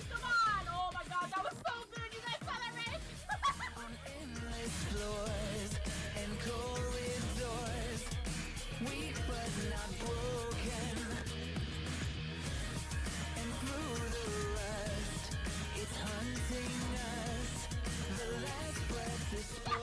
Come on! Oh my god, that was so good! You guys saw that, right? On endless floors and corridors, weak but not broken. And through the rust, it's hunting us. The last breath is spoken.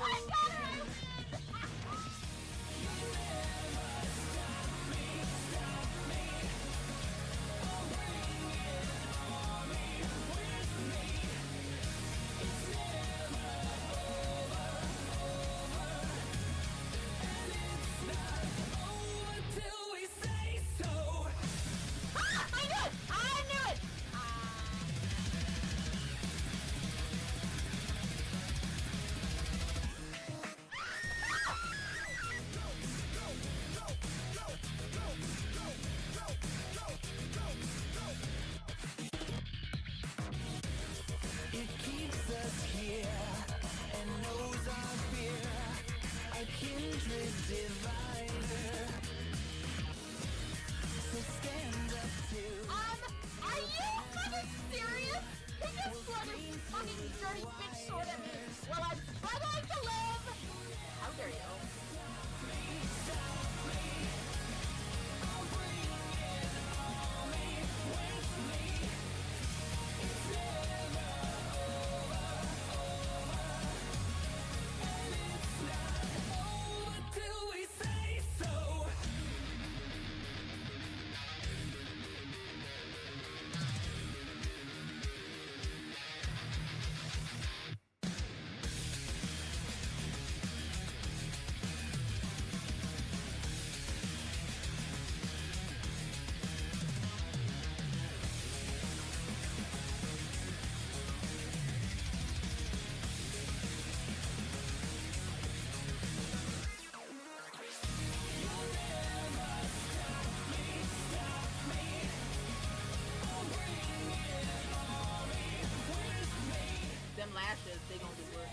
Lashes, they gonna do work.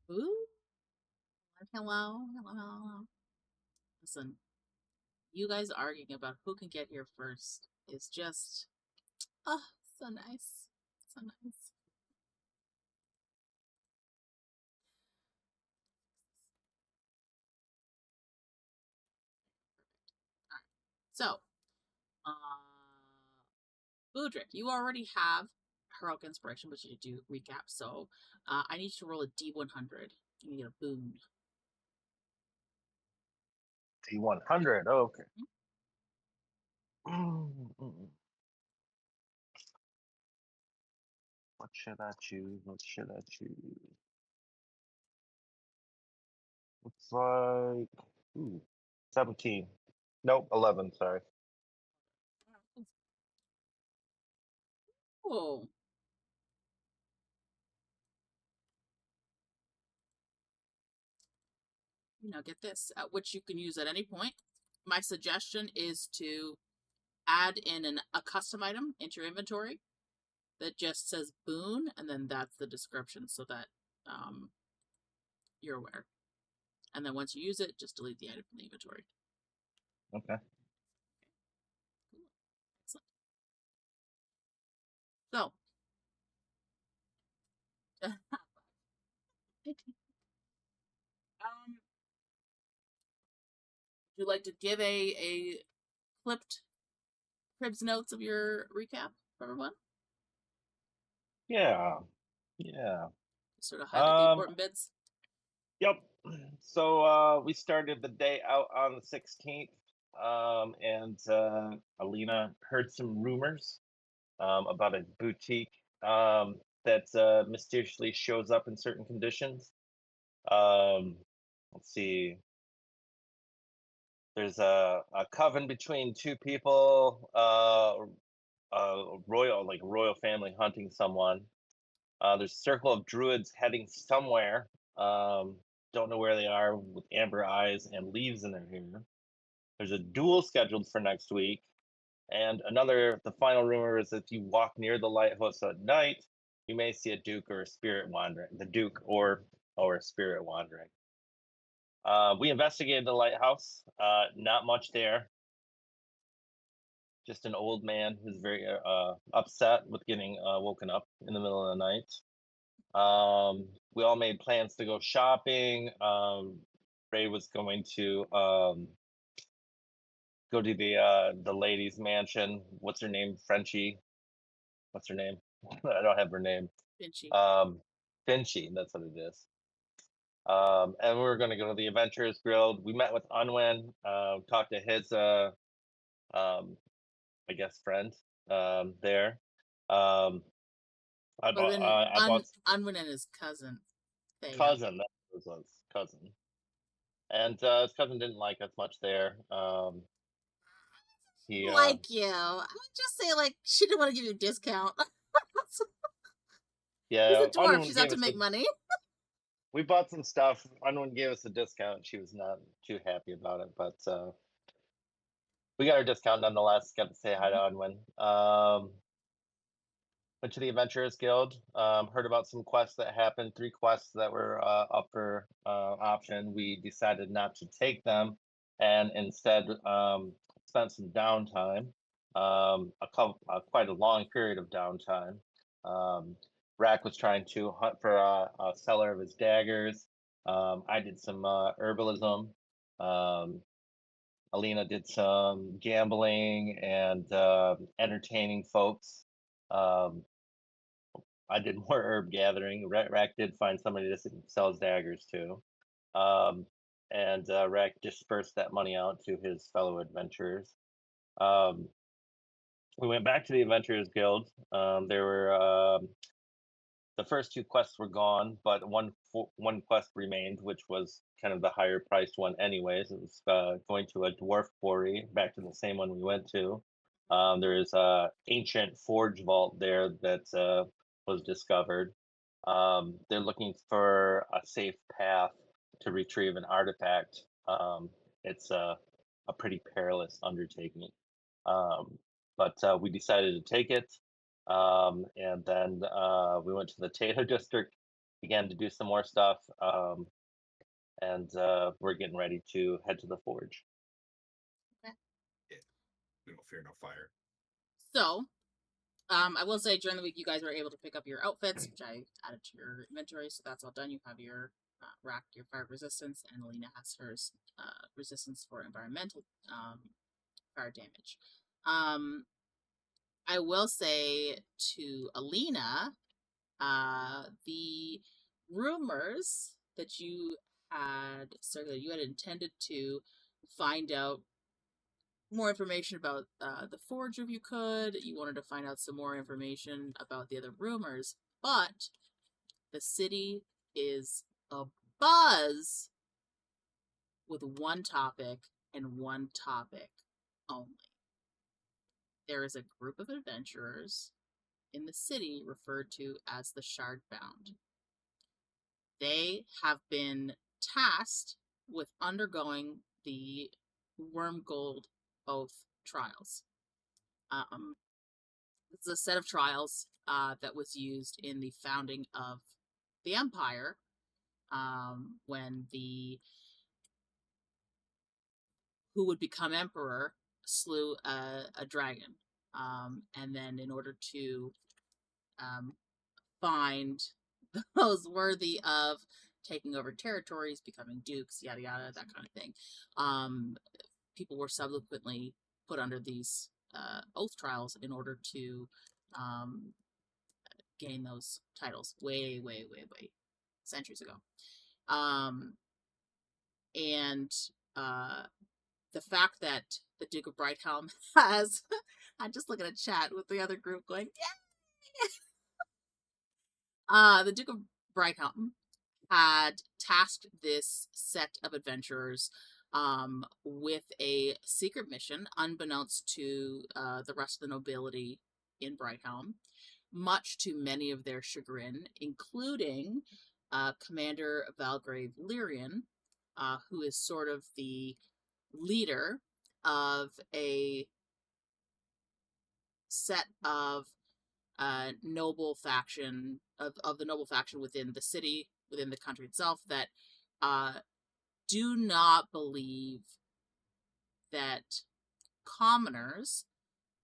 Ooh. Hello. Listen, you guys arguing about who can get here first is just, oh, so nice. So nice. So, Budrick, you already have Heroic Inspiration, but you do recap, so I need you to roll a D100. You get a boon. D100, okay. What should I choose? What should I choose? Looks like 17. Nope, 11, sorry. Whoa. Now get this, which you can use at any point. My suggestion is to add in a custom item into your inventory that just says boon, and then that's the description so that you're aware. And then once you use it, just delete the item from the inventory. Okay. Cool. Excellent. So, would you like to give a clipped Cribs notes of your recap for everyone? Yeah. Yeah. Sort of highlight the Um. important bits. Yep. So we started the day out on the 16th, and Alina heard some rumors about a boutique that mysteriously shows up in certain conditions. Let's see. There's a coven between two people, royal family hunting someone. There's a circle of druids heading somewhere. Don't know where they are, with amber eyes and leaves in their hair. There's a duel scheduled for next week. And the final rumor is if you walk near the lighthouse at night, you may see a duke or a spirit wandering. The duke or a spirit wandering. We investigated the lighthouse. Not much there. Just an old man who's very upset with getting woken up in the middle of the night. We all made plans to go shopping. Ray was going to go to the ladies' mansion. What's her name? Frenchie. What's her name? I don't have her name. Finchy. Finchy. That's what it is. And we were going to go to the Adventurers Guild. We met with Unwin. Talked to his, I guess, friend there. I But bought. then I bought Unwin and his cousin. cousin. That was his cousin. And his cousin didn't like us much there. He Like you. I would just say, like, she didn't want to give you a discount. yeah. She's a dwarf. Unwin She's out gave to us make money. we bought some stuff. Unwin gave us a discount. She was not too happy about it, but we got our discount nonetheless. Got to say hi to Unwin. Went to the Adventurers Guild. Heard about some quests that happened. 3 quests that were up for option. We decided not to take them, and instead spent some downtime. Quite a long period of downtime. Rahk was trying to hunt for a seller of his daggers. I did some herbalism. Alina did some gambling and entertaining folks. I did more herb gathering. Rahk did find somebody that sells daggers too. And Rahk dispersed that money out to his fellow adventurers. We went back to the Adventurers Guild. There were the first 2 quests were gone, but one quest remained, which was kind of the higher priced one anyways. It was going to a dwarf quarry, back to the same one we went to. There is a ancient forge vault there that was discovered. They're looking for a safe path to retrieve an artifact. It's a pretty perilous undertaking. But we decided to take it. And then we went to the Tato district again to do some more stuff. And we're getting ready to head to the forge. We don't fear no fire. So, I will say during the week you guys were able to pick up your outfits, which I added to your inventory, so that's all done. You have your Rahk, your fire resistance, and Alina has her resistance for environmental fire damage. I will say to Alina, the rumors that you had intended to find out more information about the forge if you could. You wanted to find out some more information about the other rumors, but the city is abuzz with one topic and one topic only. There is a group of adventurers in the city referred to as the Shardbound. They have been tasked with undergoing the Wormgold Oath trials. It's a set of trials that was used in the founding of the Empire when who would become emperor slew a dragon. And then in order to find those worthy of taking over territories, becoming dukes, yada yada, that kind of thing, people were subsequently put under these oath trials in order to gain those titles way centuries ago. And the fact that the Duke of Brighthelm has, I'm just looking at chat with the other group going, yeah. The Duke of Brighthelm had tasked this set of adventurers with a secret mission, unbeknownst to the rest of the nobility in Brighthelm, much to many of their chagrin, including Commander Valgrave Lyrian, who is sort of the leader of a set of noble faction of the noble faction within the city, within the country itself, that do not believe that commoners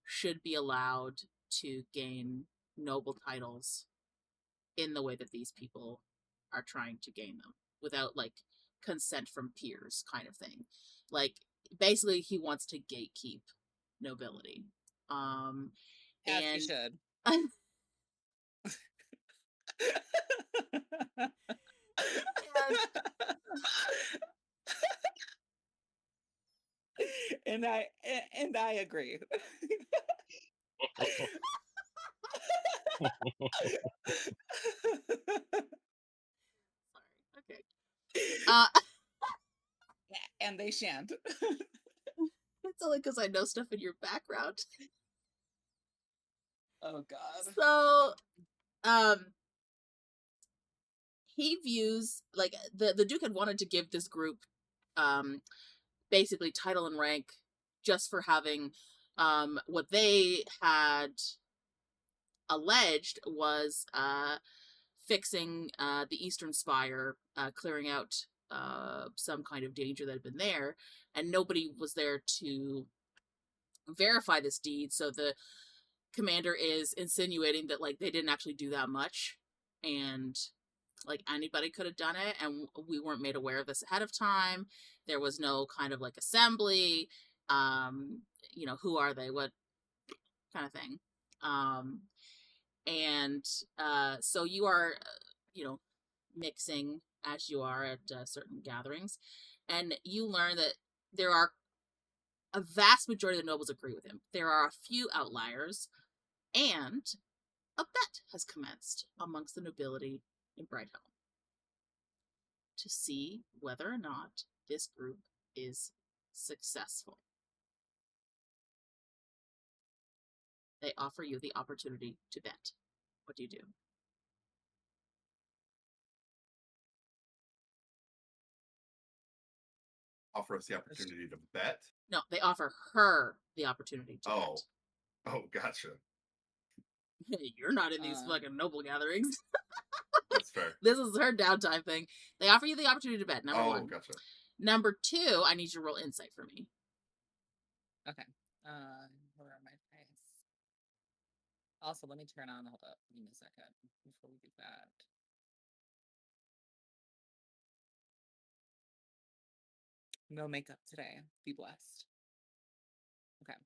should be allowed to gain noble titles in the way that these people are trying to gain them, without like consent from peers, kind of thing. Like, basically he wants to gatekeep nobility. As he And should. And I agree. Okay. And they shan't. It's only because I know stuff in your background. Oh God. So, he views, like, the Duke had wanted to give this group, basically title and rank just for having, what they had alleged was, fixing, the Eastern Spire, clearing out, some kind of danger that had been there, and nobody was there to verify this deed, so the commander is insinuating that, like, they didn't actually do that much, and like anybody could have done it, and we weren't made aware of this ahead of time. There was no kind of like assembly, who are they, what kind of thing. And so you are, mixing as you are at certain gatherings, and you learn that there are a vast majority of the nobles agree with him. There are a few outliers, and a bet has commenced amongst the nobility in Brighthelm to see whether or not this group is successful. They offer you the opportunity to bet. What do you do? Offer us the opportunity to bet. No, they offer her the opportunity to bet. Oh, gotcha. You're not in these fucking noble gatherings. That's fair. This is her downtime thing. They offer you the opportunity to bet, number one. Gotcha. Number two, I need you to roll insight for me. Okay. Where are my dice? Also, let me turn on, hold up, give me a second before we do that. No makeup today. Be blessed. Okay.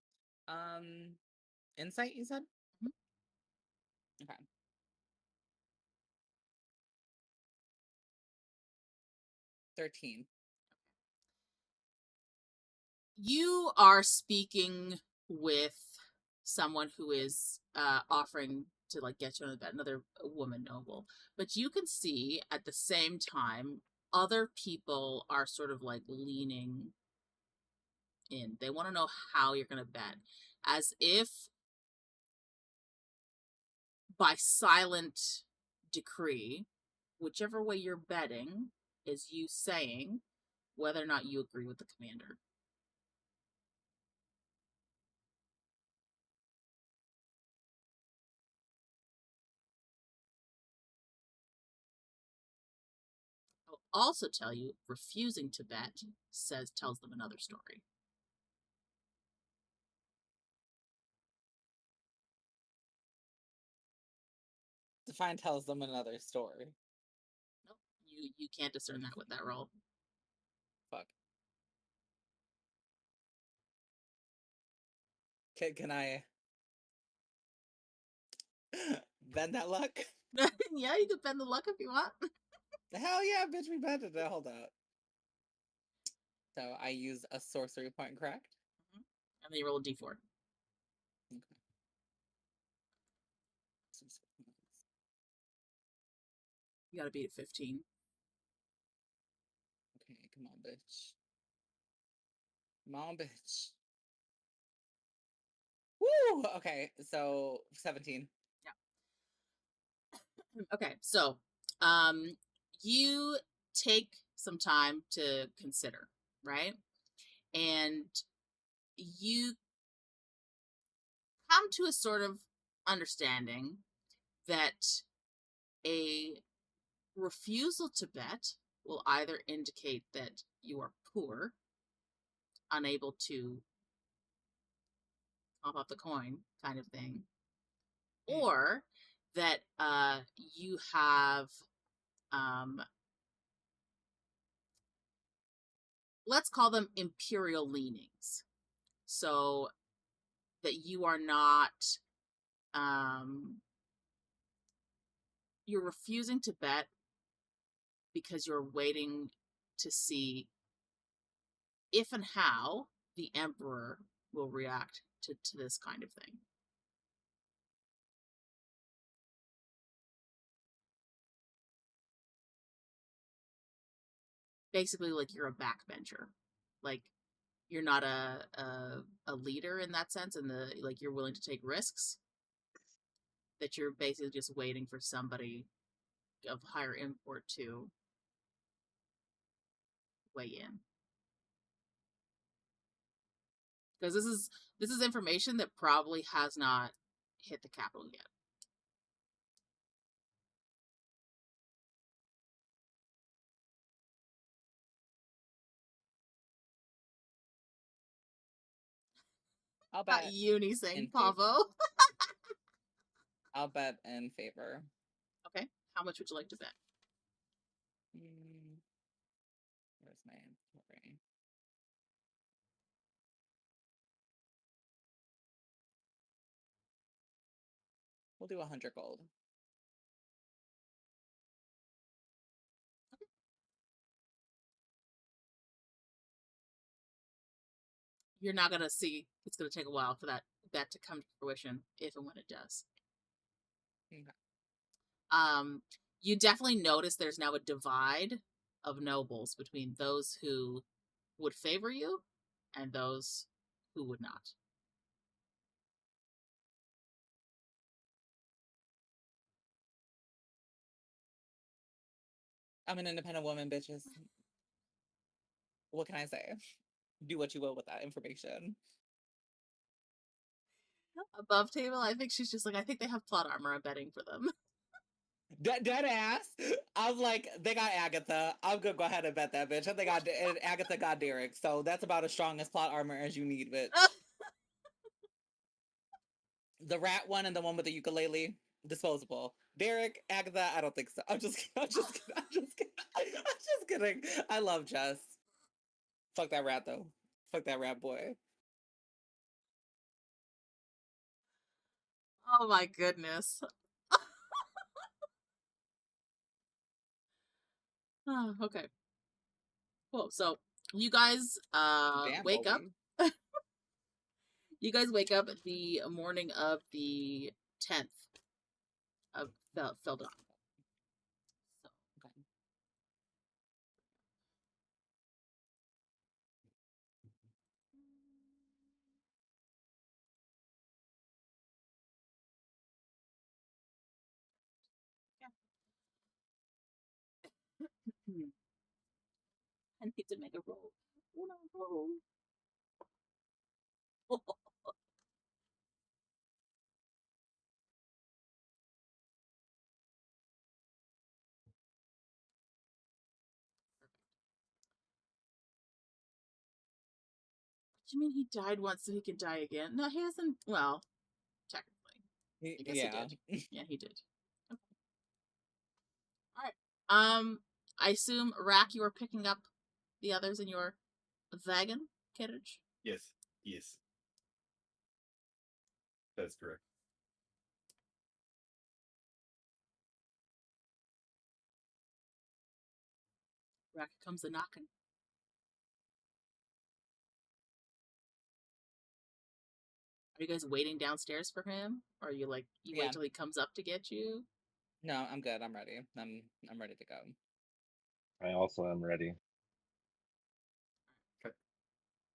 Insight, you said? Mm-hmm. Okay. $13. You are speaking with someone who is offering to like get you on the bet, another woman noble, but you can see at the same time other people are sort of like leaning in. They want to know how you're going to bet, as if by silent decree, whichever way you're betting is you saying whether or not you agree with the commander. I'll also tell you, refusing to bet tells them another story. Define tells them another story. Nope, you can't discern that with that roll. Fuck. Can I? bend that luck. Yeah, you can bend the luck if you want. Hell yeah, bitch, we bended it. Hold up. So I use a sorcery point, correct? And then you roll a d4. Okay. You gotta beat it 15. Okay, come on, bitch. Come on, bitch. Woo! Okay, so 17. Okay, so you take some time to consider, right? And you come to a sort of understanding that a refusal to bet will either indicate that you are poor, unable to top up the coin kind of thing, or that you have let's call them imperial leanings, so that you are not you're refusing to bet because you're waiting to see if and how the emperor will react to this kind of thing. Basically, like, you're a backbencher. Like, you're not a leader in that sense, and like, you're willing to take risks. That you're basically just waiting for somebody of higher import to weigh in. Because this is information that probably has not hit the capital yet. I'll bet. Uni saying in Pavo. I'll bet in favor. Okay. How much would you like to bet? Where's my inventory? We'll do 100 gold. You're not gonna see. It's gonna take a while for that to come to fruition, if and when it does. Okay. You definitely notice there's now a divide of nobles between those who would favor you and those who would not. I'm an independent woman, bitches. What can I say? Do what you will with that information. Above table, I think she's just like, I think they have plot armor. I'm betting for them. Dead ass. I'm like, they got Agatha. I'm gonna go ahead and bet that bitch. And and Agatha got Derek. So that's about as strong as plot armor as you need, bitch. The rat one and the one with the ukulele, disposable. Derek, Agatha, I don't think so. I'm just kidding. I love Jess. Fuck that rat though. Fuck that rat boy. Oh my goodness. Okay. Cool. So you guys Damn, wake up. Obi. You guys wake up the morning of the 10th of Feldon. So, Okay. I need to make a roll. Roll. What do you mean he died once so he can die again? No, he hasn't. Well, technically. I guess he did. Yeah, he did. Okay. Alright. I assume, Rahk, you are picking up the others in your wagon carriage? Yes. Yes. That's correct. Rahk comes a knocking. Are you guys waiting downstairs for him? Or are you like, you Yeah. wait till he comes up to get you? No, I'm good. I'm ready. I'm ready to go. I also am ready.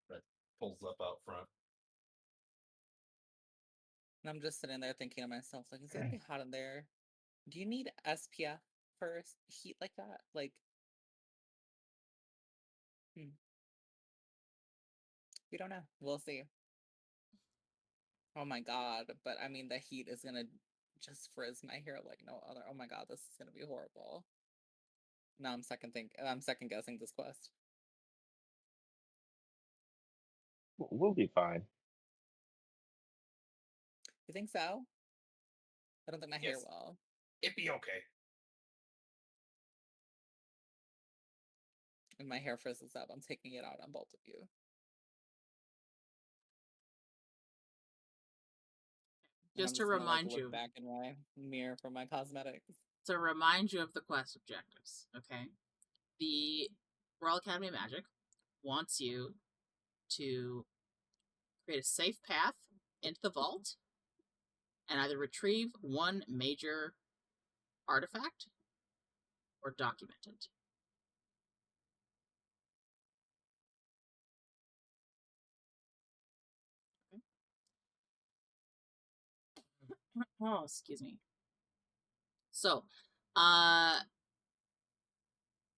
That pulls up out front. And I'm just sitting there thinking to myself, like, it's gonna be hot in there. Do you need SPF for heat like that? Like, we don't know. We'll see. Oh my god! But I mean, the heat is gonna just frizz my hair like no other. Oh my god, this is gonna be horrible. Now I'm second guessing this quest. We'll be fine. You think so? I don't think my hair Yes. will. It'd be okay. If my hair frizzes up, I'm taking it out on both of you. And Just I'm to gonna, like, remind look you. back in my mirror for my cosmetics. To remind you of the quest objectives, okay? The Royal Academy of Magic wants you to create a safe path into the vault and either retrieve one major artifact or document it. Okay. Oh, excuse me. So,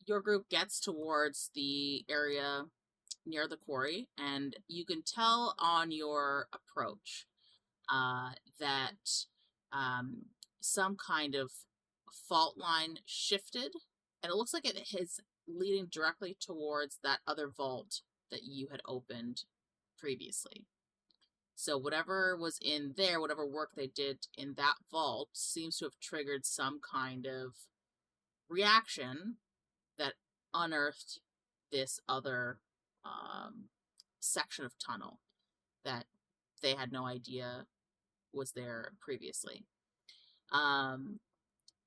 your group gets towards the area near the quarry, and you can tell on your approach that some kind of fault line shifted, and it looks like it is leading directly towards that other vault that you had opened previously. So whatever was in there, whatever work they did in that vault, seems to have triggered some kind of reaction that unearthed this other section of tunnel that they had no idea was there previously.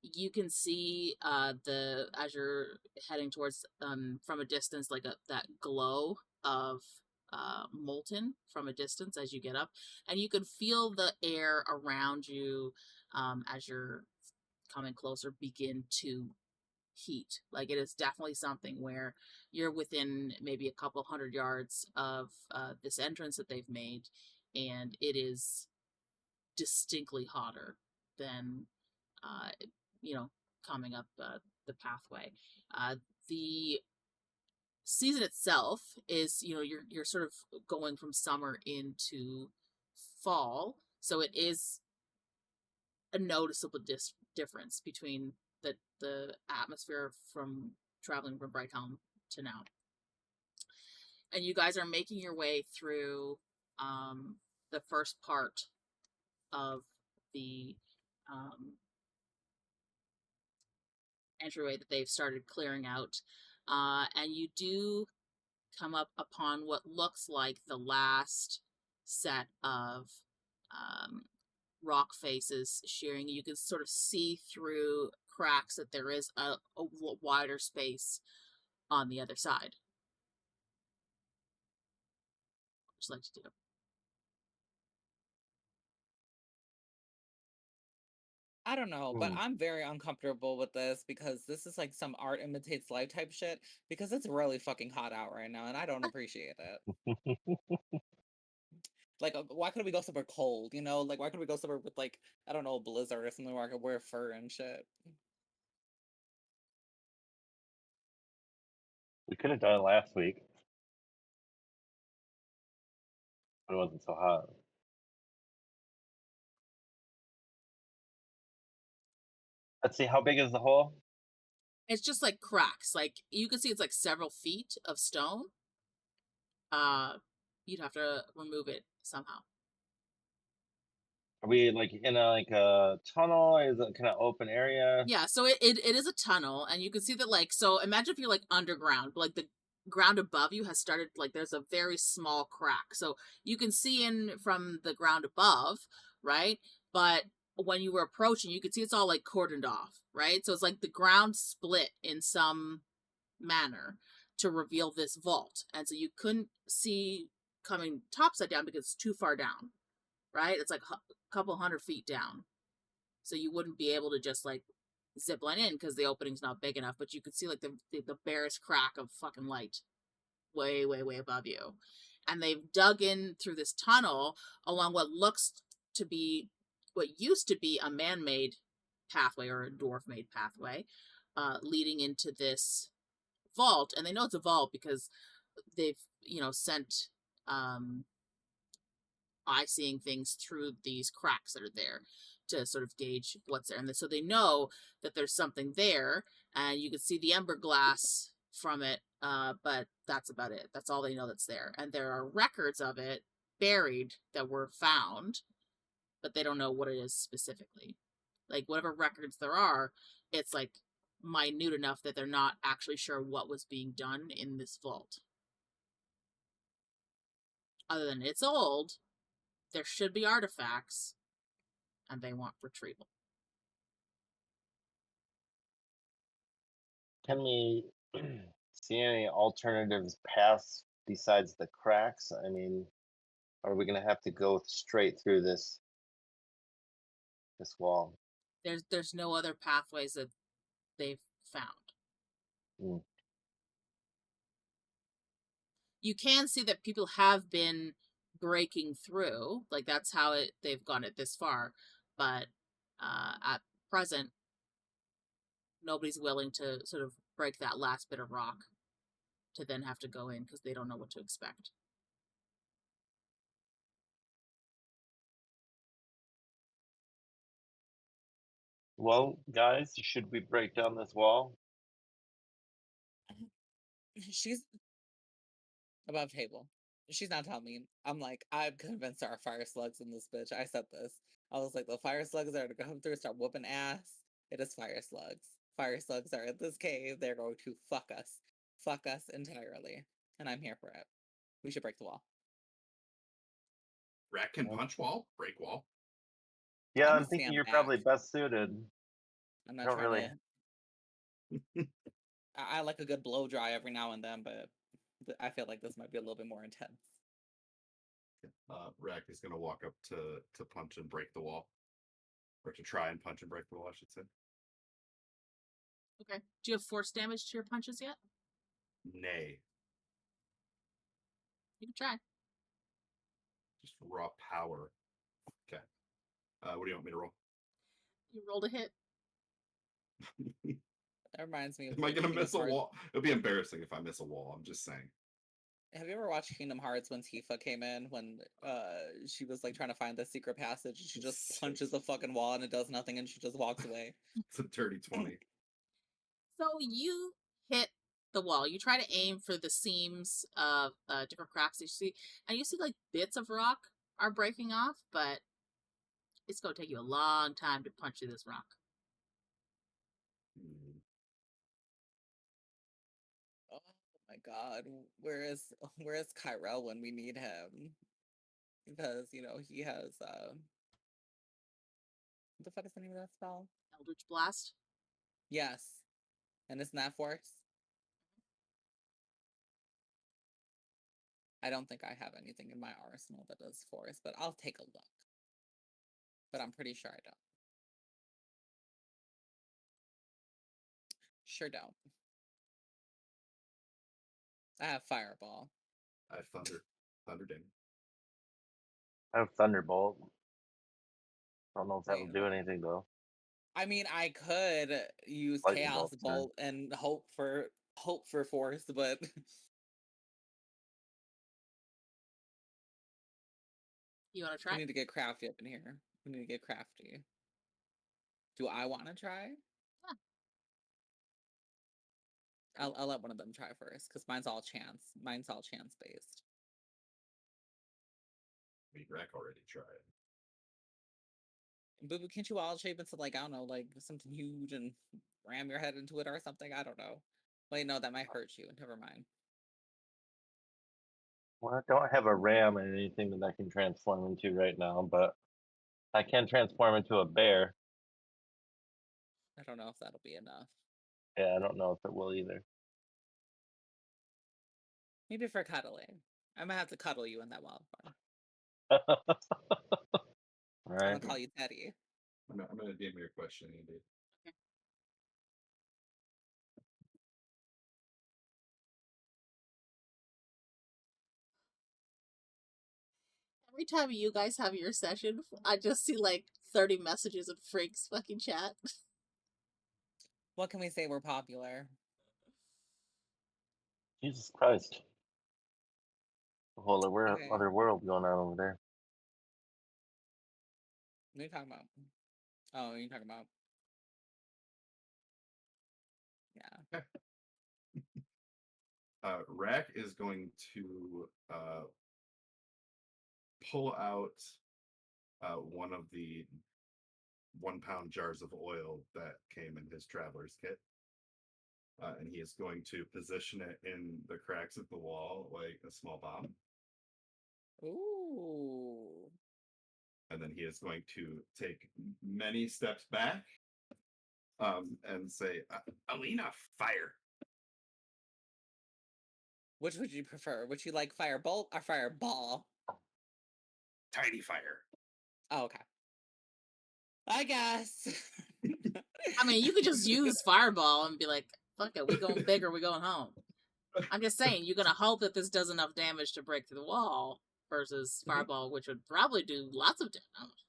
You can see as you're heading towards from a distance, like that glow of molten from a distance as you get up, and you can feel the air around you as you're coming closer begin to heat. Like, it is definitely something where you're within maybe a couple 100 yards of this entrance that they've made, and it is distinctly hotter than coming up the pathway. The season itself is, you're sort of going from summer into fall, so it is a noticeable difference between the atmosphere from traveling from Brighthelm to now. And you guys are making your way through the first part of the entryway that they've started clearing out, and you do come up upon what looks like the last set of rock faces shearing. You can sort of see through cracks that there is a wider space on the other side. What would you like to do? I don't know, but I'm very uncomfortable with this because this is like some art imitates life type shit because it's really fucking hot out right now and I don't appreciate it. Like, why couldn't we go somewhere cold, Like, why couldn't we go somewhere with, like, I don't know, a blizzard or something where I could wear fur and shit? We could have done it last week. But it wasn't so hot. Let's see, how big is the hole? It's just like cracks. Like, you can see it's like several feet of stone. You'd have to remove it somehow. Are we like in a tunnel? Is it kind of open area? Yeah, so it is a tunnel, and you can see that, like, so imagine if you're like underground, but like the ground above you has started, like, there's a very small crack. So you can see in from the ground above, right? But when you were approaching, you could see it's all like cordoned off, right? So it's like the ground split in some manner to reveal this vault. And so you couldn't see coming topside down because it's too far down, right? It's like a couple 100 feet down. So you wouldn't be able to just like zip line in because the opening's not big enough, but you could see like the barest crack of fucking light way, way, way above you. And they've dug in through this tunnel along what looks to be what used to be a man-made pathway or a dwarf-made pathway, leading into this vault. And they know it's a vault because they've, sent eye-seeing things through these cracks that are there to sort of gauge what's there. And so they know that there's something there, and you can see the ember glass from it, but that's about it. That's all they know that's there. And there are records of it buried that were found, but they don't know what it is specifically. Like, whatever records there are, it's like minute enough that they're not actually sure what was being done in this vault. Other than it's old, there should be artifacts, and they want retrieval. Can we see any alternatives paths besides the cracks? I mean, are we gonna have to go straight through this wall? There's no other pathways that they've found. Mm. You can see that people have been breaking through, like that's how they've gone it this far, but at present nobody's willing to sort of break that last bit of rock to then have to go in because they don't know what to expect. Well, guys, should we break down this wall? She's above table. She's not telling me. I'm like, I'm convinced there are fire slugs in this bitch. I said this. I was like, the fire slugs are going to come through and start whooping ass. It is fire slugs. Fire slugs are in this cave. They're going to fuck us. Fuck us entirely. And I'm here for it. We should break the wall. Rahk can punch wall, break wall. Yeah, I'm I'm a thinking stand you're back. probably best suited. I'm I not don't trying really. to. I like a good blow dry every now and then, but I feel like this might be a little bit more intense. Rahk is going to walk up to punch and break the wall. Or to try and punch and break the wall, I should say. Okay. Do you have force damage to your punches yet? Nay. You can try. Just raw power. Okay. What do you want me to roll? You rolled a hit. That reminds me of Am I going to Kingdom miss a Hearts. wall? It'll be embarrassing if I miss a wall. I'm just saying. Have you ever watched Kingdom Hearts when Tifa came in, when she was like trying to find the secret passage, and she just punches the fucking wall and it does nothing and she just walks away? It's a dirty 20. So you hit the wall. You try to aim for the seams of different cracks you see, and you see like bits of rock are breaking off, but it's going to take you a long time to punch through this rock. Oh my god, where is Ki-Rel when we need him? Because, he has what the fuck is the name of that spell? Eldritch Blast. Yes. And isn't that force? I don't think I have anything in my arsenal that does force, but I'll take a look. But I'm pretty sure I don't. Sure don't. I have Fireball. I have Thunder. Thunder Ding. I have Thunderbolt. I don't know if that'll Wait. do anything though. I mean, I could use Lightning Chaos Bolt's Bolt and hope for force, but You want to we try? need to get crafty up in here. We need to get crafty. Do I want to try? Yeah. I'll let one of them try first, because mine's all chance. Mine's all chance based. I mean, Rahk already tried. Boo Boo, can't you all shape into, like, I don't know, like something huge and ram your head into it or something? I don't know. Wait, no, that might hurt you. Never mind. Well, I don't have a ram and anything that I can transform into right now, but I can transform into a bear. I don't know if that'll be enough. Yeah, I don't know if it will either. Maybe for cuddling. I'm gonna have to cuddle you in that wildfire. I'm Right. gonna call you Teddy. I'm gonna DM your question, Andy. Every time you guys have your session, I just see like 30 messages in Frank's fucking chat. What can we say? We're popular. Jesus Christ. A whole Okay. other world going on over there. What are you talking about? Oh, you're talking about. Yeah. Rahk is going to pull out one of the 1 pound jars of oil that came in his traveler's kit. And he is going to position it in the cracks of the wall like a small bomb. Ooh. And then he is going to take many steps back and say, Alina, fire. Which would you prefer? Would you like firebolt or fireball? Tiny fire. Oh, okay. I guess. I mean, you could just use Fireball and be like, fuck it, we going big or we going home. I'm just saying, you're gonna hope that this does enough damage to break through the wall versus Fireball, which would probably do lots of damage.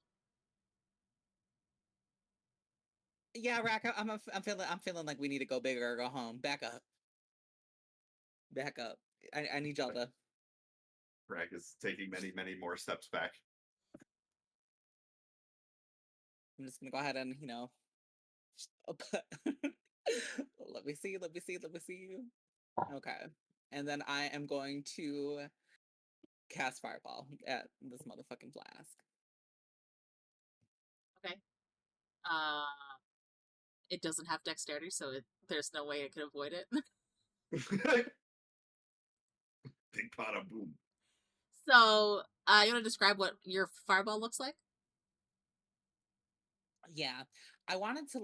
Yeah, Rahk, I'm feeling like we need to go bigger or go home. Back up. Back up. I need y'all to. Rahk is taking many, many more steps back. I'm just gonna go ahead and, let me see. Okay. And then I am going to cast Fireball at this motherfucking flask. Okay. It doesn't have dexterity, so there's no way it can avoid it. Big pot of boom. So, you want to describe what your Fireball looks like? Yeah. I wanted to,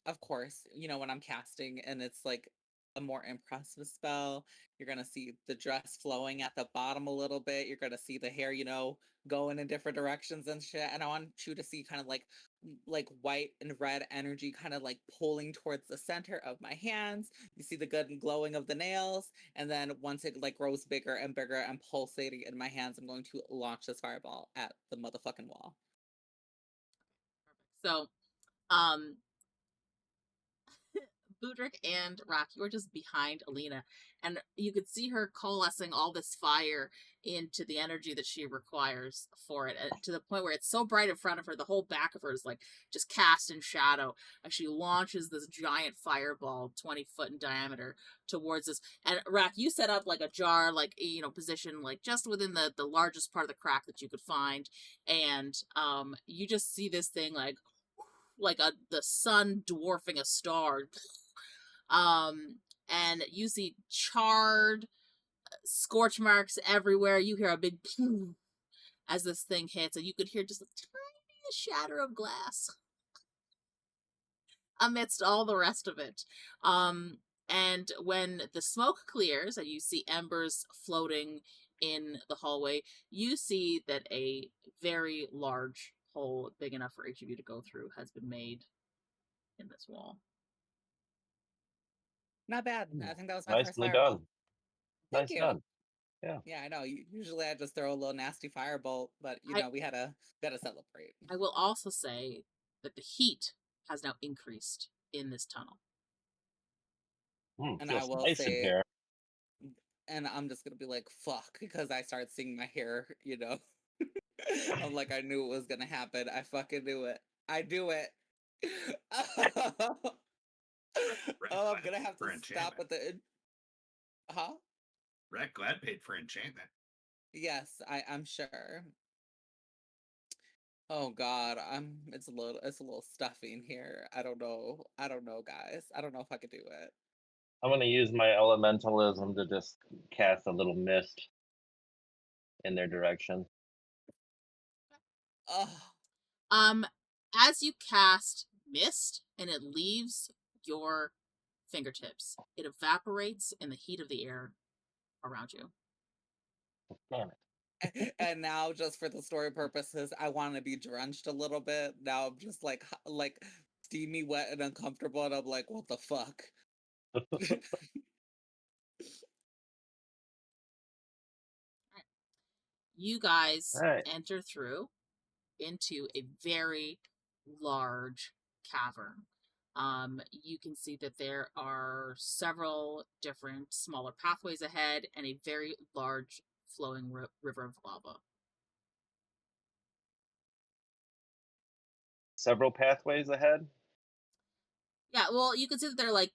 of course, when I'm casting and it's like a more impressive spell, you're going to see the dress flowing at the bottom a little bit. You're going to see the hair, going in different directions and shit. And I want you to see kind of like white and red energy kind of like pulling towards the center of my hands. You see the good glowing of the nails. And then once it grows bigger and pulsating in my hands, I'm going to launch this fireball at the motherfucking wall. So, Budrick and Rahk, you are just behind Alina, and you could see her coalescing all this fire into the energy that she requires for it, to the point where it's so bright in front of her, the whole back of her is just cast in shadow as she launches this giant fireball 20 foot in diameter towards us. And Rahk, you set up a jar, position just within the largest part of the crack that you could find, and you just see this thing the sun dwarfing a star. And you see charred scorch marks everywhere. You hear a big poof as this thing hits, and you could hear just a tiny shatter of glass amidst all the rest of it. And when the smoke clears and you see embers floating in the hallway, you see that a very large hole, big enough for each of you to go through, has been made in this wall. Not bad. I think that was my first Nicely fireball. done. Thank you. Done. Yeah. Yeah, I know. Usually I just throw a little nasty firebolt, but we had to celebrate. I will also say that the heat has now increased in this tunnel. And I will nice say, in here. and I'm just gonna be like, fuck, because I start seeing my hair, I'm like, I knew it was gonna happen. I fucking knew it. I do it. Oh, I'm gonna have to stop at the. Huh? Rahk glad paid for enchantment. Yes, I'm sure. Oh God, it's a little stuffy in here. I don't know, guys. I don't know if I could do it. I'm gonna use my elementalism to just cast a little mist in their direction. As you cast mist and it leaves your fingertips, it evaporates in the heat of the air around you. Damn it. And now, just for the story purposes, I want to be drenched a little bit. Now I'm just like steamy, wet, and uncomfortable, and I'm like, what the fuck? You guys All right. enter through into a very large cavern. You can see that there are several different smaller pathways ahead and a very large flowing river of lava. Several pathways ahead. Yeah, well, you can see that they're like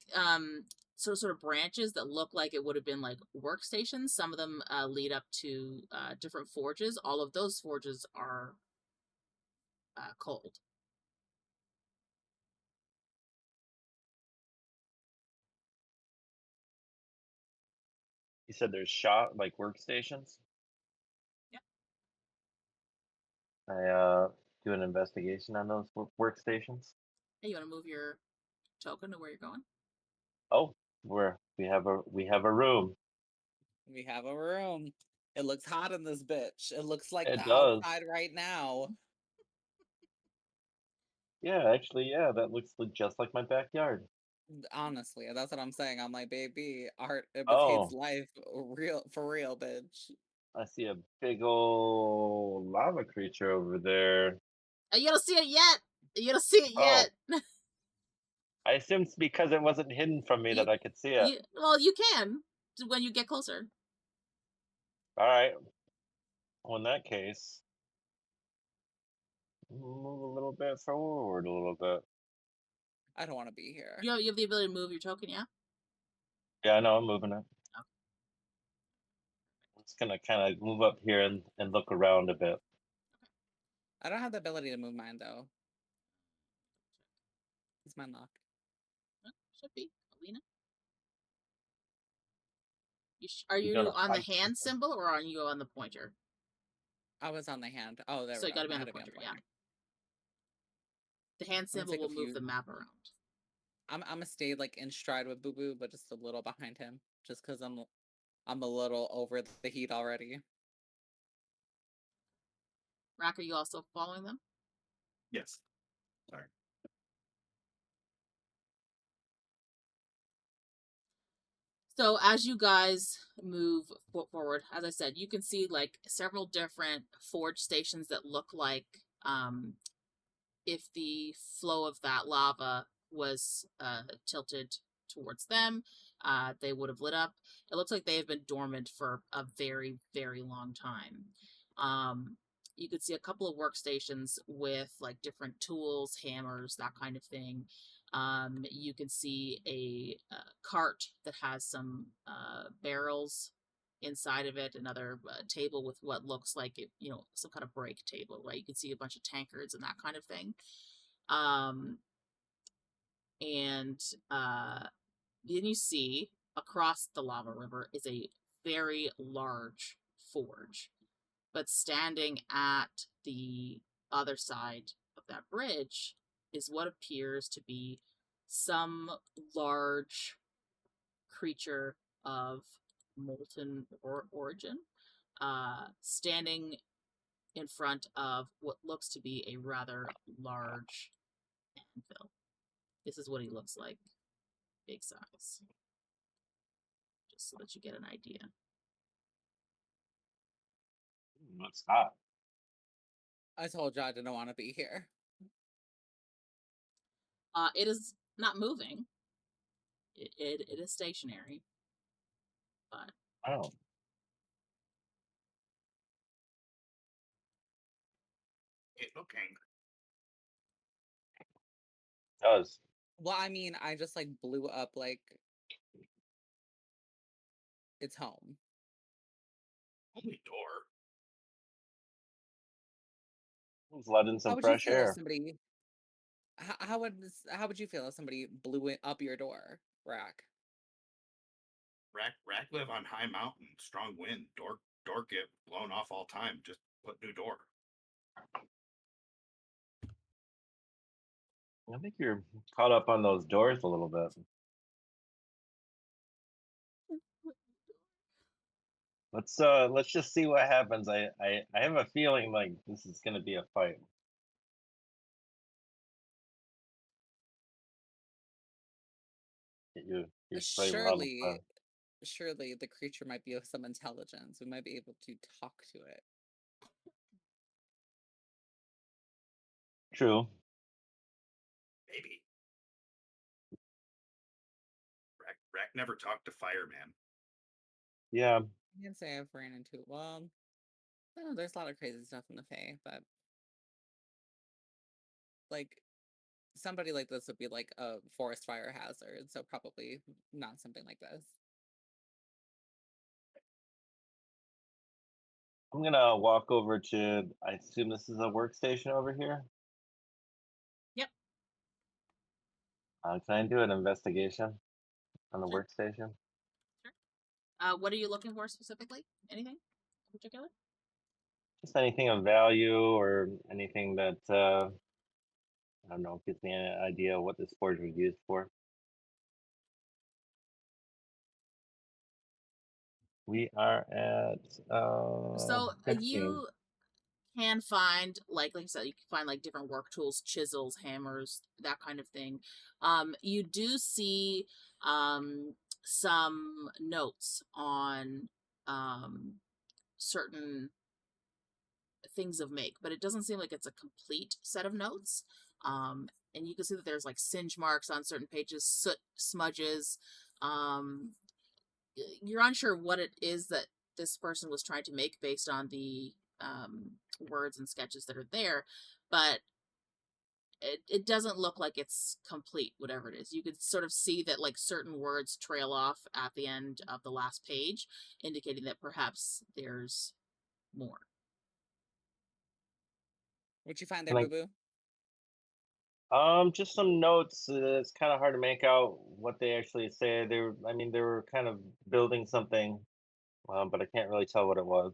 sort of branches that look like it would have been like workstations. Some of them lead up to different forges. All of those forges are cold. You said there's shop like workstations. Yeah. I do an investigation on those workstations. Hey, you want to move your token to where you're going? Oh, we have a room. We have a room. It looks hot in this bitch. It looks like It the does. outside right now. Yeah, actually, yeah, that looks just like my backyard. Honestly, that's what I'm saying. I'm like, baby, art Oh. imitates life, for real, bitch. I see a big old lava creature over there. You don't see it yet. You don't see it Oh. yet. I assumed it's because it wasn't hidden from me that I could see it. Well, you can when you get closer. All right. Well, in that case, move a little bit forward, a little bit. I don't want to be here. You have the ability to move your token, yeah? Yeah, I know, I'm moving it. Okay. I'm just gonna kind of move up here and look around a bit. I don't have the ability to move mine though. Is mine locked? Should be. Alina? Are you gonna on the fight hand symbol or are you on the pointer? I was on the hand. Oh, there So we you go. gotta be on I the had to pointer, yeah. The hand I'm gonna symbol take a will move few- the map around. I'm gonna stay like in stride with Boo Boo, but just a little behind him, just because I'm a little over the heat already. Rahk, are you also following them? Yes. Sorry. So as you guys move forward, as I said, you can see like several different forge stations that look like if the flow of that lava was tilted towards them, they would have lit up. It looks like they have been dormant for a very, very long time. You could see a couple of workstations with like different tools, hammers, that kind of thing. You can see a cart that has some barrels inside of it, another table with what looks like it, some kind of break table, right? You can see a bunch of tankards and that kind of thing. And then you see across the lava river is a very large forge, but standing at the other side of that bridge is what appears to be some large creature of molten origin, standing in front of what looks to be a rather large anvil. This is what he looks like, big size. Just so that you get an idea. It's hot. I told you I didn't want to be here. It is not moving. It is stationary. But Oh. It looking. Does. Well, I mean, I just like blew up like its home. Only door. Let's let in some fresh Feel if air. somebody? How would you feel if somebody blew it up your door, Rahk? Rahk live on high mountain, strong wind. Door get blown off all time. Just put new door. I think you're caught up on those doors a little bit. Let's just see what happens. I have a feeling like this is gonna be a fight. Get your flavor on the fun. Surely the creature might be of some intelligence. We might be able to talk to it. True. Maybe. Rahk never talked to Fireman. Yeah. I can't say I've ran into well, I know there's a lot of crazy stuff in the Fae, but like somebody like this would be like a forest fire hazard, so probably not something like this. I'm gonna walk over to. I assume this is a workstation over here. Yep. Can I do an investigation on the Sure. workstation? What are you looking for specifically? Anything in particular? Just anything of value or anything that I don't know gives me an idea of what this forge was used for. We are at So 15. you can find like I said, you can find like different work tools, chisels, hammers, that kind of thing. You do see some notes on certain things of make, but it doesn't seem like it's a complete set of notes. And you can see that there's like singe marks on certain pages, soot smudges. You're unsure what it is that this person was trying to make based on the words and sketches that are there, but it doesn't look like it's complete, whatever it is. You could sort of see that like certain words trail off at the end of the last page, indicating that perhaps there's more. What'd you find there, Can Boo I- Boo? just some notes. It's kind of hard to make out what they actually say. I mean, they were kind of building something, but I can't really tell what it was.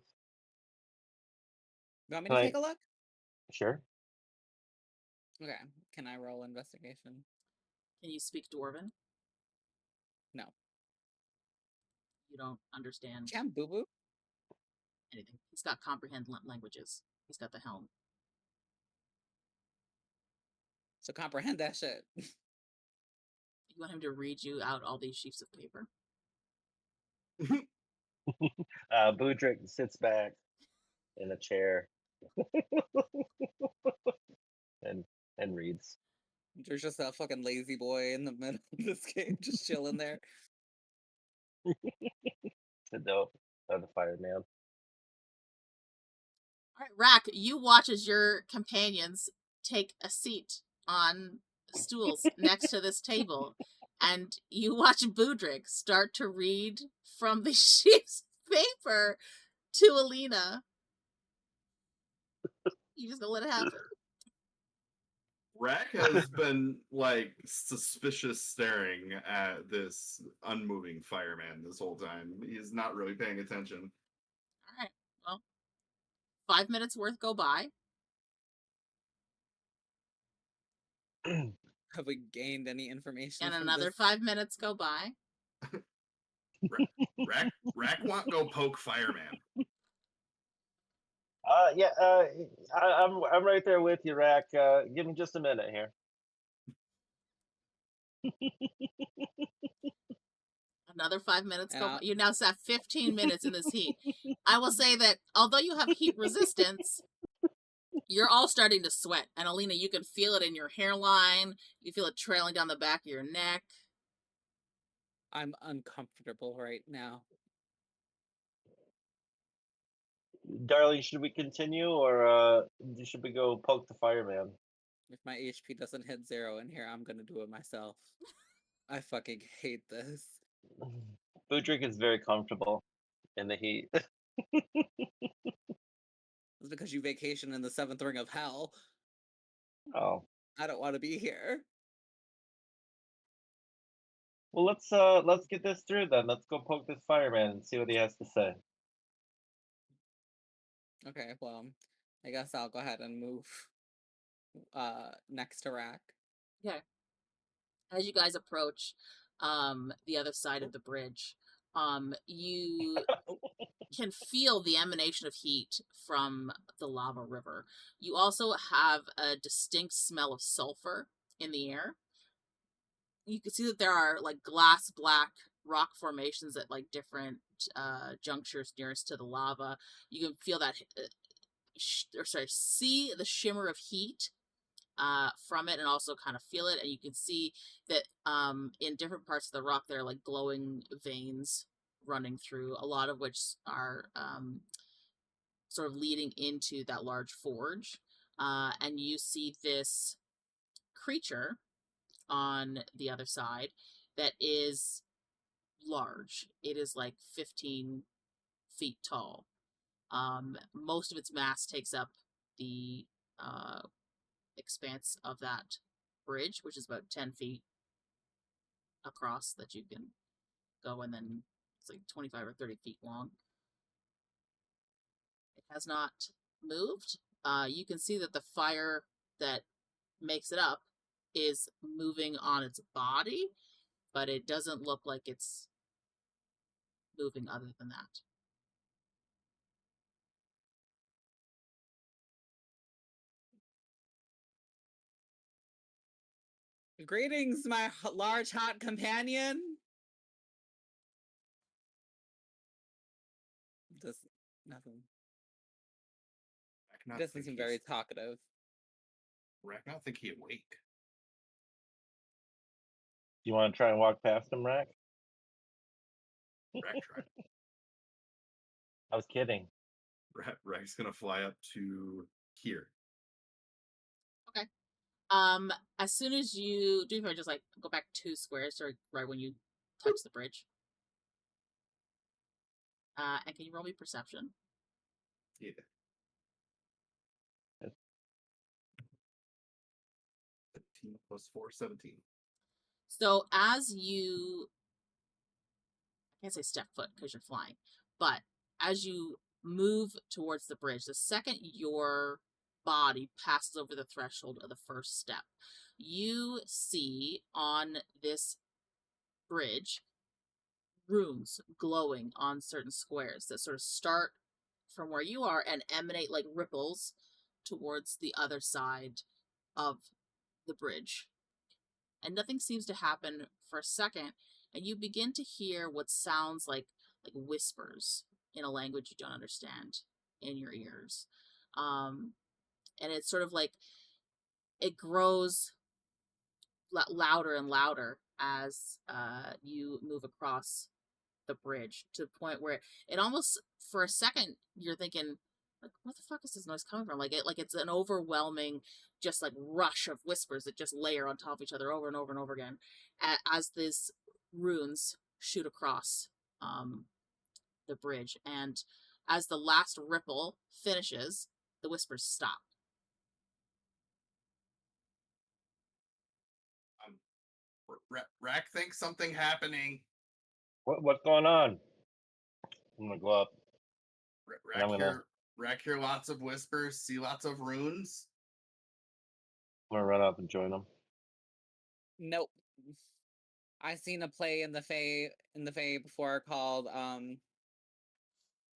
You want me Can to I? take a look? Sure. Okay. Can I roll investigation? Can you speak Dwarven? No. You don't understand Can Boo Boo? anything. He's got comprehend languages. He's got the helm. So comprehend that shit. You want him to read you out all these sheets of paper? Budrick sits back in a chair and reads. There's just that fucking lazy boy in the middle of this game, just chilling there. The dope of the fireman. All right, Rahk, you watch as your companions take a seat on stools next to this table, and you watch Budrick start to read from the sheets of paper to Alina. You just gonna let it happen. Rahk has been like suspicious staring at this unmoving fireman this whole time. He's not really paying attention. All right, well, 5 minutes worth go by. Have we gained any information? And from another this? 5 minutes go by. Rahk want go poke fireman. Yeah. I'm right there with you, Rahk. Give me just a minute here. Another 5 minutes go Yeah. by. You now sat 15 minutes in this heat. I will say that although you have heat resistance, you're all starting to sweat. And Alina, you can feel it in your hairline. You feel it trailing down the back of your neck. I'm uncomfortable right now. Darling, should we continue or should we go poke the fireman? If my HP doesn't hit 0 in here, I'm gonna do it myself. I fucking hate this. Budrick is very comfortable in the heat. It's because you vacation in the 7th ring of hell. Oh. I don't want to be here. Well, let's get this through then. Let's go poke this fireman and see what he has to say. Okay, well, I guess I'll go ahead and move next to Rahk. Okay. As you guys approach the other side of the bridge, you can feel the emanation of heat from the lava river. You also have a distinct smell of sulfur in the air. You can see that there are like glass black rock formations at like different junctures nearest to the lava. You can feel that, see the shimmer of heat from it, and also kind of feel it. And you can see that in different parts of the rock there are like glowing veins running through, a lot of which are sort of leading into that large forge. And you see this creature on the other side that is large. It is like 15 feet tall. Most of its mass takes up the expanse of that bridge, which is about 10 feet across that you can go, and then it's like 25 or 30 feet long. It has not moved. You can see that the fire that makes it up is moving on its body, but it doesn't look like it's moving other than that. Greetings, my large hot companion. Just nothing. Doesn't seem very talkative. Rahk not think he awake. You want to try and walk past him, Rahk? Rahk tried. I was kidding. Rahk's gonna fly up to here. Okay. As soon as you do, just like go back 2 squares, or right when you touch the bridge. And can you roll me perception? Yeah. 15 plus 4, 17. So as you, I can't say step foot because you're flying, but as you move towards the bridge, the second your body passes over the threshold of the first step, you see on this bridge runes glowing on certain squares that sort of start from where you are and emanate like ripples towards the other side of the bridge. And nothing seems to happen for a second, and you begin to hear what sounds like whispers in a language you don't understand in your ears. And it's sort of like it grows louder and louder as you move across the bridge, to the point where it almost, for a second, you're thinking, like, what the fuck is this noise coming from? Like it's an overwhelming, just like rush of whispers that just layer on top of each other over and over and over again, as these runes shoot across the bridge. And as the last ripple finishes, the whispers stop. Rahk thinks something happening. What's going on? I'm gonna go up. Rahk hear lots of whispers, see lots of runes. I'm gonna run up and join them. Nope. I seen a play in the Fae before called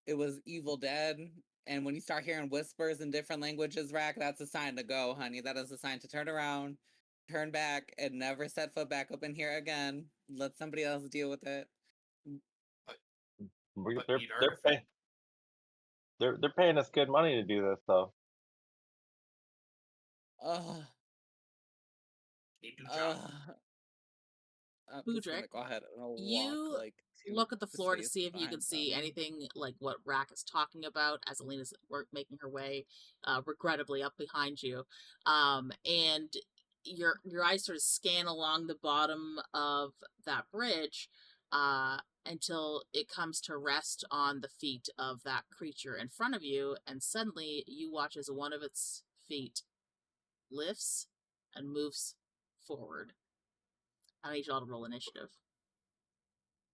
it was Evil Dead, and when you start hearing whispers in different languages, Rahk, that's a sign to go, honey. That is a sign to turn around, turn back, and never set foot back up in here again. Let somebody else deal with it. They're paying us good money to do this, though. Budrick, go ahead and you walk, look at the floor to see if you can see anything like what Rahk is talking about as Alina's making her way, regrettably, up behind you. And your eyes sort of scan along the bottom of that bridge until it comes to rest on the feet of that creature in front of you, and suddenly you watch as one of its feet lifts and moves forward. I need y'all to roll initiative.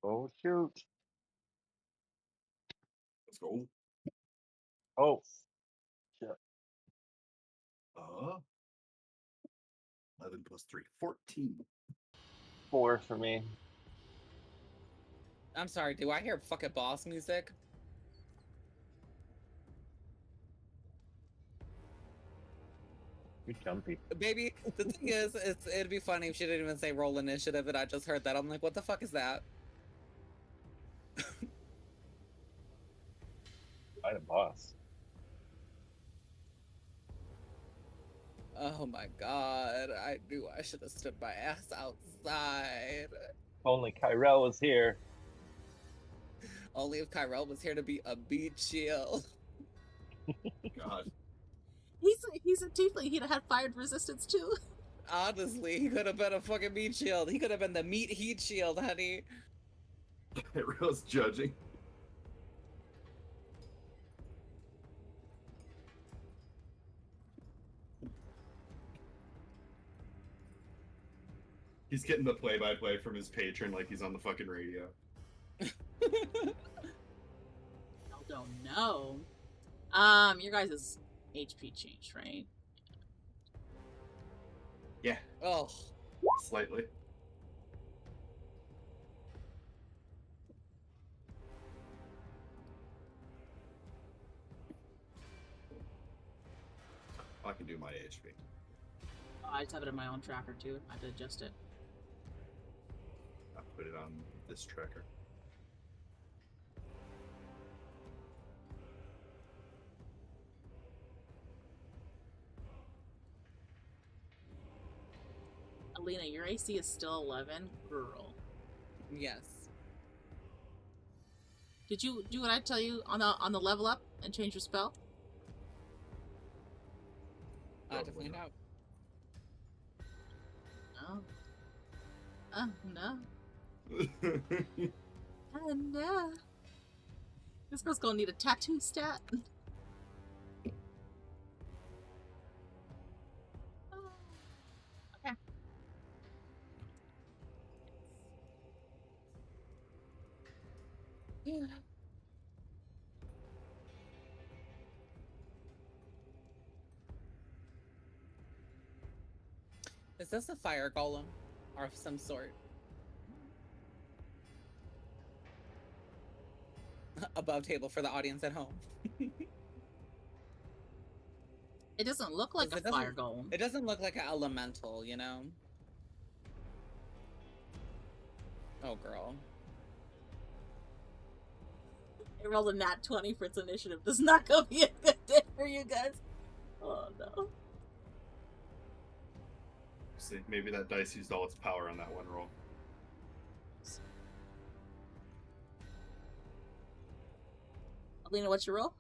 Oh, shoot. Let's go. Oh. Shit. 11 plus 3, 14. 4 for me. I'm sorry, do I hear fucking boss music? You're jumpy. Baby, the thing is, it'd be funny if she didn't even say roll initiative and I just heard that. I'm like, what the fuck is that? Fight a boss. Oh my god, I knew I should have stood my ass outside. If only Ki-Rel was here. Only if Ki-Rel was here to be a beat shield. God. He's a tiefling. He'd have had fire resistance too. Honestly, he could have been a fucking meat shield. He could have been the meat heat shield, honey. Ki-Rel's judging. He's getting the play-by-play from his patron like he's on the fucking radio. I don't know. Your guys' HP changed, right? Yeah, Oh, slightly. I can do my HP. Oh, I just have it in my own tracker too. I have to adjust it. I put it on this tracker. Alina, your AC is still 11. Girl. yes. Did you do what I tell you on the level up and change your spell? I have to find out. No. Oh no. Oh no. This girl's gonna need a tattoo stat. Okay. Yeah. Is this a fire golem or of some sort? Above table for the audience at home. It doesn't look like a It doesn't- fire golem. It doesn't look like an elemental, you know? Oh, girl. It rolled a nat 20 for its initiative. This is not gonna be a good day for you guys. Oh no. See, maybe that dice used all its power on that one roll. Alina, what's your roll?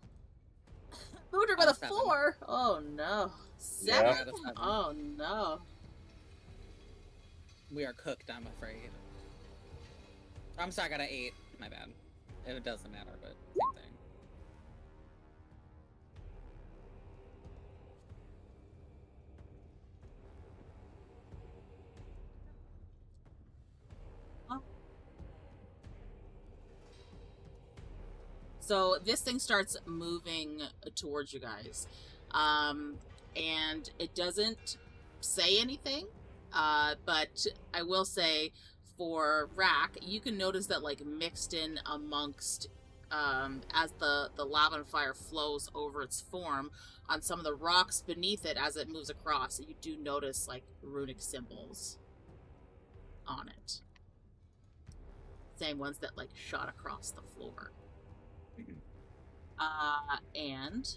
Budrick with a 7. 4. Oh no. Yeah. 7? I got a 7. Oh no. We are cooked, I'm afraid. I'm sorry, I got an 8. My bad. It doesn't matter, but same thing. So this thing starts moving towards you guys. And it doesn't say anything. But I will say for Rahk, you can notice that like mixed in amongst as the lava and fire flows over its form on some of the rocks beneath it as it moves across, you do notice like runic symbols on it. Same ones that like shot across the floor. And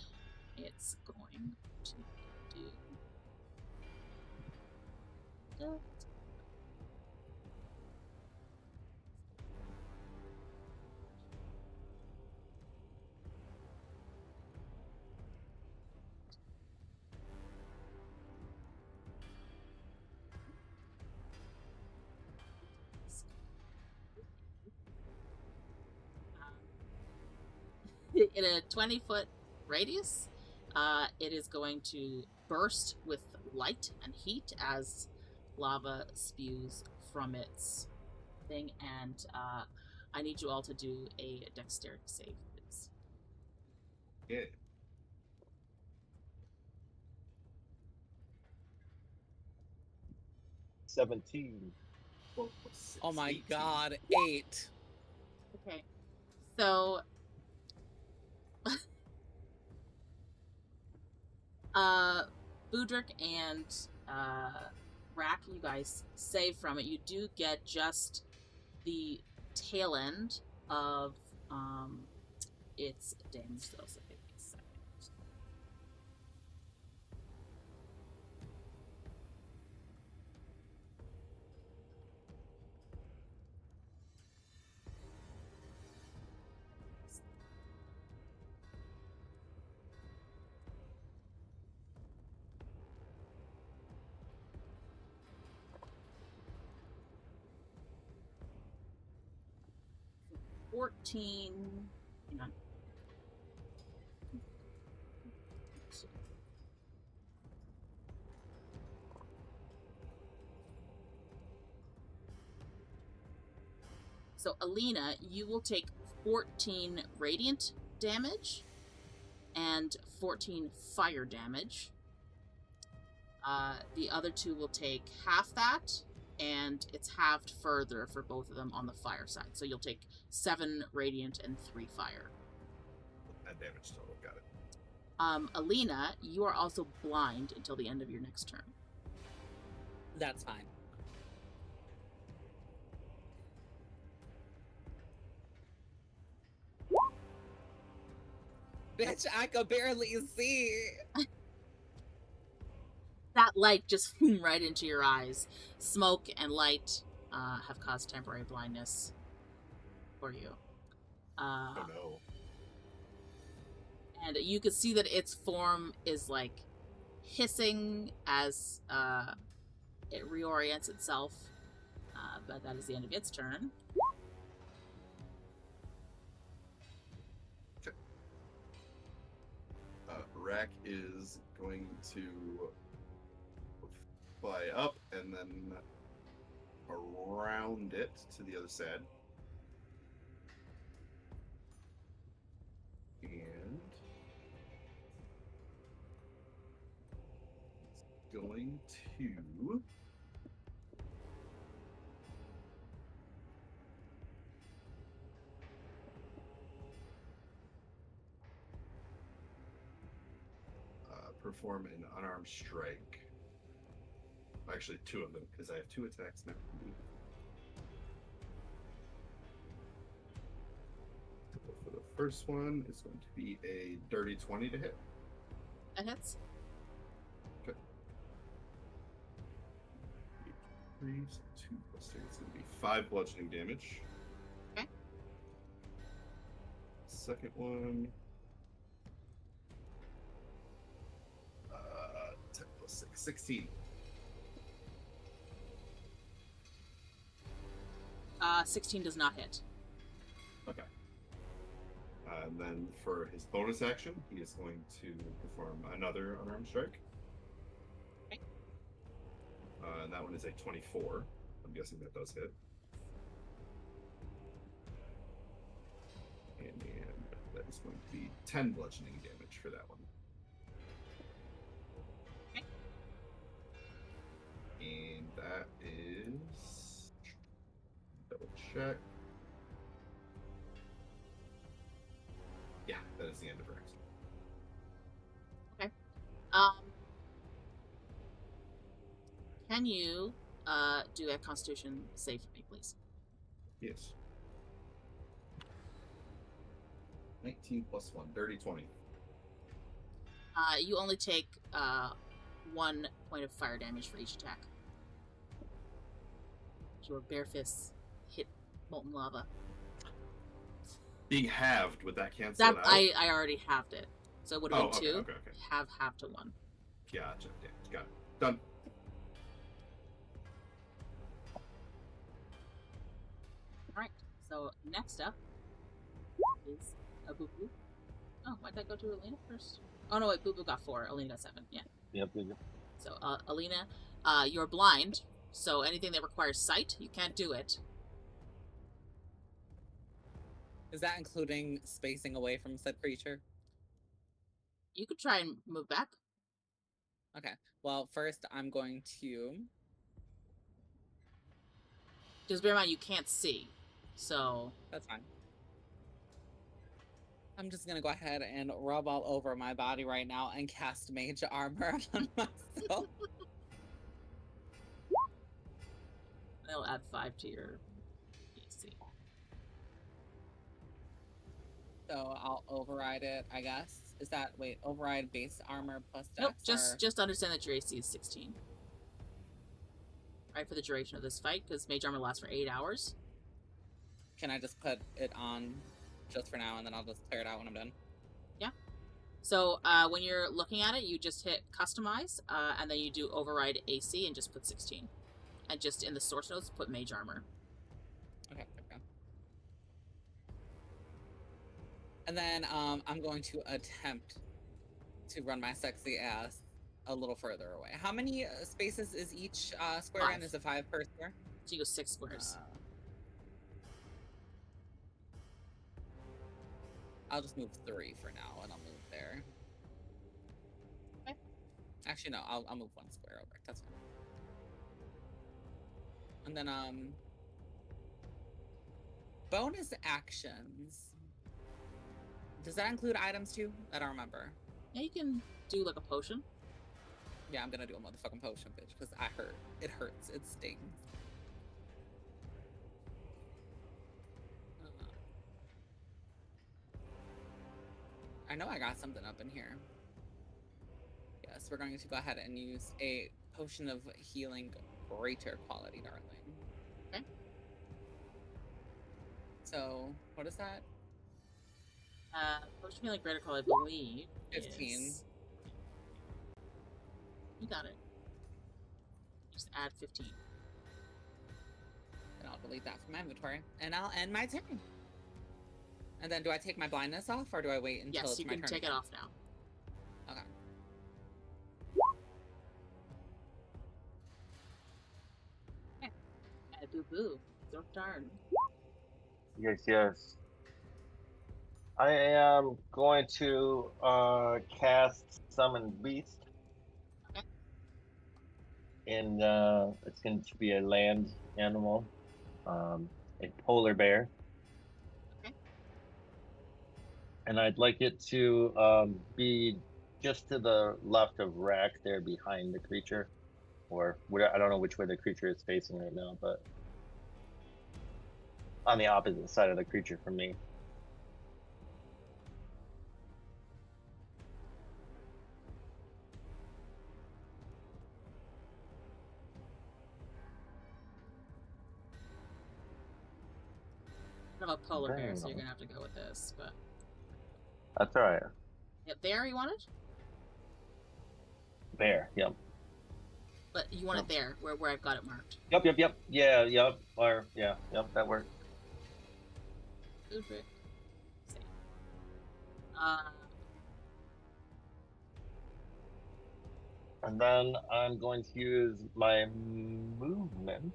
it's going to do that. In a 20-foot radius, it is going to burst with light and heat as lava spews from its thing, and I need you all to do a dexterity save, please. Yeah. $17. Oh my 18. god, 8. Okay, so Budrick and Rahk, you guys save from it. You do get just the tail end of its damage, though. So give me a second. 14. Hang on. So, Alina, you will take 14 radiant damage and 14 fire damage. The other two will take half that, and it's halved further for both of them on the fire side. So you'll take 7 radiant and 3 fire. That damage total, got it. Alina, you are also blind until the end of your next turn. That's fine. Bitch, I could barely see. That light just right into your eyes. Smoke and light have caused temporary blindness for you. Oh no. And you can see that its form is like hissing as it reorients itself. But that is the end of its turn. Rahk is going to fly up and then around it to the other side. And it's going to perform an unarmed strike. Actually, 2 of them, because I have 2 attacks now. So for the first one, it's going to be a dirty 20 to hit. That hits. Okay. 3, so 2 plus 3. It's going to be 5 bludgeoning damage. Okay. Second one. 10 plus 6, 16. 16 does not hit. Okay. And then for his bonus action, he is going to perform another unarmed strike. Okay. And that one is a 24. I'm guessing that does hit. And that is going to be 10 bludgeoning damage for that one. Okay. And that is... double check. Yeah, that is the end of her action. Okay. Can you do a Constitution save for me, please? Yes. 19 plus 1, dirty 20. You only take 1 point of fire damage for each attack. Your bare fists hit molten lava. Being halved, would that cancel That it out? I already halved it, so it would have been 2. Okay. Have half to 1. Gotcha. Yeah, got it. Done. All right. So next up is a Boo Boo. Oh, why'd that go to Alina first? Oh no, wait. Boo Boo got 4. Alina got 7. Yeah. Yep. So Alina, you're blind, so anything that requires sight, you can't do it. Is that including spacing away from said creature? You could try and move back. Okay. Well, first I'm going to... Just bear in mind you can't see, so That's fine. I'm just gonna go ahead and rub all over my body right now and cast Mage Armor on myself. They'll add 5 to your AC. So I'll override it, I guess. Is that override base armor plus dex? Nope, or... just understand that your AC is 16. Right, for the duration of this fight, because Mage Armor lasts for 8 hours. Can I just put it on just for now, and then I'll just clear it out when I'm done? Yeah. So when you're looking at it, you just hit Customize, and then you do Override AC and just put 16. And just in the source notes, put Mage Armor. Okay. And then I'm going to attempt to run my sexy ass a little further away. How many spaces is each square 5. in? Is it 5 per square? So you go 6 squares. I'll just move 3 for now, and I'll move there. Okay. Actually, no, I'll move 1 square over. That's fine. And then, bonus actions. Does that include items too? I don't remember. Yeah, you can do like a potion. Yeah, I'm gonna do a motherfucking potion, bitch, because I hurt. It hurts. It stings. I know I got something up in here. Yes, we're going to go ahead and use a potion of healing greater quality, darling. Okay. So, what is that? Potion healing critical, I believe. 15. Is... You got it. Just add 15. And I'll delete that from my inventory, and I'll end my turn. And then, do I take my blindness off, or do I wait until it's my turn? Yes, you can take it off now. Okay. Boo boo. It's your turn. Yes. I am going to cast Summon Beast. Okay. And it's going to be a land animal, a polar bear. Okay. And I'd like it to be just to the left of Rahk, there behind the creature. Or I don't know which way the creature is facing right now, but on the opposite side of the creature from me. I have a polar bear, so you're gonna have to go with this, but That's alright. Yep, there you want it? Bear, yep. But you want it there, where I've got it marked. Yep. Yeah, yep. Or yep, that works. Budrick. Same. And then I'm going to use my movement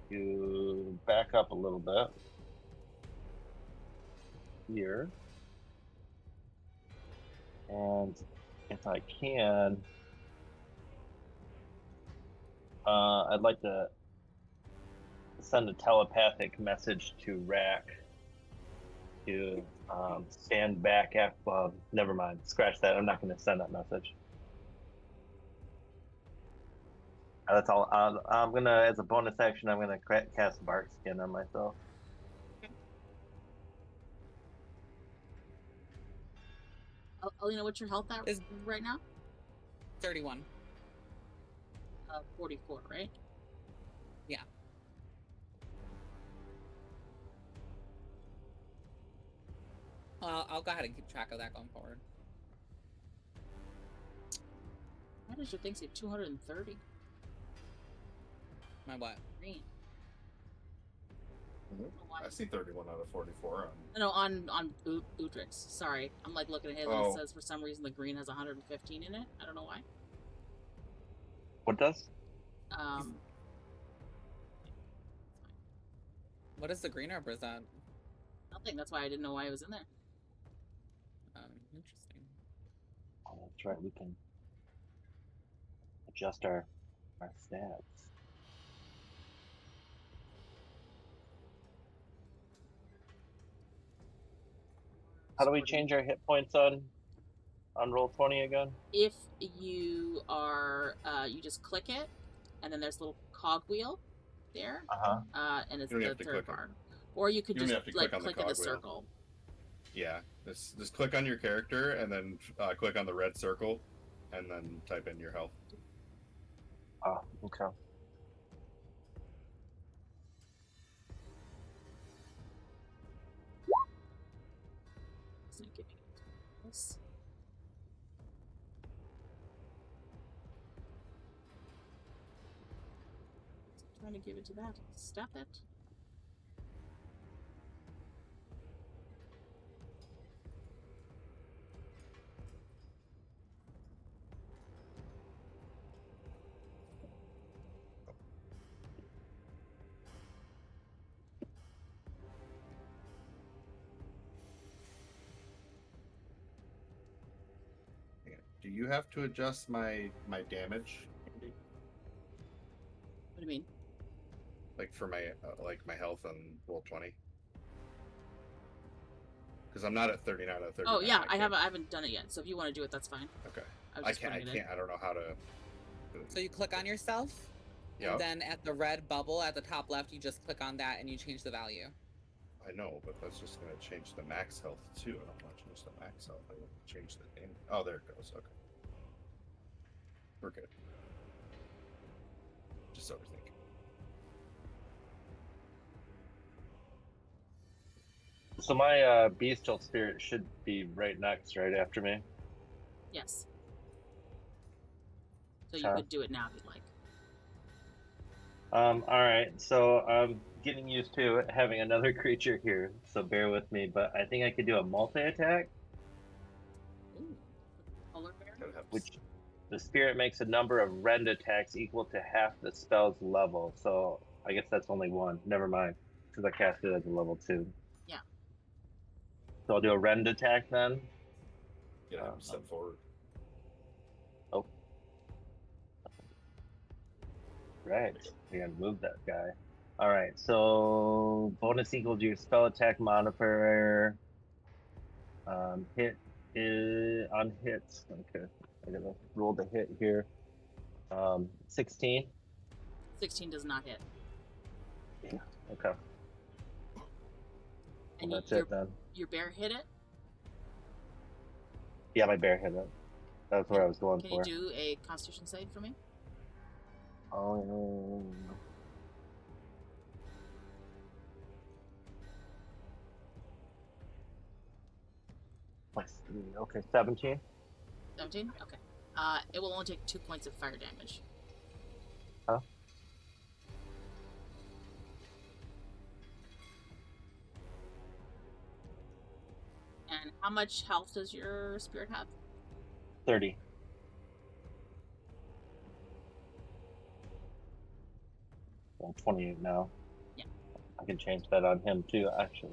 to back up a little bit here. And if I can, I'd like to send a telepathic message to Rahk to stand back after. Never mind. Scratch that. I'm not going to send that message. That's all. I'm gonna, as a bonus action, I'm gonna cast Bark Skin on myself. Alina, what's your health at right now? 31. 44, right? Yeah. I'll go ahead and keep track of that going forward. Why does your thing say 230? My what? Green. I see 31 out of 44 on... No, on Budrick's. Sorry. I'm like looking at his and it says for some reason the green has 115 in it. I don't know why. What does? What does the green represent? Nothing. That's why I didn't know why it was in there. Interesting. Oh, that's right. We can adjust our stats. How do we change our hit points on Roll20 again? If you are, you just click it, and then there's a little cogwheel there, and it's You don't the have to third click bar. Or you could You don't just have to like click on the click in the cogwheel. circle. Yeah, just click on your character and then click on the red circle, and then type in your health. Oh, okay. It's not giving it to this. It's trying to give it to that. Stop it. Do you have to adjust my damage? What do you mean? Like for my my health on Roll20? Because I'm not at 39 out of 39. Oh yeah, I haven't done it yet. So if you want to do it, that's fine. Okay. was I just can't. putting it in. I don't know how to. So you click on yourself, Yeah. and then at the red bubble at the top left, you just click on that and you change the value. I know, but that's just going to change the max health too. I don't want to change the max health. I want to change the damage. Oh, there it goes. Okay. We're good. Just overthinking. So my bestial spirit should be right next, right after me. Yes. So you Okay. could do it now if you'd like. All right, so I'm getting used to having another creature here, so bear with me. But I think I could do a multi-attack, Ooh. Polar bear? Gotta have which the spirit makes a number of rend attacks equal to half the spell's level. So I guess that's only one. Never mind, because I cast it as a level 2. Yeah. So I'll do a rend attack then. step forward. Oh. Right, we gotta move that guy. All right, so bonus equal to your spell attack modifier. Hit is on hits. Okay, I gotta roll the hit here. 16. 16 does not hit. Okay, And well, that's your, it then. your bear hit it? Yeah, my bear hit it. That's where I was going Can for. you do a Constitution save for me? Oh. +3. Okay, 17. 17? Okay. It will only take 2 points of fire damage. Huh? And how much health does your spirit have? 30. Well, 28 now. Yeah. I can change that on him too, actually.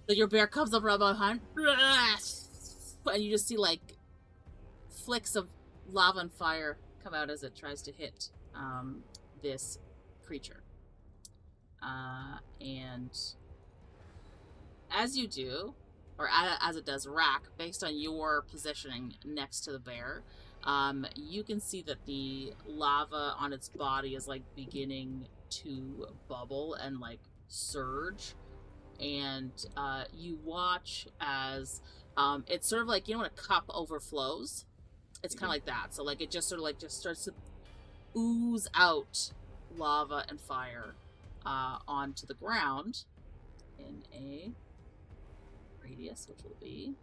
So your bear comes up right behind, and you just see like flicks of lava and fire come out as it tries to hit this creature. And as you do, or as it does, Rahk, based on your positioning next to the bear, you can see that the lava on its body is like beginning to bubble and like surge. And you watch as it's sort of like, you know, when a cup overflows, it's kind of like that. So like it just sort of like just starts to ooze out lava and fire onto the ground in a radius, which will be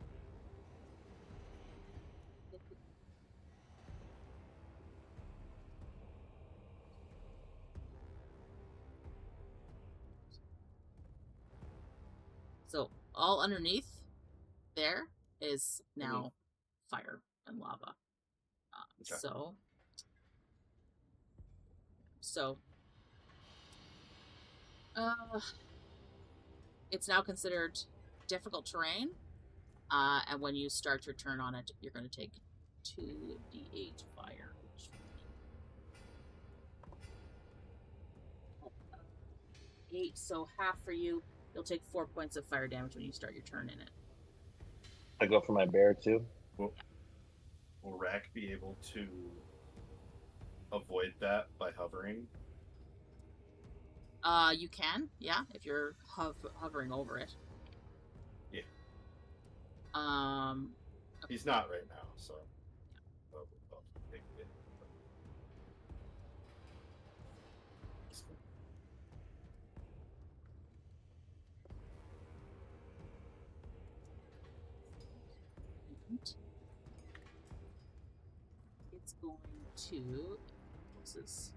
so all underneath there is now fire and lava. Okay. So it's now considered difficult terrain, And when you start your turn on it, you're going to take 2d8 fire. 8, so half for you. You'll take 4 points of fire damage when you start your turn in it. I go for my bear too. Will Rahk be able to avoid that by hovering? You can, yeah, if you're hovering over it. Yeah. Okay. He's not right now, so. I'll take it. It's going to. What's this?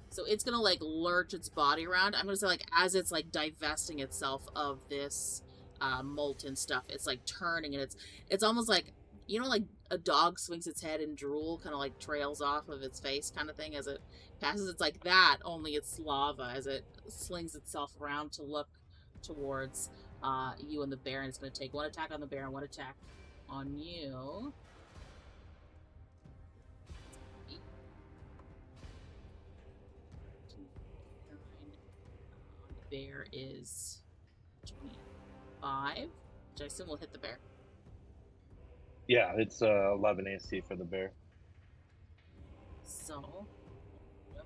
So it's gonna like lurch its body around. I'm gonna say like as it's like divesting itself of this molten stuff, it's like turning, and it's almost like, you know, like a dog swings its head and drool kind of like trails off of its face kind of thing as it passes. It's like that, only it's lava as it slings itself around to look towards you and the bear, and it's going to take 1 attack on the bear and 1 attack on you. The bear is 25, which I assume will hit the bear. Yeah, it's 11 AC for the bear. So, yep.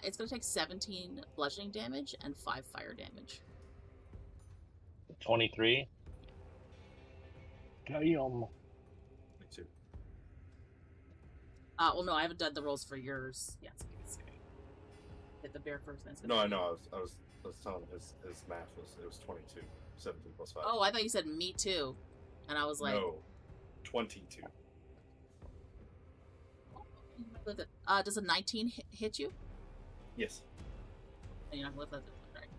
It's going to take 17 bludgeoning damage and 5 fire damage. 23. Damn. Me too. Well, no, I haven't done the rolls for yours. Yeah, so it's gonna hit the bear first. Then No, I know. I was telling him his math was 22. 17 plus 5. Oh, I thought you said me too, and I was like, No, 22. Does a 19 hit you? Yes. And you're not gonna lift that, right?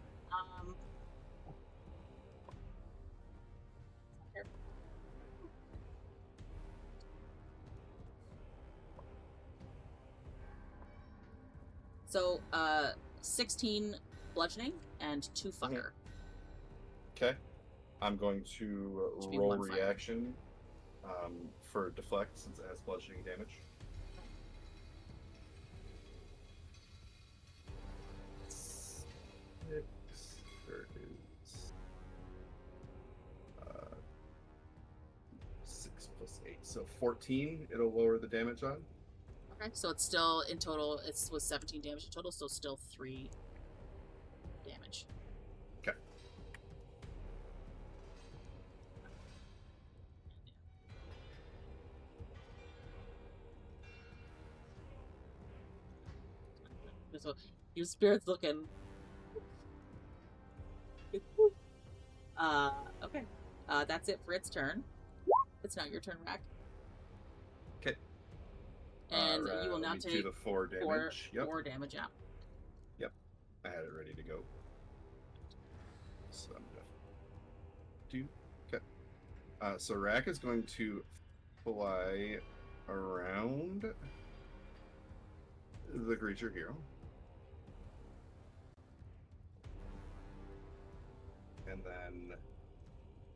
So, 16 bludgeoning and 2 fire. Okay. I'm going to Should be roll 1 fire. reaction for deflect since it has bludgeoning damage. There is 6 plus 8, so 14. It'll lower the damage on. Okay, so it's still in total. It was 17 damage in total, so still 3 damage. Okay. So your spirit's looking. Okay. That's it for its turn. It's now your turn, Rahk. Okay. And you will now let me take do the 4 damage. four damage out. Yep. I had it ready to go. So I'm gonna do. Okay. So Rahk is going to fly around the creature hero. And then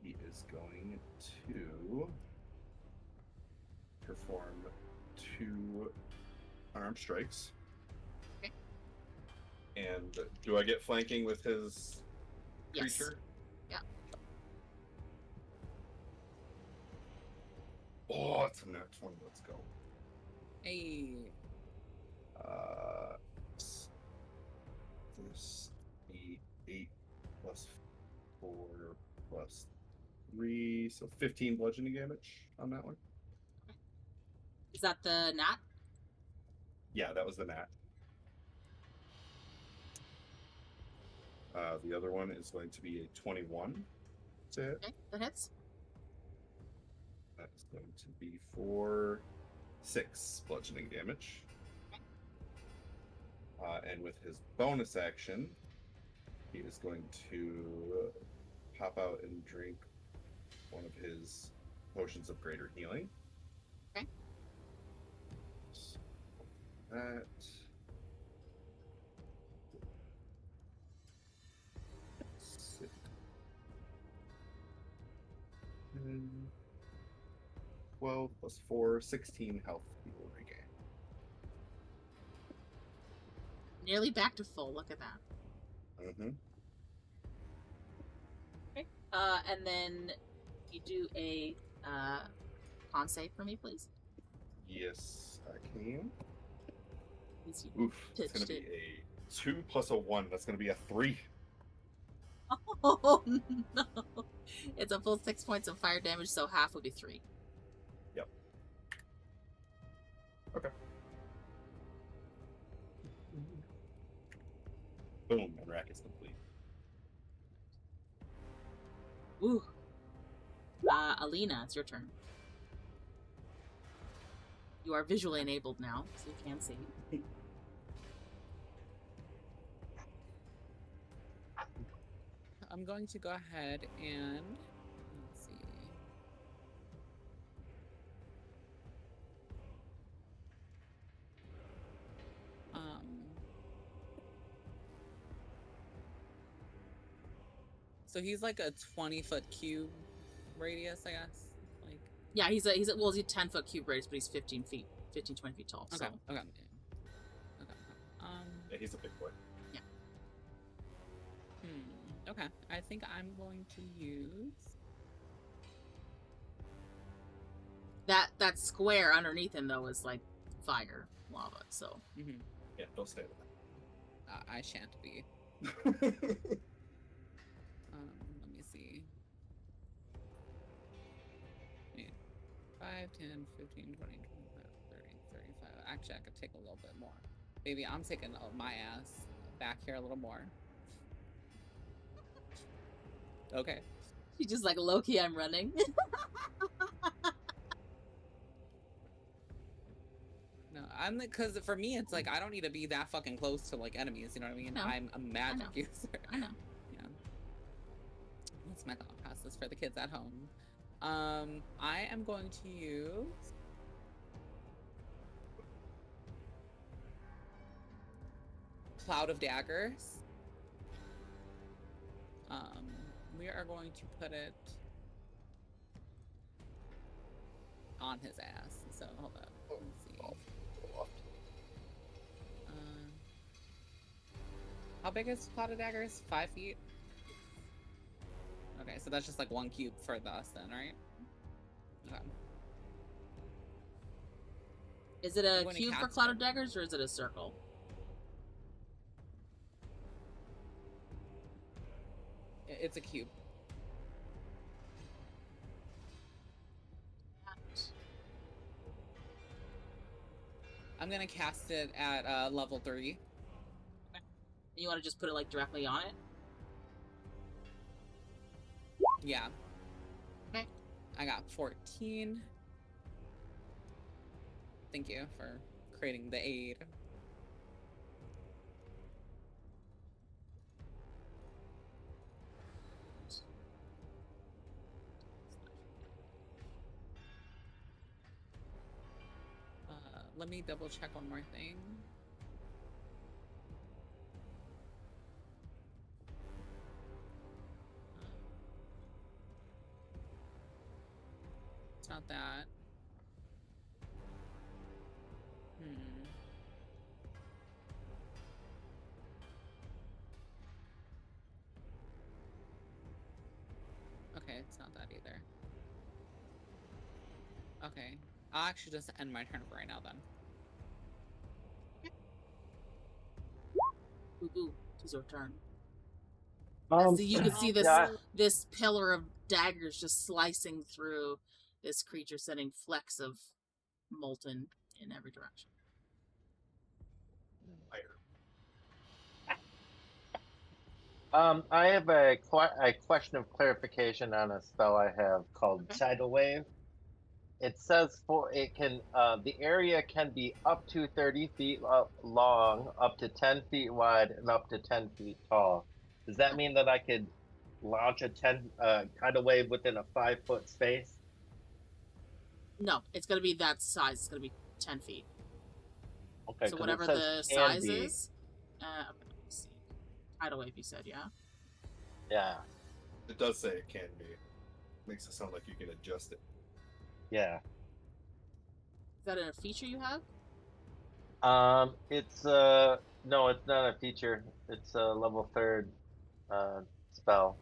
he is going to perform 2 arm strikes. Okay. And do I get flanking with his Yes. creature? Yeah. Oh, it's a nat 20. Let's go. Hey. This 8 plus 4 plus 3, so 15 bludgeoning damage on that one. Is that the nat? Yeah, that was the nat. The other one is going to be a 21. That's it. Okay, that hits. That's going to be for 6 bludgeoning damage. And with his bonus action, he is going to pop out and drink one of his potions of greater healing. Okay. So that. Six. 12 plus 4, 16 health he will regain. Nearly back to full. Look at that. Mm-hmm. Okay. And then you do a con save for me, please. Yes, I can. Since you Oof. It's going to pitched be a 2 plus a 1. That's going to be a 3. Oh no! It's a full 6 points of fire damage, so half would be 3. Yep. Okay. Boom, and Rahk is complete. Ooh. Alina, it's your turn. You are visually enabled now, so you can see. I'm going to go ahead and let's see. So he's like a 20-foot cube radius, I guess. Like Yeah, he's a 10-foot cube radius, but he's 20 feet tall. okay, So. okay. Yeah, he's a big boy. Okay, I think I'm going to use That square underneath him though is like fire lava. So. Yeah, don't stay with I shan't be. that. Let me see. 5, 10, 15, 20, 25, 30, 35. Actually, I could take a little bit more. Maybe I'm taking my ass back here a little more. Okay. She's just like, low-key, I'm running. No, I'm like, because for me, it's like, I don't need to be that fucking close to, like, enemies, you know what I mean? No. I'm a magic know. user. I know. Yeah. That's my thought process for the kids at home. I am going to use Cloud of Daggers. We are going to put it on his ass. So hold up. Let's see. How big is Cloud of Daggers? 5 feet? Okay, so that's just like 1 cube for us then, right? Okay. Is it a When he cube for casts Cloud it. of Daggers, or is it a circle? It's a cube. I'm gonna cast it at level 3. And you want to just put it like directly on it? Yeah. Okay. I got 14. Thank you for creating the aid. Let me double check one more thing. It's not that. Okay, it's not that either. Okay. I'll actually just end my turn for right now then. Ooh, it's your turn. Um, So you can see this yeah. this pillar of daggers just slicing through this creature, sending flecks of molten in every direction. Fire. I have a question of clarification on a spell I have called Okay. Tidal Wave. It says the area can be up to 30 feet long, up to 10 feet wide, and up to 10 feet tall. Does that mean that I could launch a tidal wave within a 5-foot space? No, it's going to be that size. It's going to be 10 feet. Okay, So 'cause whatever it says the can size be. is. Okay, let's see. Tidal wave, you said, yeah? Yeah, It does say it can be. Makes it sound like you can adjust it. yeah. Is that a feature you have? It's no, it's not a feature. It's a level 3rd spell.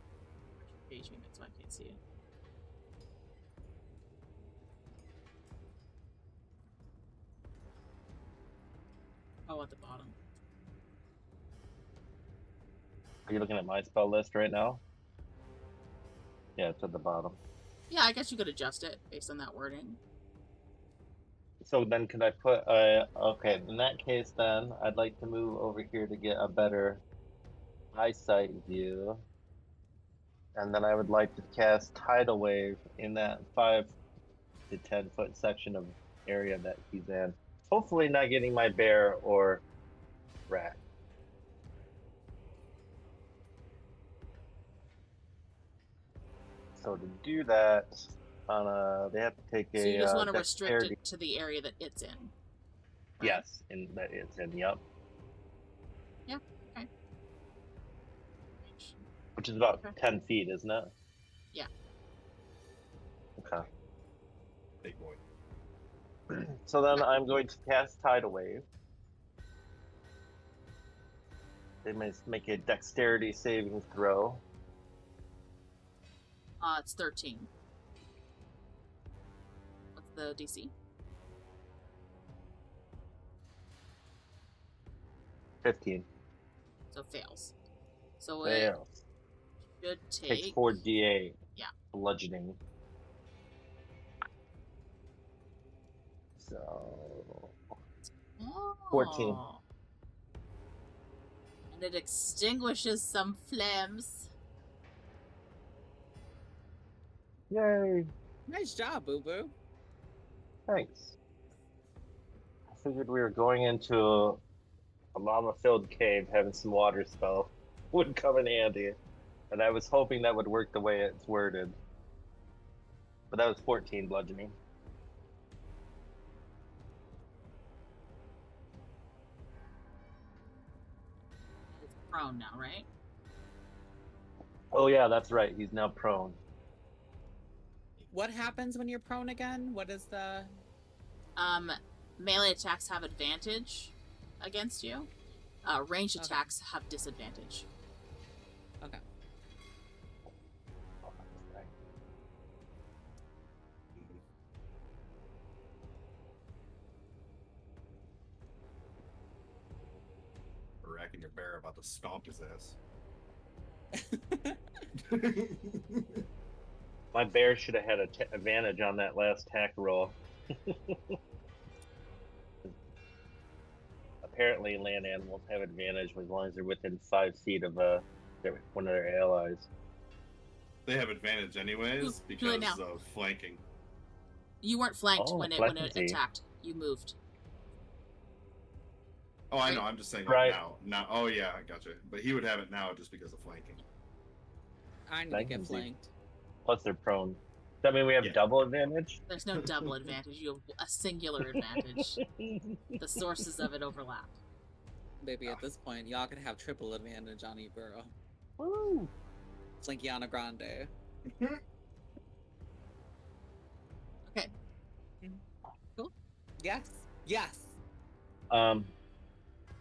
Page me, that's why I can't see it. Oh, at the bottom. Are you looking at my spell list right now? Yeah, it's at the bottom. Yeah, I guess you could adjust it based on that wording. So then could I put okay, in that case then I'd like to move over here to get a better eyesight view. And then I would like to cast Tidal Wave in that 5 to 10 foot section of area that he's in. Hopefully not getting my bear or rat. So to do that, they have to take So you just a want to restrict dexterity. it to the area that it's in. Right? Yes, and that it's in. Yep. Yeah. Okay. Which is about Okay. 10 feet, isn't it? Yeah. Okay. Big boy. So then I'm going to cast Tidal Wave. They must make a dexterity saving throw. It's 13. What's the DC? 15. So fails. So Fails. it should Takes take 4d8. Yeah. Bludgeoning. So 14. Oh. And it extinguishes some flames. Yay! Nice job, Boo Boo. Thanks. I figured we were going into a lava-filled cave, having some water spell would come in handy, and I was hoping that would work the way it's worded. But that was 14 bludgeoning. It's prone now, right? Oh yeah, that's right. He's now prone. What happens when you're prone again? What is the... Melee attacks have advantage against you. Ranged Okay. attacks have disadvantage. Okay. Rahk and your bear about to stomp his ass. My bear should have had an advantage on that last attack roll. Apparently, land animals have advantage as long as they're within 5 feet of one of their allies. They have advantage anyways Do it because now. of flanking. You weren't flanked Oh, when it flanky. attacked. You moved. Oh, I Right. know. I'm just saying Right. now. Now. Oh yeah, I gotcha. But he would have it now just because of flanking. I need to Flanking. get flanked. Plus, they're prone. Does that mean we have Yeah. double advantage? There's no double advantage. You have a singular advantage. The sources of it overlap. Baby, at this point, y'all can have triple advantage on Eburo. Woo! Slinkiana Grande. Okay. Cool. Yes. Yes. All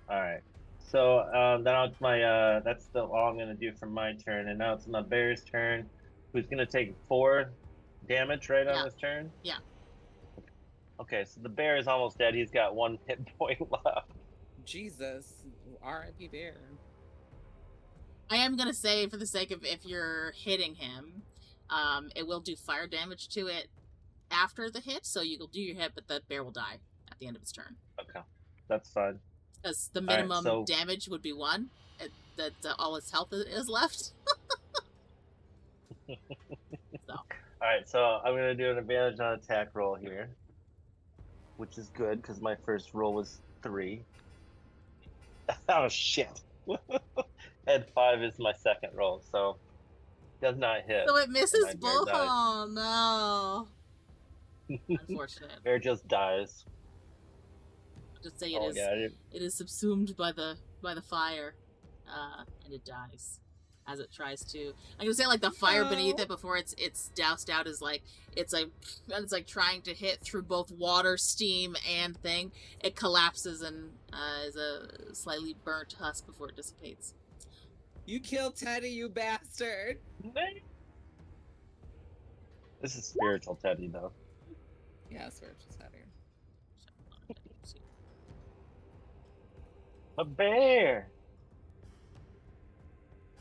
right. So now it's my that's all I'm gonna do for my turn, and now it's my bear's turn, who's gonna take 4 damage right Yeah. on his turn. Yeah. Okay, so the bear is almost dead. He's got 1 hit point left. Jesus. R.I.P. Bear. I am gonna say, for the sake of if you're hitting him, it will do fire damage to it after the hit, so you'll do your hit, but the bear will die at the end of its turn. Okay, that's fine. Because the right, minimum so- damage would be 1, all its health is left. So All right, so I'm gonna do an advantage on attack roll here, which is good because my first roll was 3. Oh shit! And 5 is my second roll, so does not hit. it misses my bear both. dies. Oh no! Unfortunate. Bear just dies. I'll just say Oh yeah, I didn't- it is subsumed by the fire, and it dies as it tries to. I'm gonna say like the fire beneath it before it's doused out is like it's like trying to hit through both water, steam, and thing. It collapses and is a slightly burnt husk before it dissipates. You killed Teddy, you bastard. This is spiritual Teddy though. Yeah, spiritual Teddy. A bear.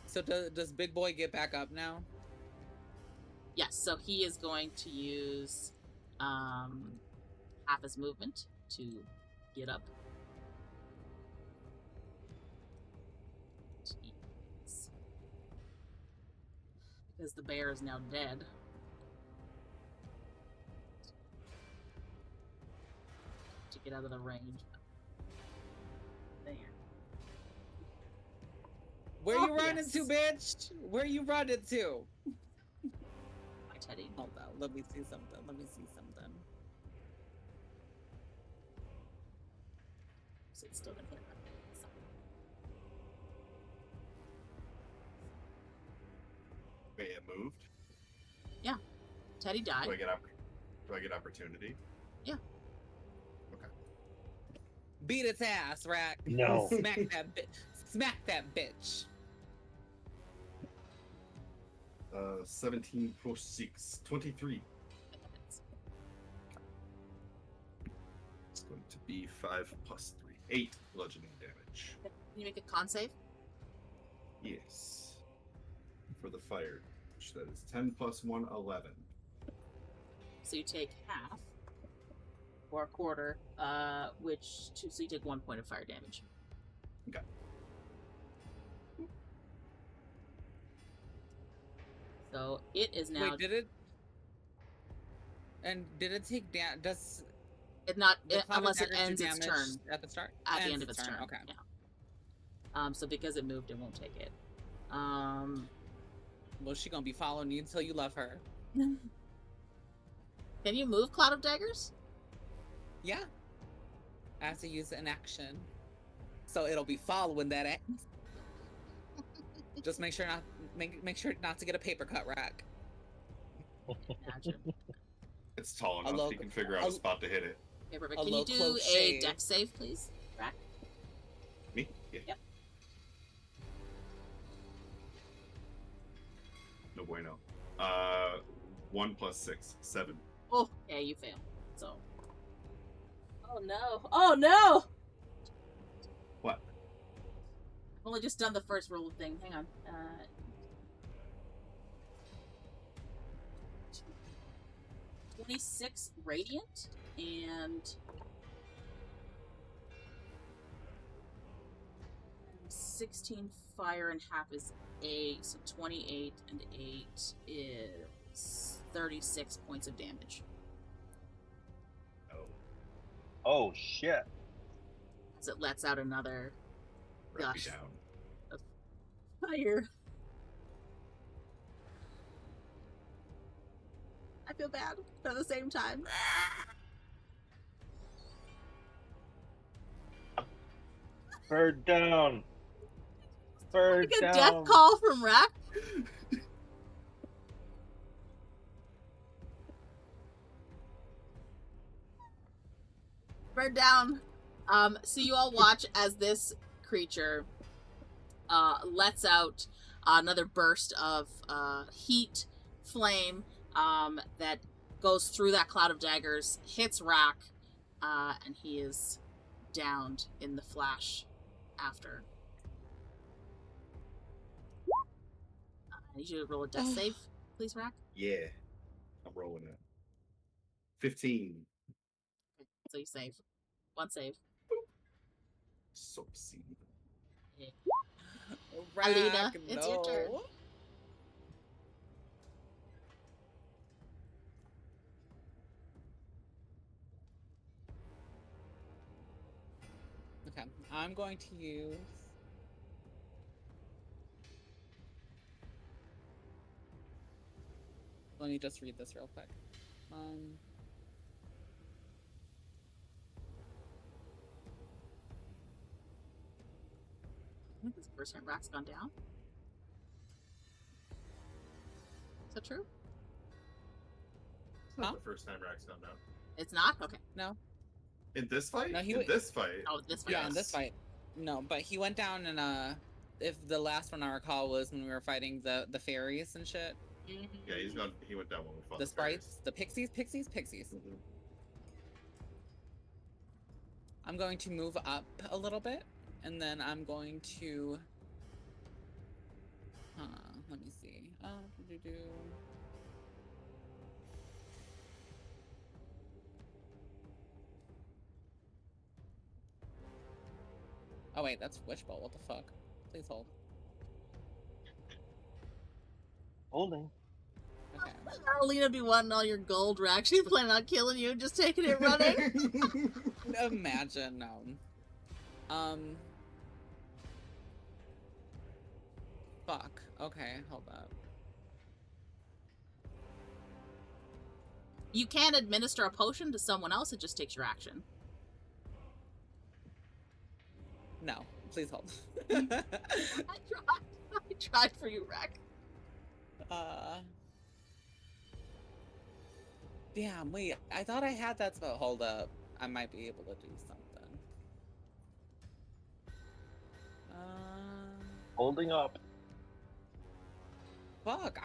So does Big Boy get back up now? Yes, so he is going to use half his movement to get up. Jeez. Because the bear is now dead. To get out of the range. There. Where Oh, you running yes. to, bitch? Where you running to? Hi, Teddy. Hold on, let me see something. Let me see something. So it's still gonna hit. So. Wait, it moved? Teddy died. Do I get opportunity? Yeah. Okay. Beat its ass, Rahk. No. Smack that bitch. Smack that bitch. 17 plus 6, 23. It's going to be 5 plus 3, 8 bludgeoning damage. Can you make a con save? Yes. For the fire, which that is 10 plus 1, 11. So you take half or a quarter, so you take 1 point of fire damage. Okay. So it is now. Wait, did it? And did it take down? Does It not the Cloud of unless it Daggers do ends its damage turn at the start? at the Ends end of its turn. Okay. Yeah. So because it moved, it won't take it. Well, she gonna be following you until you love her. Can you move Cloud of Daggers? Yeah. I have to use an action, so it'll be following that action. Just make sure not to get a paper cut, Rahk. Gotcha. It's tall A enough low- you can figure out a spot to hit it. Okay, perfect. A Can you low do close a shave. dex save, please? Rahk? Me? Yeah. Yep. No bueno. 1 plus 6, 7. Oh, yeah, you fail. So. Oh no! Oh no! What? I've only just done the first roll thing. Hang on. 26 radiant and 16 fire and half is 8, so 28 and 8 is 36 points of damage. Oh, Oh shit! As it lets out another wrap me Gosh. down. fire. I feel bad, but at the same time. Bird down. Bird Like a down. death call from Rahk. Bird down. So you all watch as this creature lets out another burst of heat, flame, that goes through that cloud of daggers, hits Rahk, and he is downed in the flash after. I need you to roll a death save, please, Rahk. Yeah. I'm rolling it. 15. So you save. One save. Soapseed. Alina, Rahk, it's your turn. no. Okay, I'm going to use. Let me just read this real quick. I think this is the first time Rahk's gone down. Is that true? It's not Huh? the first time Rahk's gone down. It's not? Okay. No. In this fight? No, In this fight. Oh, this fight. Yeah, in this Yes. fight. No, but he went down in if the last one I recall was when we were fighting the fairies and shit. Mhm. Yeah, he went down when we fought The fairies. sprites, the pixies. Mhm. I'm going to move up a little bit, and then I'm going to. Let me see. Oh wait, that's Wishbolt. What the fuck? Please hold. Holding. Okay. Alina be wanting all your gold. We're actually planning on killing you, just taking it running. Imagine, no. Fuck. Okay, hold up. You can administer a potion to someone else, it just takes your action. No, please hold. I tried for you, Rahk. Damn, wait, I thought I had that spell. Hold up. I might be able to do something. Holding up. Fuck,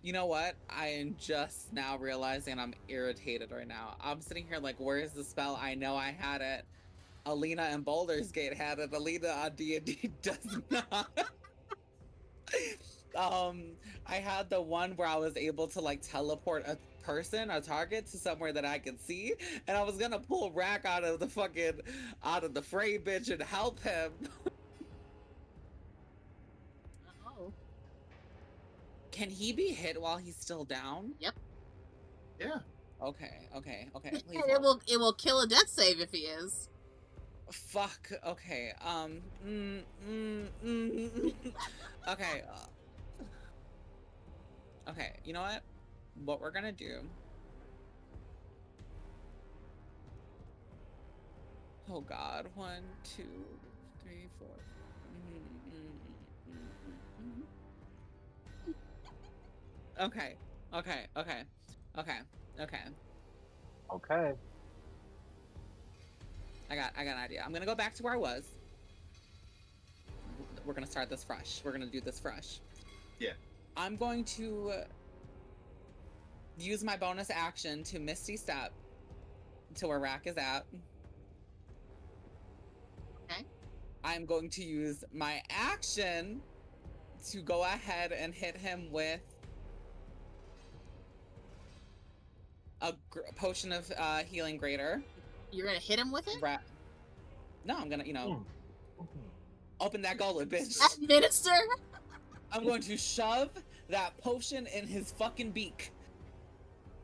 you know what? I am just now realizing I'm irritated right now. I'm sitting here like, where's the spell? I know I had it. Alina and Baldur's Gate had it. Alina on D&D does not. I had the one where I was able to like teleport a person, a target, to somewhere that I could see, and I was gonna pull Rahk out of the fray, bitch, and help him. Oh. Can he be hit while he's still down? Yep. Yeah. Okay. Please And it will kill a death save if he is. Fuck. Okay. Okay. Okay. You know what? What we're gonna do? Oh God. 1, 2, 3, 4. Okay. Okay. I got an idea. I'm gonna go back to where I was. We're gonna start this fresh. We're gonna do this fresh. Yeah. I'm going to use my bonus action to Misty Step to where Rahk is at. Okay. I'm going to use my action to go ahead and hit him with a potion of healing greater. You're gonna hit him with it? No, I'm gonna, open that gullet, bitch. Administer? I'm going to shove that potion in his fucking beak.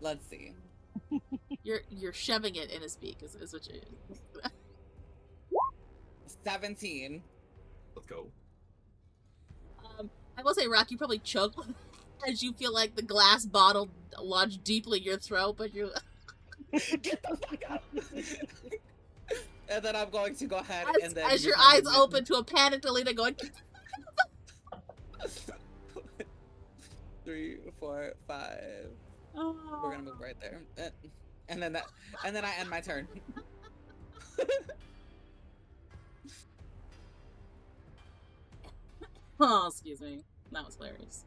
Let's see. You're shoving it in his beak is what you 17. Let's go. I will say, Rahk, you probably choke as you feel like the glass bottle lodged deeply in your throat, but you're Get the fuck out. And then I'm going to go ahead and then as your use my eyes movement. open to a panicked Alina going 3, 4, 5. oh. We're gonna move right there. And then I end my turn. Oh, excuse me. That was hilarious.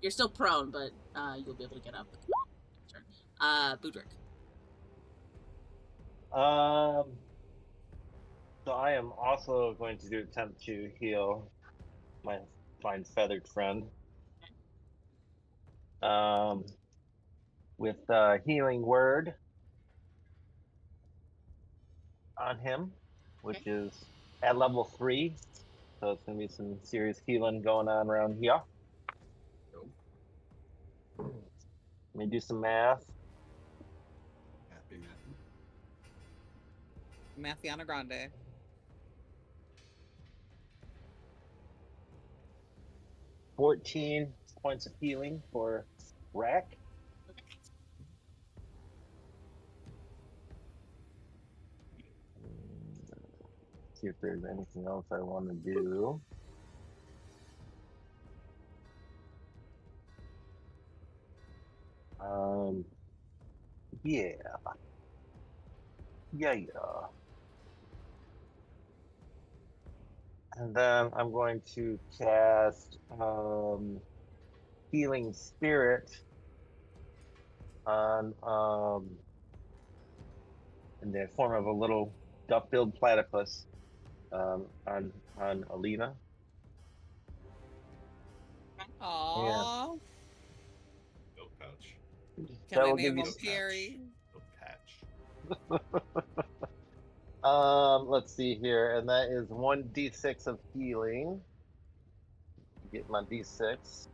You're still prone, but you'll be able to get up. Turn. Budrick. So I am also going to attempt to heal my fine feathered friend. With healing word on him. which is at level 3. So it's going to be some serious healing going on around here. Let me do some math. Happy Mathiana Grande. 14 points of healing for Rahk. See if there's anything else I want to do. Yeah. And then I'm going to cast Healing Spirit on in the form of a little duck-billed platypus on Alina. Aww. Milk pouch. Can That I will name give him you- Perry? Milk patch. Let's see here, and that is 1d6 of healing. Get my d6.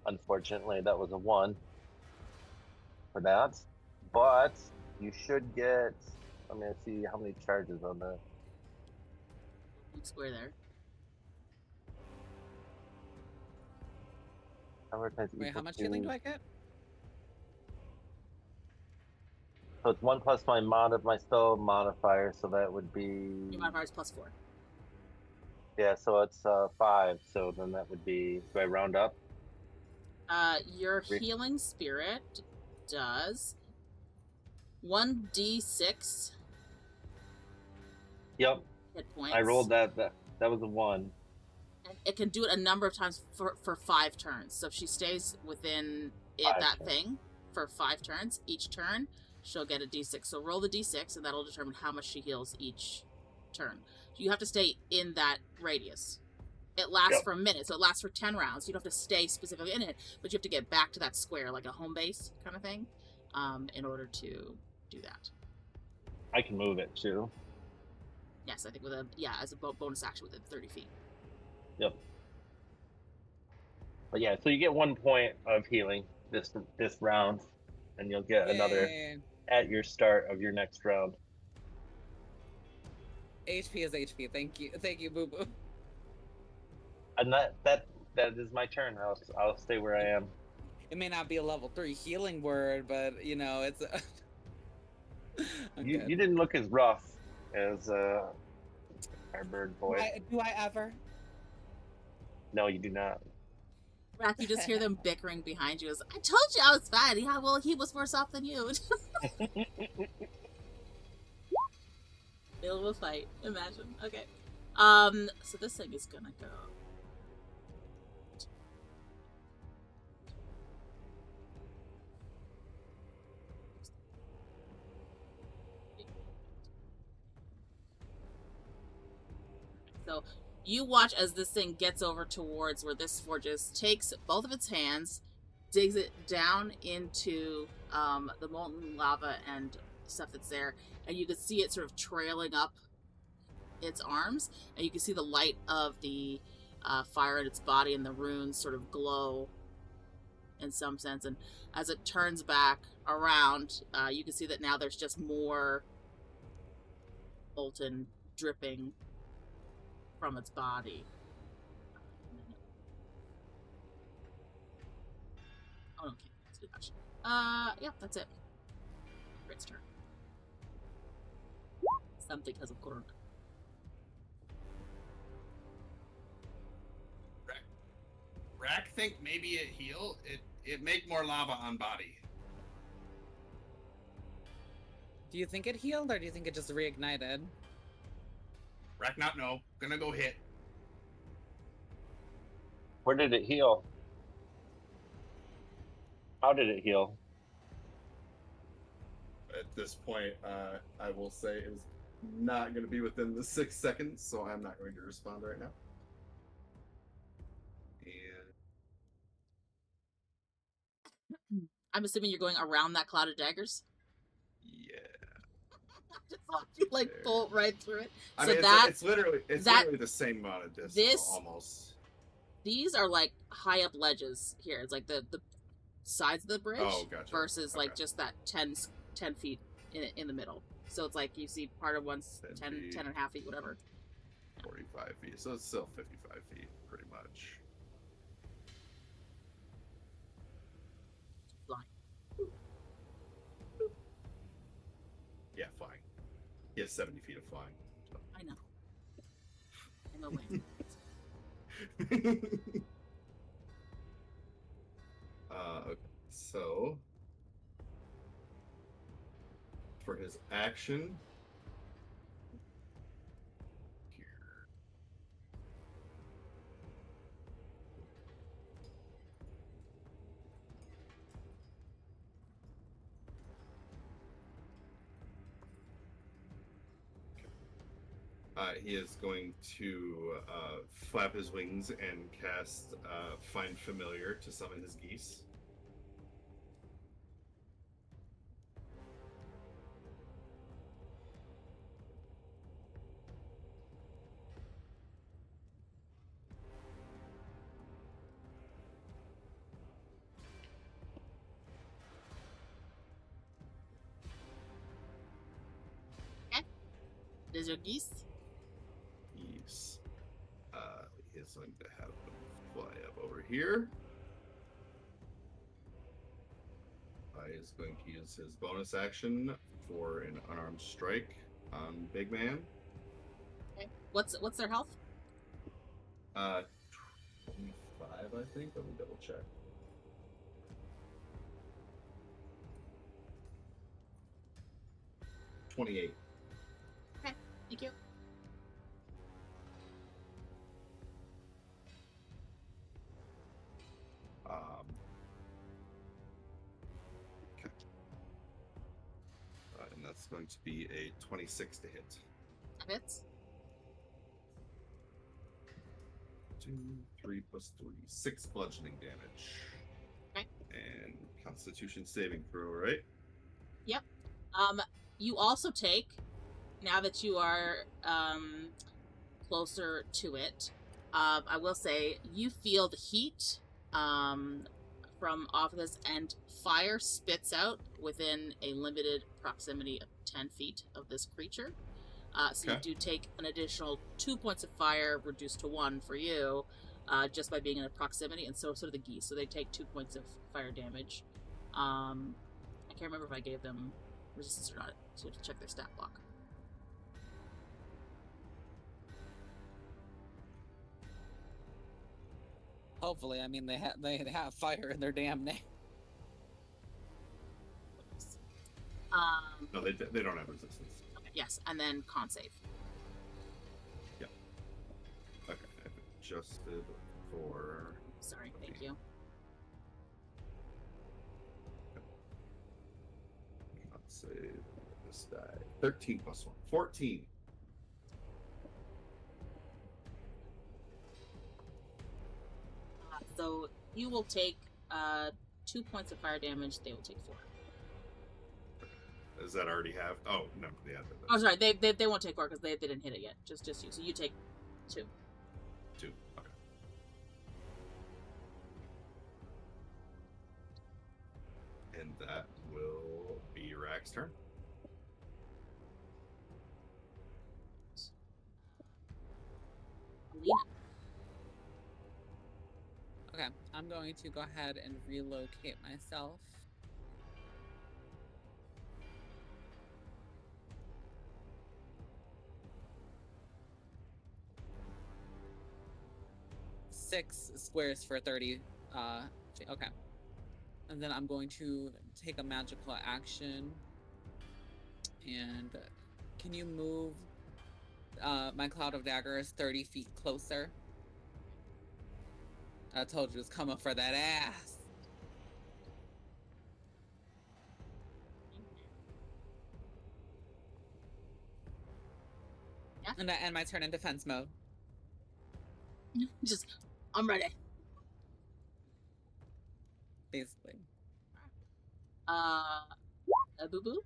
Unfortunately, that was a 1 for that, but you should get. I'm gonna see how many charges on that. Square there. Wait, how much healing do I get? So it's 1 plus my my spell modifier, so that would be. Your modifier is +4. Yeah, so it's 5. So then that would be. Do I round up? Your healing spirit does 1d6 Yep, hit points. I rolled that. That was a 1. And it can do it a number of times for 5 turns. So if she stays within that thing for 5 turns, each turn she'll get a d6. So roll the d6, and that'll determine how much she heals each turn. You have to stay in that radius. It lasts for a minute, so it lasts for 10 rounds. You don't have to stay specifically in it, but you have to get back to that square, like a home base kind of thing, in order to do that. I can move it too. Yes, I think as a bonus action within 30 feet. Yep. But yeah, so you get 1 point of healing this round, and you'll get another Yay. at your start of your next round. HP is HP. Thank you, Boo Boo. And that is my turn. I'll stay where I am. It may not be a level 3 healing word, but you know it's. You didn't look as rough as our bird boy. Do I ever? No, you do not. Rahk, you just hear them bickering behind you. I told you I was fine. Yeah, well, he was worse off than you. Middle of a fight. Imagine. Okay. So this thing is gonna go. So you watch as this thing gets over towards where this forge is, takes both of its hands, digs it down into the molten lava and stuff that's there, and you can see it sort of trailing up its arms, and you can see the light of the fire in its body and the runes sort of glow in some sense. And as it turns back around, you can see that now there's just more molten dripping from its body. Oh, okay. That's too much. Yeah, that's it. Its turn. Something has occurred. Rahk think maybe it heal. It make more lava on body. Do you think it healed, or do you think it just reignited? Rahk not know. Gonna go hit. Where did it heal? How did it heal? At this point, I will say it is not going to be within the 6 seconds, so I'm not going to respond right now. And I'm assuming you're going around that cloud of daggers? yeah. Just You like bolt right through it. I So mean, that it's literally the same amount of distance almost. These are like high up ledges here. It's like the sides of the bridge Gotcha. versus Okay. like just that 10 feet in the middle. So it's like you see part of one's 10 and a half feet, whatever. 45 feet. So it's still 55 feet, pretty much. Flying. Yeah, flying. He has 70 feet of flying. So. I know. I know when. Okay. So for his action, he is going to flap his wings and cast Find Familiar to summon his geese. Okay. There's your geese. Geese. He is going to have them fly up over here. He is going to use his bonus action for an unarmed strike on Big Man. Okay. What's their health? 25, I think. Let me double check. $28. Okay, thank you. Okay. And that's going to be a 26 to hit. Hits. 2, 3 plus 3. 6 bludgeoning damage. Okay. And Constitution saving throw, right? Yep. You also take, now that you are closer to it, I will say you feel the heat from off of this, and fire spits out within a limited proximity of 10 feet of this creature. So you do take an additional 2 points of fire, reduced to 1 for you, just by being in a proximity, and so do the geese. So they take 2 points of fire damage. I can't remember if I gave them resistance or not, so you have to check their stat block. Hopefully, I mean they have fire in their damn name. No, they don't have resistance. Okay, yes, and then con save. Yeah. Okay, I've adjusted for... Sorry, thank you. Con save this die. 13 plus 1. 14. So you will take 2 points of fire damage. They will take 4. Does that already have? Oh no, yeah. Oh, sorry, they won't take 4 because they didn't hit it yet. Just you. So you take 2. 2. Okay. And that will be Rahk's turn. Alina. Okay, I'm going to go ahead and relocate myself. Six squares for 30. Okay. And then I'm going to take a magical action. And can you move my Cloud of Daggers 30 feet closer? I told you it's coming for that ass. Yeah. And I end my turn in defense mode. Just, I'm ready. Basically. Boo Boo.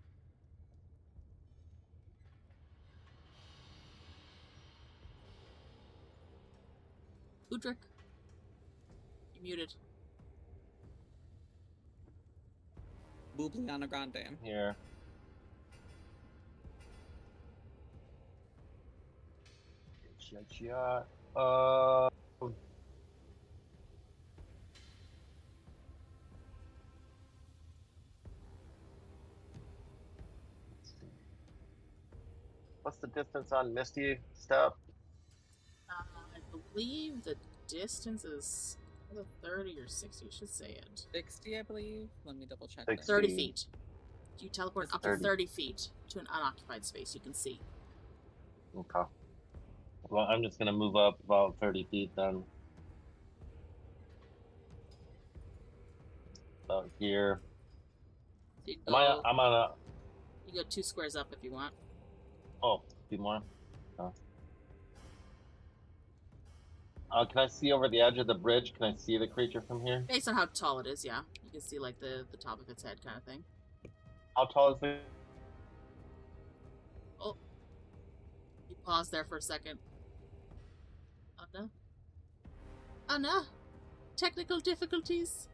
Budrick, you're muted. Bubliana Grande. Here. Yeah. What's the distance on Misty Step? I believe the distance is either 30 or 60, you should say it. 60, I believe. Let me double check. 60. 30 feet. You teleport It's up to 30. 30 feet to an unoccupied space you can see. Okay. Well, I'm just gonna move up about 30 feet then. About here. You Am I? go, I'm on a. you go 2 squares up if you want. Oh, a few more. Oh. Can I see over the edge of the bridge? Can I see the creature from here? Based on how tall it is, yeah. You can see like the top of its head kind of thing. How tall is it? Oh. You pause there for a second. Oh no. Oh no. Technical difficulties.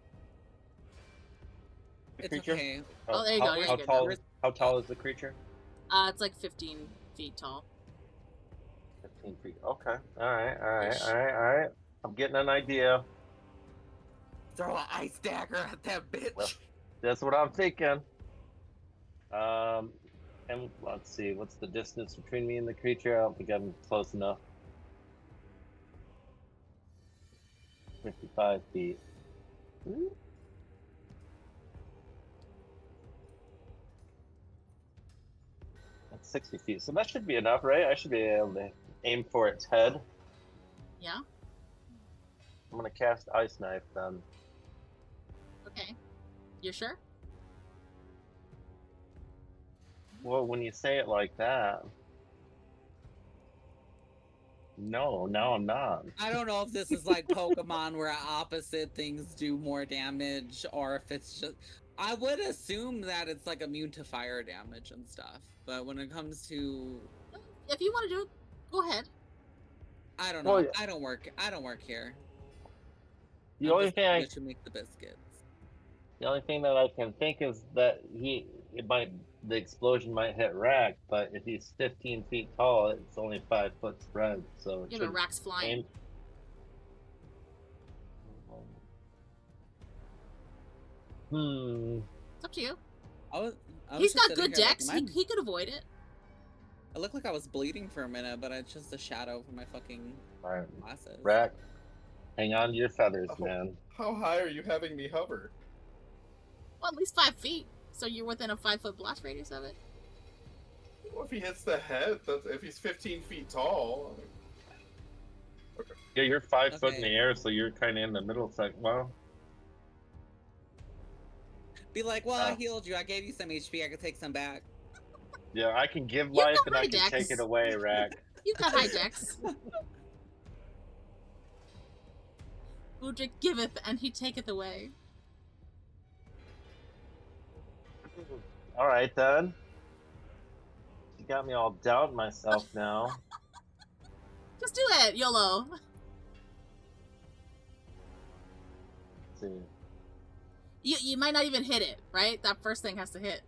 The It's creature? okay. Oh, there you go, you're How good tall? now. How tall is the creature? It's like 15 feet tall. 15 feet. Okay. All right. All right. Ish. All right. All right. I'm getting an idea. Throw an ice dagger at that bitch. Well, that's what I'm thinking. And let's see. What's the distance between me and the creature? I don't think I'm close enough. 55 feet. Ooh. That's 60 feet. So that should be enough, right? I should be able to aim for its head. Yeah? I'm gonna cast Ice Knife then. Okay. You're sure? Well, when you say it like that. No, I'm not. I don't know if this is like Pokemon where opposite things do more damage or if it's just. I would assume that it's like immune to fire damage and stuff. But when it comes to. If you want to do it, go ahead. I don't know. Well, yeah. I don't work here. The I'm only just thing I here to make the biscuits. The only thing that I can think is that the explosion might hit Rahk, but if he's 15 feet tall, it's only 5 foot spread, so it Yeah, but should Rahk's flying. aim. It's up to you. I was He's just got sitting good here like, dex. am I- He could avoid it. I looked like I was bleeding for a minute, but it's just a shadow from my fucking Alright, glasses. Rahk, hang on to your feathers, Oh. man. How high are you having me hover? Well, at least 5 feet. So you're within a 5-foot blast radius of it. Well, if he hits the head, if he's 15 feet tall. Yeah, you're 5 foot in Okay. the air, so you're kind of in the middle. It's like, well, Be like, well, I healed you. I gave you some HP. I could take some back. yeah, I can give You've life got and I high can dex. take it away, Rahk. You've got high dex. Budrick giveth, and he taketh away. Alright then. You got me all doubting myself now. Just do it, YOLO. Let's see. You might not even hit it, right? That first thing has to hit.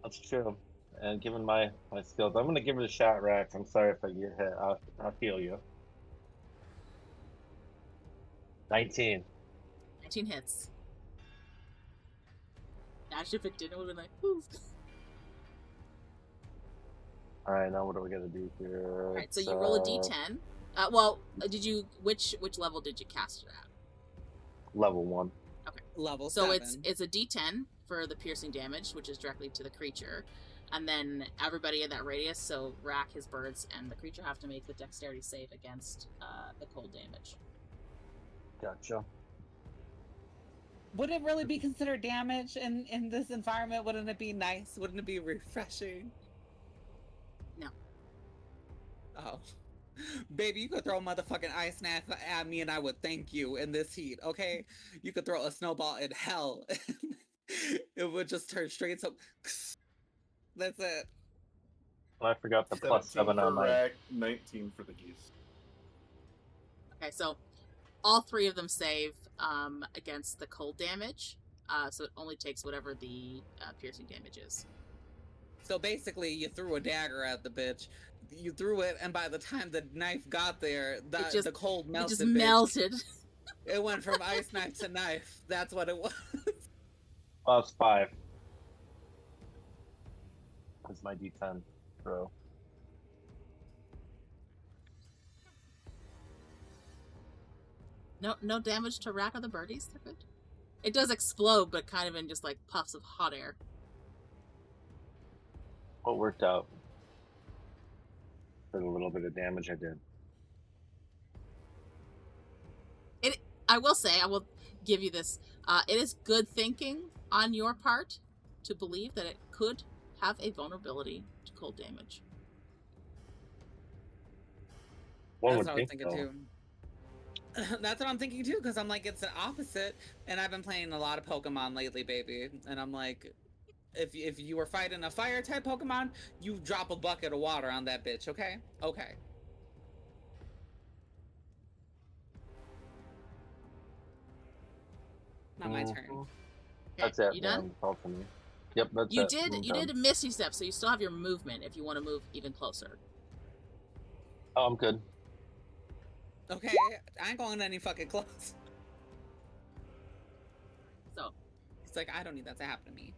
That's true. And given my skills, I'm gonna give it a shot, Rahk. I'm sorry if I get hit. I'll heal you. 19. 19 hits. Gosh, if it didn't, it would have been like, oof. Alright, now what are we gonna do here? Alright, so you roll a d10. Which level did you cast it at? Level 1. Level So 7. it's a d10 for the piercing damage, which is directly to the creature. And then everybody in that radius, so Rahk, his birds, and the creature have to make the dexterity save against the cold damage. Gotcha. Would it really be considered damage in this environment? Wouldn't it be nice? Wouldn't it be refreshing? No. Oh. Baby, you could throw a motherfucking ice knife at me and I would thank you in this heat, okay? You could throw a snowball in hell. It would just turn straight up. That's it. Well, I forgot the 17 +7 on for my. Rahk, 19 for the geese. Okay, so all three of them save against the cold damage. So it only takes whatever the piercing damage is. So basically, you threw a dagger at the bitch. You threw it, and by the time the knife got there, the cold melted. It just bitch. melted. It went from ice knife to knife. That's what it was. Plus 5. That's my D10 throw. No damage to Rahk or the birdies. They're good. It does explode, but kind of in just like puffs of hot air. What worked out for the little bit of damage I did. I will say, I will give you this. It is good thinking on your part to believe that it could have a vulnerability to cold damage. One That's would what I was think thinking so. too. That's what I'm thinking too, because I'm like, it's the opposite. And I've been playing a lot of Pokemon lately, baby. And I'm like, if you were fighting a fire type Pokemon, you drop a bucket of water on that bitch, okay? Okay. Not my turn. Okay, That's it. you done? Yeah, that's all for me. Yep, that's You it. did. I'm You done. did a misty step, so you still have your movement if you want to move even closer. Oh, I'm good. Okay, I ain't going any fucking close. So It's like, I don't need that to happen to me.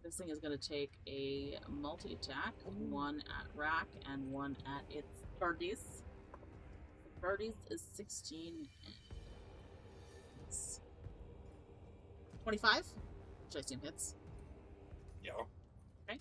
this thing is going to take a multi-attack, one at Rahk and one at its birdies. Birdies is 16. 25, which I assume hits. Yeah. Okay.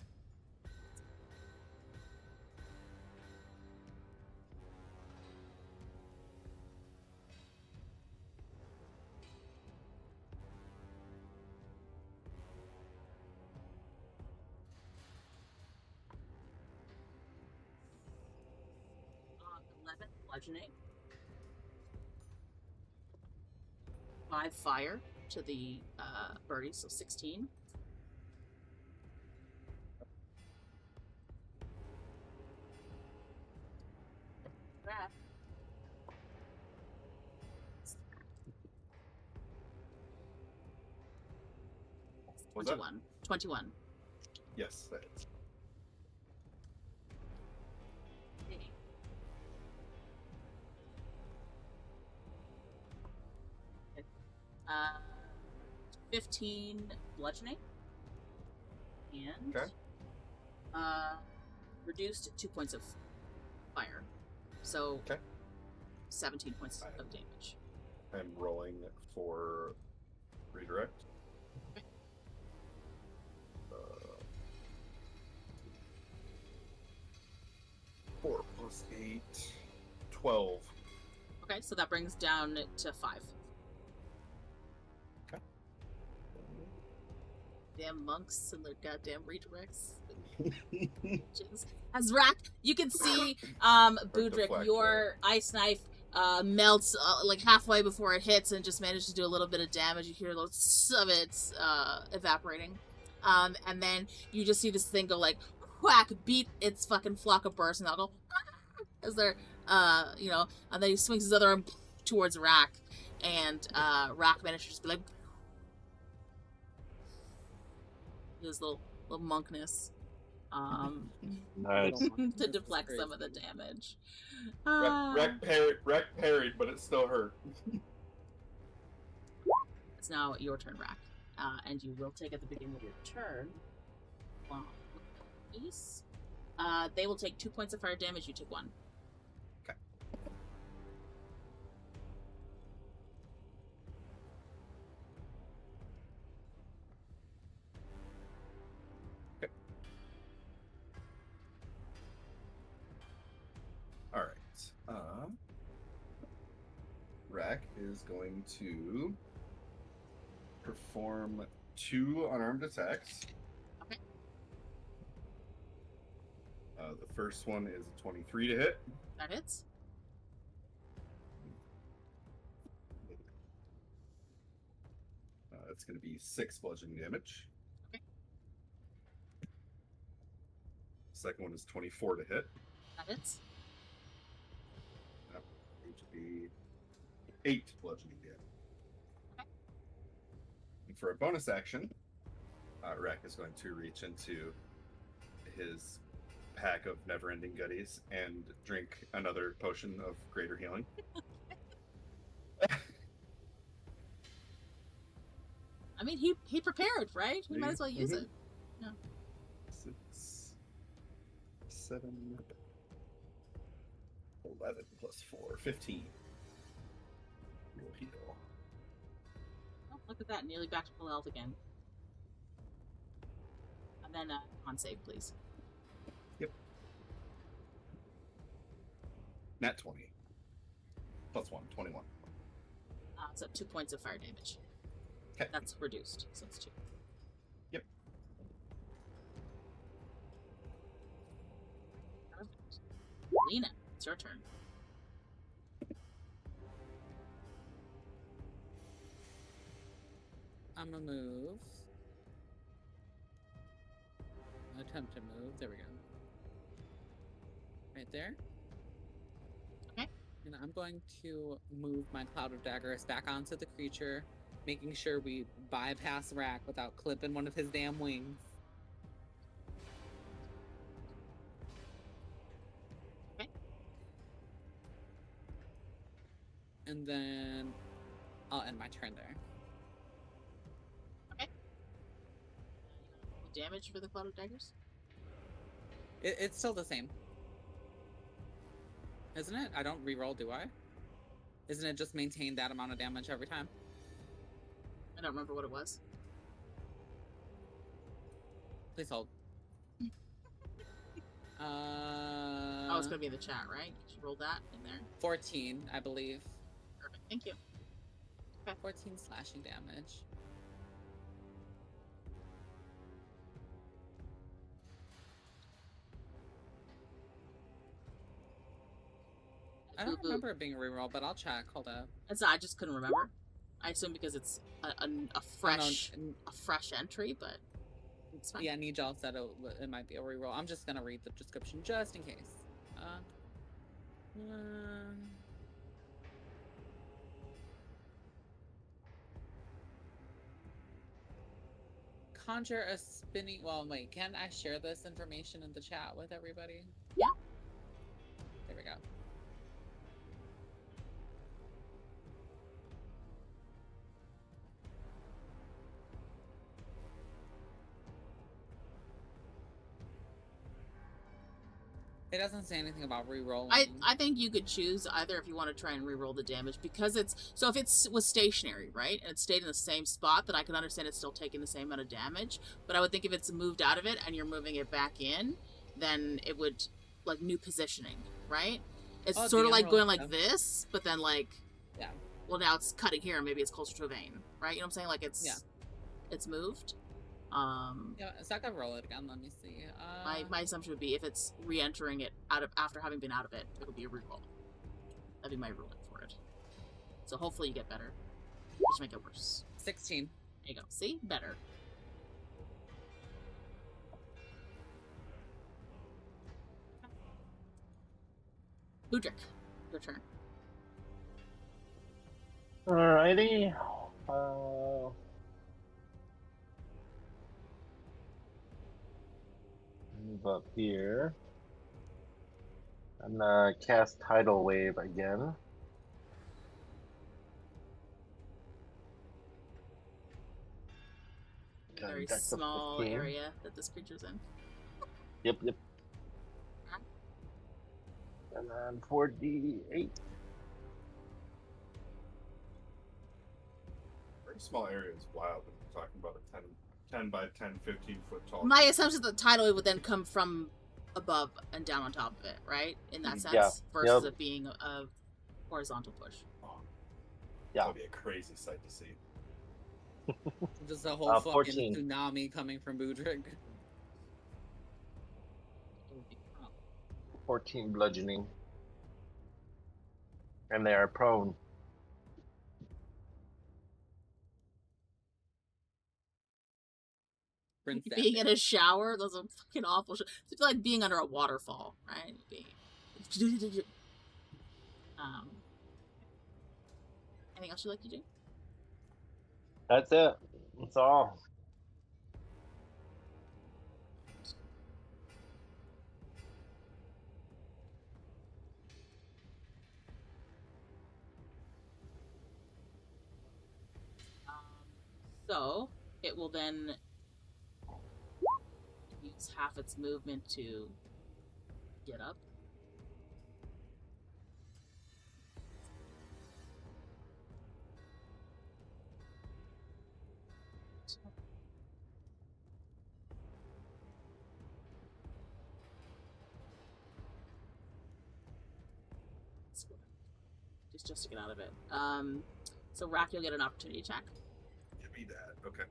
On 11 bludgeoning. 5 fire to the birdie, so 16. Crap. 21. 21. Yes, that is. Uh, 15 bludgeoning. And Okay. reduced 2 points of fire. So Okay. 17 points of damage. I'm rolling for redirect. Okay. 4 plus 8, 12. Okay, so that brings down to 5. Okay. Damn monks and their goddamn redirects. Jeez. As Rahk, you can see Budrick, deflect, your ice knife melts like halfway before it hits and just manages to do a little bit of damage. You hear lots of it evaporating. And then you just see this thing go like whack, beat its fucking flock of bursts, and they'll go as they're and then he swings his other arm towards Rahk, and Rahk manages to just be like his little monkness Nice. to deflect some of the damage. Wreck parried, but it still hurt. It's now your turn, Rahk. And you will take at the beginning of your turn. Well, please. They will take 2 points of fire damage. You take 1. Okay. Okay. All right. Rahk is going to perform 2 unarmed attacks. Okay. The first one is a 23 to hit. That hits. That's going to be 6 bludgeoning damage. Okay. Second one is 24 to hit. That hits. going to be 8 bludgeoning damage. Okay. And for a bonus action, Rahk is going to reach into his pack of never-ending goodies and drink another potion of greater healing. I mean, he prepared, right? We might as well use it. Yeah. 6, 7, 11 plus 4, 15. We'll heal. Oh, look at that. Nearly back to full health again. And then, on save, please. Yep. Nat 20. Plus 1, 21. So 2 points of fire damage. Okay. That's reduced, so it's 2. Yep. Perfect. Alina, it's your turn. I'm gonna move. Attempt to move. There we go. Right there. Okay. And I'm going to move my Cloud of Daggers back onto the creature, making sure we bypass Rahk without clipping one of his damn wings. Okay. And then I'll end my turn there. Damage for the Cloud of Daggers? It's still the same. Isn't it? I don't reroll, do I? Isn't it just maintain that amount of damage every time? I don't remember what it was. Please hold. Oh, it's gonna be in the chat, right? You should roll that in there. 14, I believe. Perfect. Thank you. Okay. 14 slashing damage. I don't remember it being a reroll, but I'll check. Hold up. I just couldn't remember. I assume because it's a fresh entry, but it's fine. Yeah, Nijal said it might be a reroll. I'm just gonna read the description just in case. Conjure a spinning. Well, wait. Can I share this information in the chat with everybody? Yeah. There we go. It doesn't say anything about re-rolling. I think you could choose either if you want to try and re-roll the damage, because it's so if it was stationary, right, and it stayed in the same spot, then I can understand it's still taking the same amount of damage. But I would think if it's moved out of it and you're moving it back in, then it would like new positioning, right? It's sort of like going like this, but then like well now it's cutting here and maybe it's closer to a vein, right? You know what I'm saying? Like it's moved. Yeah, so I can roll it again. Let me see. My assumption would be if it's re-entering it after having been out of it, it would be a reroll. That'd be my ruling for it. So hopefully you get better. Just make it worse. 16. There you go. See? Better. Budrick, your turn. Alrighty. Move up here. I'm gonna cast Tidal Wave again. Very small area that this creature's in. Yep. And then 4d8. Very small area is wild when you're talking about a 10 by 10, 15 foot tall. My assumption is that the tidal wave would then come from above and down on top of it, right? In that sense, versus it being a horizontal push. Yeah. That would be a crazy sight to see. Just a whole fucking 14. tsunami coming from Budrick. 14 bludgeoning. And they are prone. Being in a shower, those are fucking awful. It's like being under a waterfall, right? Anything else you'd like to do? That's it. That's all. So it will then use half its movement to get up. Just to get out of it. So Rahk, you'll get an opportunity attack, Give me that. Okay.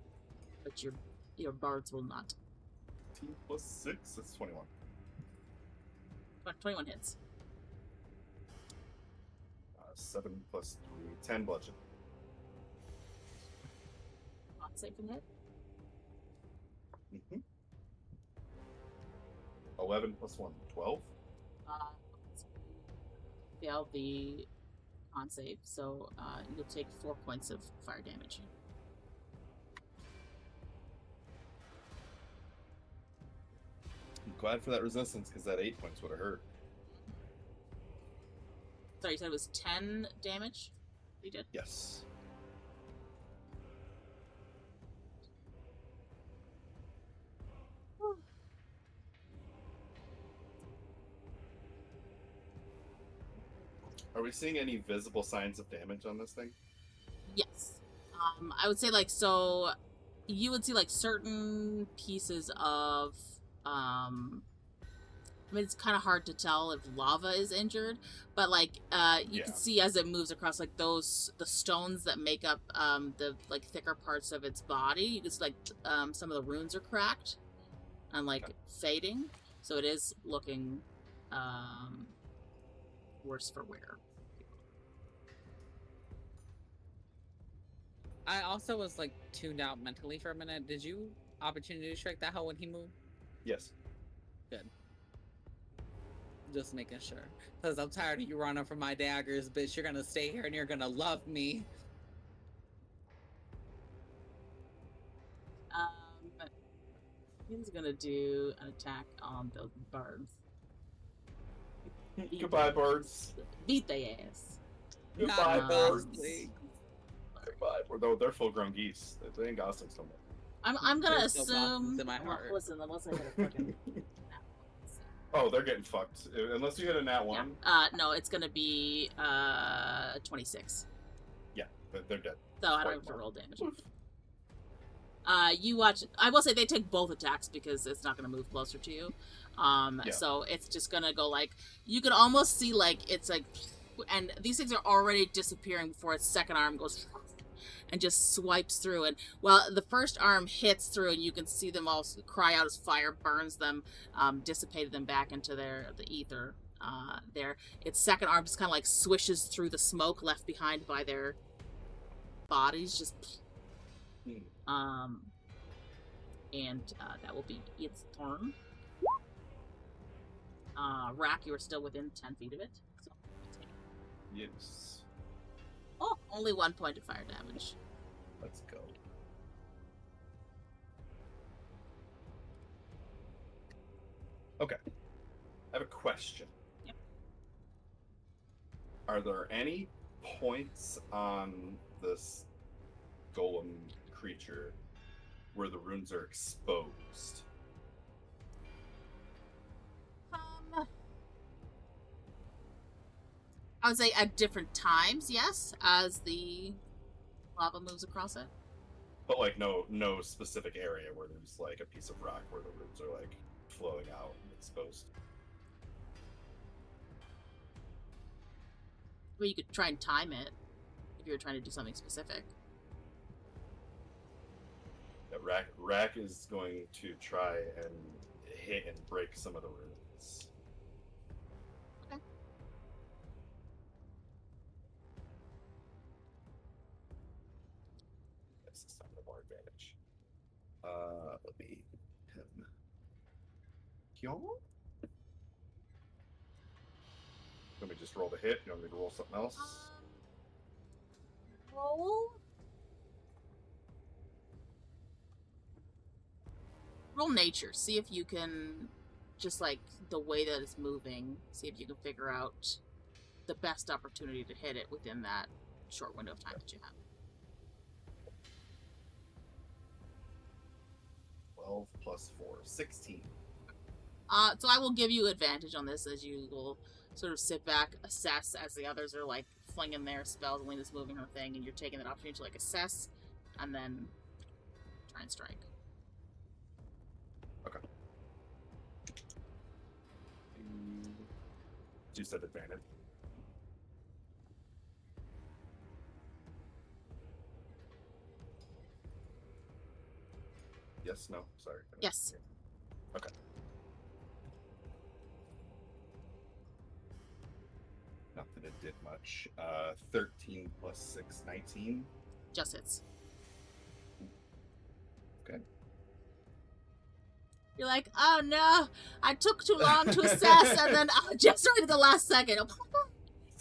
but your bards will not. 18 plus 6, that's 21. 21 hits. 7 plus 3, 10 bludgeon. Not safe and hit. 11 plus 1, 12. Fail the con save, so you'll take 4 points of fire damage. I'm glad for that resistance, because that 8 points would have hurt. Sorry, you said it was 10 damage? You did? Yes. Are we seeing any visible signs of damage on this thing? Yes. I would say, like, so you would see, like, certain pieces of, I mean, it's kind of hard to tell if lava is injured, but, like, you can see as it moves across, like, the stones that make up, the, like, thicker parts of its body, you can see, like, some of the runes are cracked and, like, fading, so it is looking, worse for wear. I also was like tuned out mentally for a minute. Did you opportunity strike that hoe when he moved? Yes. Good. Just making sure. Because I'm tired of you running from my daggers, bitch. You're gonna stay here and you're gonna love me. He's gonna do an attack on those birds. Goodbye, birds. Beat their ass. Goodbye, birds. Honestly. Goodbye. Though they're full-grown geese. They ain't gossiping so much. I'm gonna There's no assume. boxes in my heart. Listen, unless I hit a fucking. Oh, they're getting fucked. Unless you hit a nat 1. No, it's gonna be 26. Yeah, they're dead. So I don't have to roll damage. You watch. I will say they take both attacks because it's not gonna move closer to you. So it's just gonna go like you can almost see like it's like, and these things are already disappearing before its second arm goes and just swipes through. And while the first arm hits through, and you can see them all cry out as fire burns them, dissipated them back into the ether. There, its second arm just kind of like swishes through the smoke left behind by their bodies, just. And that will be its turn. Rahk, you are still within 10 feet of it. So Yes. oh, only 1 point of fire damage. Let's go. Okay. I have a question. Yep. Are there any points on this golem creature where the runes are exposed? I would say at different times, yes, as the lava moves across it. But like no specific area where there's like a piece of rock where the runes are like flowing out and exposed. Well, you could try and time it if you were trying to do something specific. Yeah, Rahk is going to try and hit and break some of the runes. Okay. Yes, this time with more advantage. Let me him. Kyo? Let me just roll the hit. You want me to roll something else? Roll nature. See if you can, just like the way that it's moving, see if you can figure out the best opportunity to hit it within that short window of time that you have. 12 plus 4, 16. So I will give you advantage on this as you will sort of sit back, assess as the others are like flinging their spells, Alina's moving her thing, and you're taking that opportunity to like assess and then try and strike. Okay. You said advantage. Yes, no, sorry. Yes. Okay. Not that it did much. 13 plus 6, 19. Just hits. Okay. You're like, oh no, I took too long to assess, and then just right at the last second.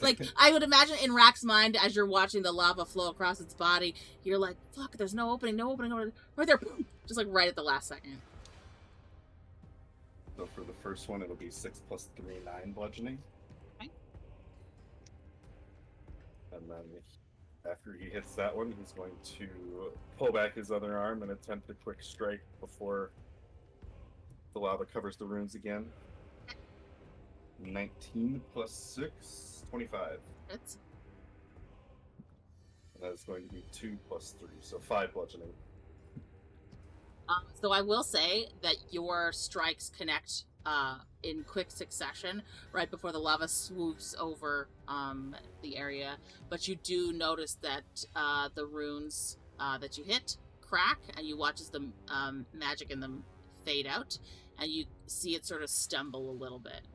Like, I would imagine in Rahk's mind, as you're watching the lava flow across its body, you're like, fuck, there's no opening right there. Boom, just like right at the last second. So for the first one, it'll be 6 plus 3, 9 bludgeoning. Okay. And then after he hits that one, he's going to pull back his other arm and attempt a quick strike before the lava covers the runes again. 19 plus 6, 25. Hits. And that is going to be 2 plus 3, so 5 bludgeoning. So I will say that your strikes connect in quick succession right before the lava swoops over the area, but you do notice that the runes that you hit crack, and you watch as the magic in them fade out, and you see it sort of stumble a little bit.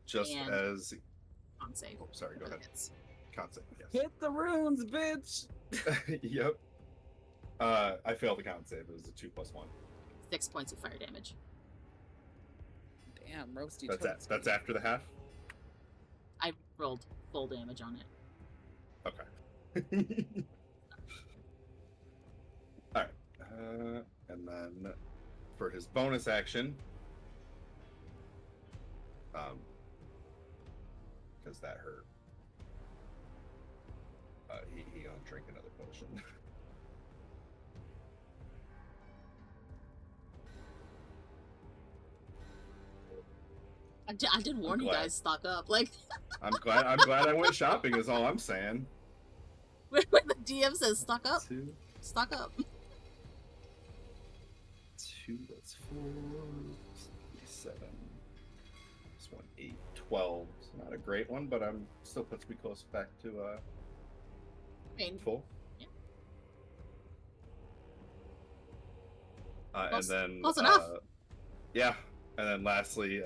Just And- as... On save. Oh, sorry, go ahead. Hits. Concept, yes. Hit the runes, bitch! Yep. I failed the con save. It was a 2 plus 1. 6 points of fire damage. Damn, roasty That's after the half? I rolled full damage on it. Okay. Alright. And then for his bonus action, because that hurt, he gonna drink another potion. I did warn you glad. guys, stock up. Like, I'm glad I went shopping is all I'm saying. when the DM says stock up, 2, stock up. 2, that's 4, 7. This one, 8, 12. It's not a great one, but I'm still puts me close back to Painful. full. Yeah. And then close enough. Yeah. And then lastly,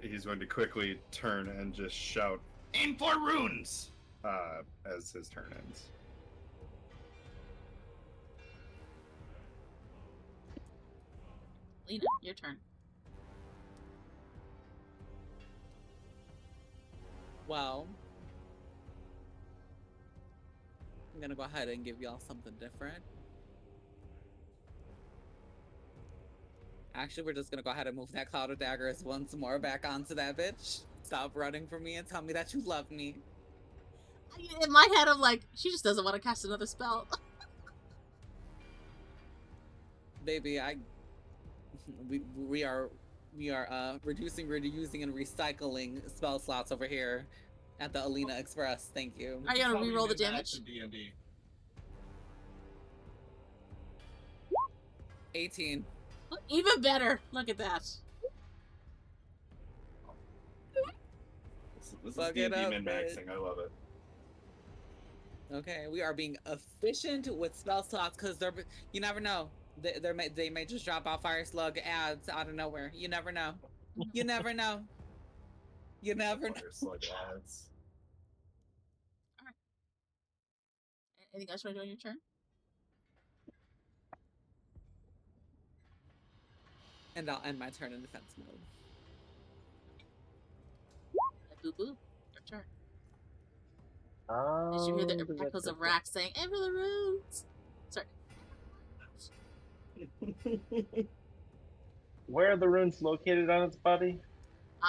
he's going to quickly turn and just shout, "Aim for runes!" As his turn ends. Alina, your turn. Well, I'm gonna go ahead and give y'all something different. Actually, we're just gonna go ahead and move that cloud of daggers once more back onto that bitch. Stop running from me and tell me that you love me. In my head, I'm like, she just doesn't want to cast another spell. Baby, we are reducing, reusing, and recycling spell slots over here at the Alina Express. Thank you. Are you gonna reroll the damage? 18. Even better. Look at that. This is Fuck D&D it up, min-maxing. I love it. Okay, we are being efficient with spell slots because you never know. They may just drop out Fire Slug ads out of nowhere. You never know. You never know. You never know. Fire slug ads. Anything else you want to do on your turn? And I'll end my turn in defense mode. Boo boo, your turn. Did you hear the echoes of Rahk saying, "Enter the runes"? Sorry. Where are the runes located on its body?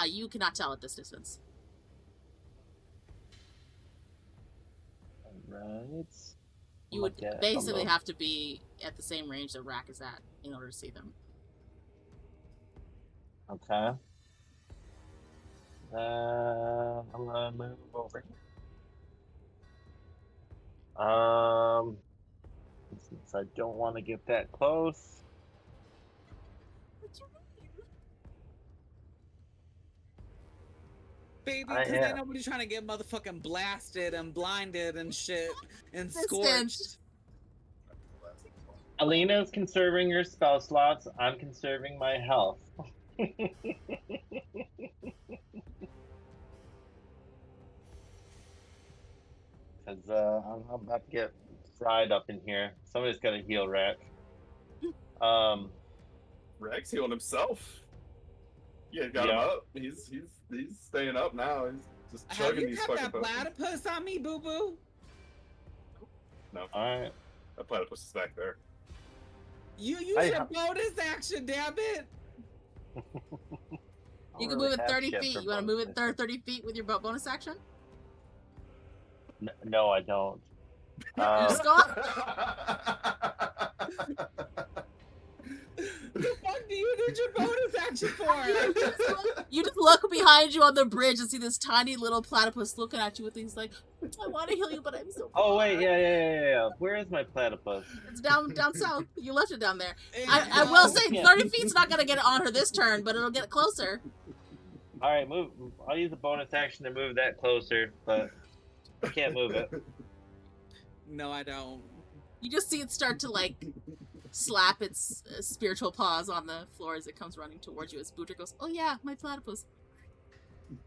You cannot tell at this distance. Alright. You would basically have to be at the same range that Rahk is at in order to see them. Okay. I'm gonna move over here. Since I don't want to get that close. What you mean? Baby, because ain't nobody trying to get motherfucking blasted and blinded and shit and scorched. Alina is conserving her spell slots. I'm conserving my health. Because I'm about to get fried up in here. Somebody's got to heal Rahk. Rahk's healing himself. Yeah, got him up. He's staying up now. He's just chugging these fucking Have you kept that platypus on me, boo boo? No. Alright. That platypus is back there. You use your bonus action, damn it! You can move it 30 feet. You want to move it 30 feet with your bonus action? No, I don't. Just go up. The fuck do you need your bonus action for? You just look behind you on the bridge and see this tiny little platypus looking at you with things like, I want to heal you, but I'm so Oh, wait, yeah. Where is my platypus? It's down south. You left it down there. I will say 30 feet's not going to get it on her this turn, but it'll get closer. Alright, move. I'll use a bonus action to move that closer, but I can't move it. No, I don't. You just see it start to, like, slap its spiritual paws on the floor as it comes running towards you as Budrick goes, oh yeah, my platypus.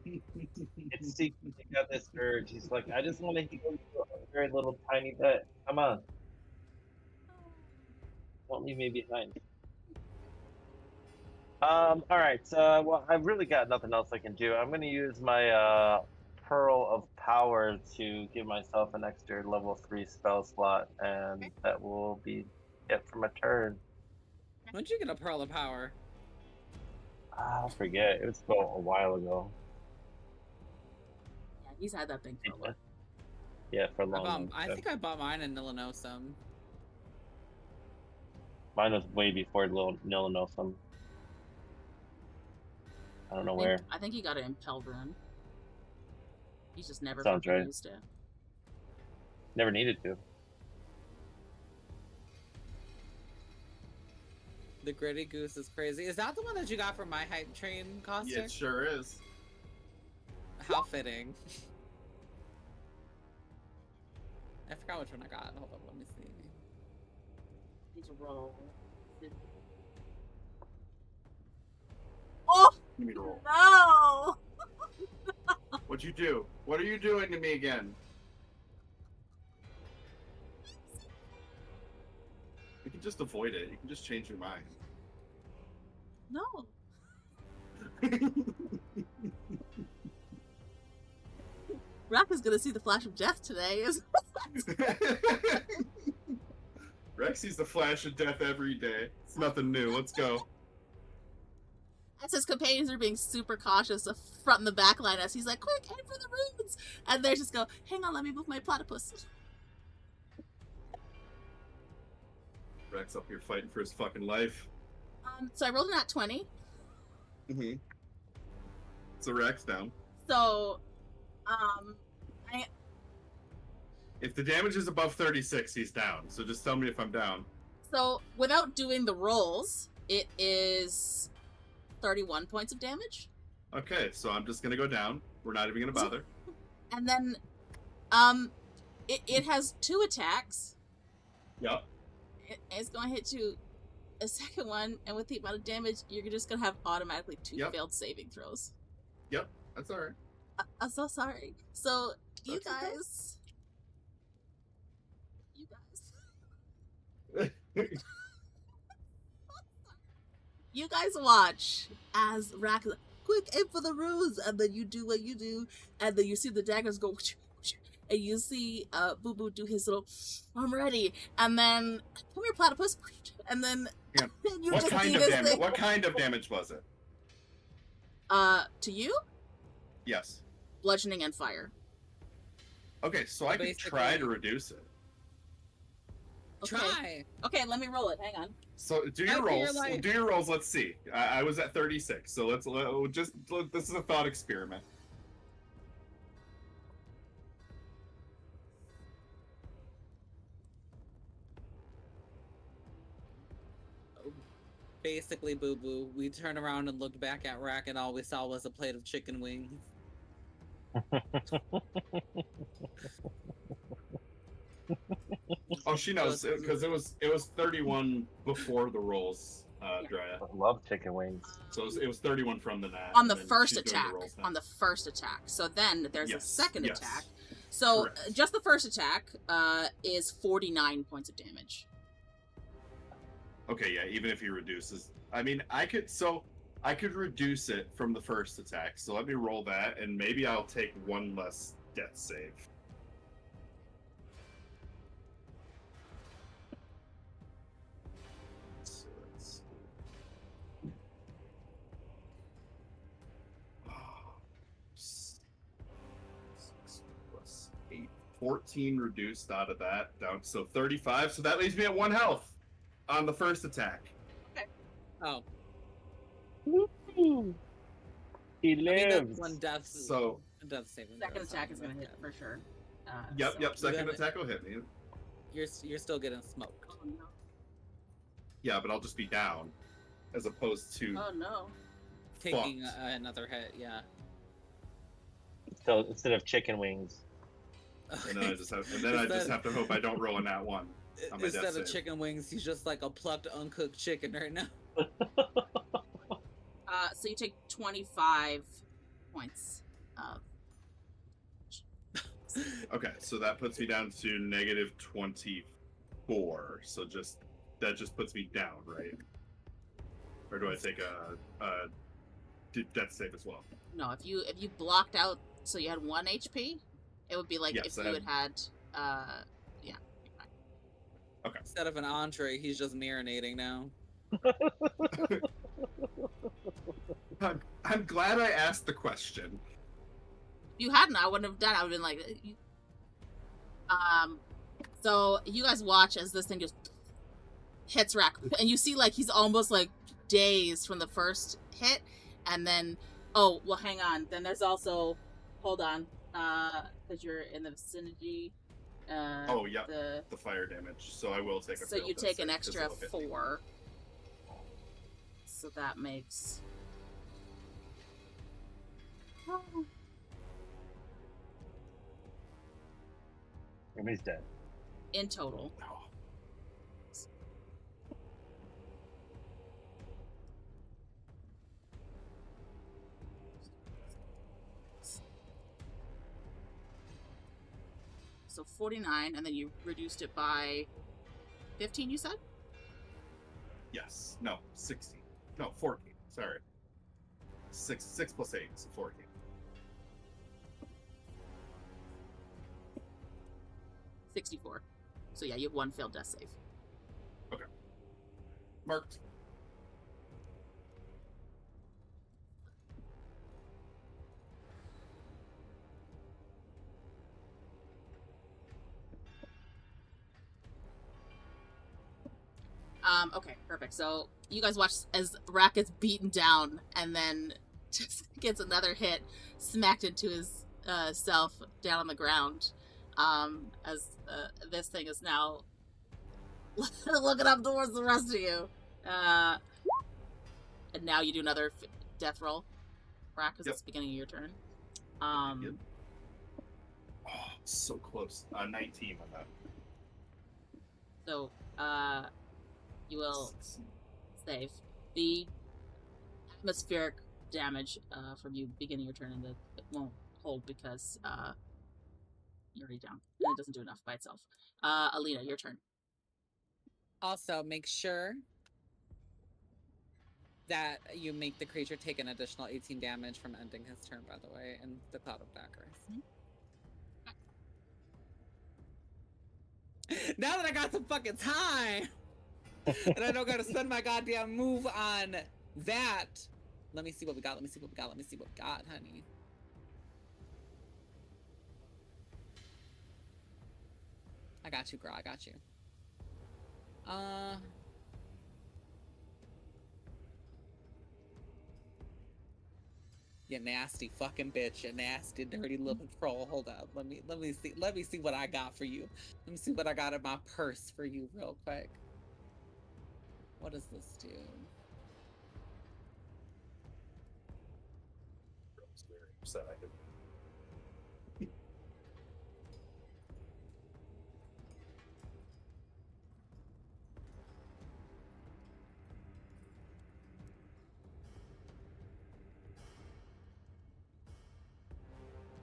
It's secretly got this urge. He's like, I just want to heal you a very little tiny bit. Come on. Don't leave me behind. Alright, well, I've really got nothing else I can do. I'm going to use my Pearl of Power to give myself an extra level 3 spell slot, and that will be it for my turn. When'd you get a Pearl of Power? I forget. It was a while ago. Yeah, he's had that thing for a while. Yeah, for a long time. I think I bought mine in Nilinosum. Mine was way before Nilinosum. I don't know where. I think he got it in Pelvrin. He's just never Sounds right. used it. Never needed to. The Gritty Goose is crazy. Is that the one that you got from my hype train, Caustic? Yeah, it sure is. How fitting. I forgot which one I got. Hold on, let me see. He's a roll. Oh! Give me the roll. No! What'd you do? What are you doing to me again? You can just avoid it. You can just change your mind. No. Rahk is gonna see the flash of death today. Rex sees the flash of death every day. It's nothing new. Let's go. As his companions are being super cautious, the front and the back line us. He's like, quick, head for the runes! And they just go, hang on, let me move my platypus. Rex up here fighting for his fucking life. So I rolled a nat 20. Mm-hmm. So Rex down. So, If the damage is above 36, he's down. So just tell me if I'm down. So, without doing the rolls, it is 31 points of damage. Okay, so I'm just gonna go down. We're not even gonna bother. And then, it has 2 attacks. Yep. It's going to hit you a second one, and with the amount of damage, you're just going to have automatically 2 failed saving throws. Yep, that's alright. I'm so sorry. So, you That's okay. guys... You guys watch as Rahk is like, quick, aim for the ruse, and then you do what you do, and then you see the daggers go, and you see Boo Boo do his little, I'm ready, and then come here, platypus, and then Yeah. you What just kind do of this damage? thing. What kind of damage was it? To you, Yes. bludgeoning and fire. Okay, so I could try to reduce it. Okay. Try. Okay, let me roll it. Hang on. So do your rolls. Do your rolls. Let's see. I was at 36, so let's this is a thought experiment. Basically, Boo Boo, we turned around and looked back at Rahk, and all we saw was a plate of chicken wings. Oh, she knows because it was 31 before the rolls, Drea. I love chicken wings. So it was 31 from the nat. On the and then first she's doing the attack. rolls now. On the first attack. So then there's a second yes. attack. So Correct. just the first attack is 49 points of damage. Okay, yeah. Even if he reduces, I mean, I could reduce it from the first attack. So let me roll that, and maybe I'll take one less death save. So let's see. 6 plus 8. 14 reduced out of that down, so 35. So that leaves me at 1 health on the first attack. Oh. He I mean, lives. that's one death. So Death saving. Second throw, attack is something going to like hit that. for sure. Yep, So- second then- attack will hit me. You're still getting smoked. Oh no. Yeah, but I'll just be down, as opposed to Oh no. Taking Fucked. another hit, yeah. So instead of chicken wings. and then I just have to hope I don't roll a nat 1 on my death Instead of save. chicken wings, he's just like a plucked, uncooked chicken right now. So you take 25 points of. Okay, so that puts me down to negative 24. So that just puts me down, right? Or do I take a death save as well? No, if you blocked out, so you had 1 HP, it would be like Yes, if I you had yeah. Okay. Instead of an entree, he's just marinating now. I'm glad I asked the question. If you hadn't, I wouldn't have done. I would have been like, So you guys watch as this thing just hits Rahk, and you see like he's almost like dazed from the first hit, and then oh well, hang on. Then there's also hold on, because you're in the vicinity. Oh yeah, The the fire damage. So I will take a. so failed you death take an save, 'cause extra it'll hit me. 4. So that makes. He's dead. In total. Oh. So 49, and then you reduced it by 15, you said? Yes. No. 16. No. 14. Sorry. 6 plus 8 is 14. $64. So yeah, you have 1 failed death save. Marked. Okay, perfect. So you guys watch as Rahk is beaten down and then just gets another hit smacked into his self down on the ground. As this thing is now looking up towards the rest of you. And now you do another death roll. Rahk, because it's the beginning of your turn. Yep. Oh, so close. 19 on that. So, you will save. The atmospheric damage from you beginning your turn, and it won't hold because you're already down. And it doesn't do enough by itself. Alina, your turn. Also, make sure That you make the creature take an additional 18 damage from ending his turn, by the way, in the Cloud of Daggers. Now that I got some fucking time, and I don't gotta spend my goddamn move on that, let me see what we got, let me see what we got, let me see what we got, honey. I got you, girl, I got you. You nasty fucking bitch, you nasty dirty little troll. Hold up. Let me see what I got for you. Let me see what I got in my purse for you real quick. What does this do?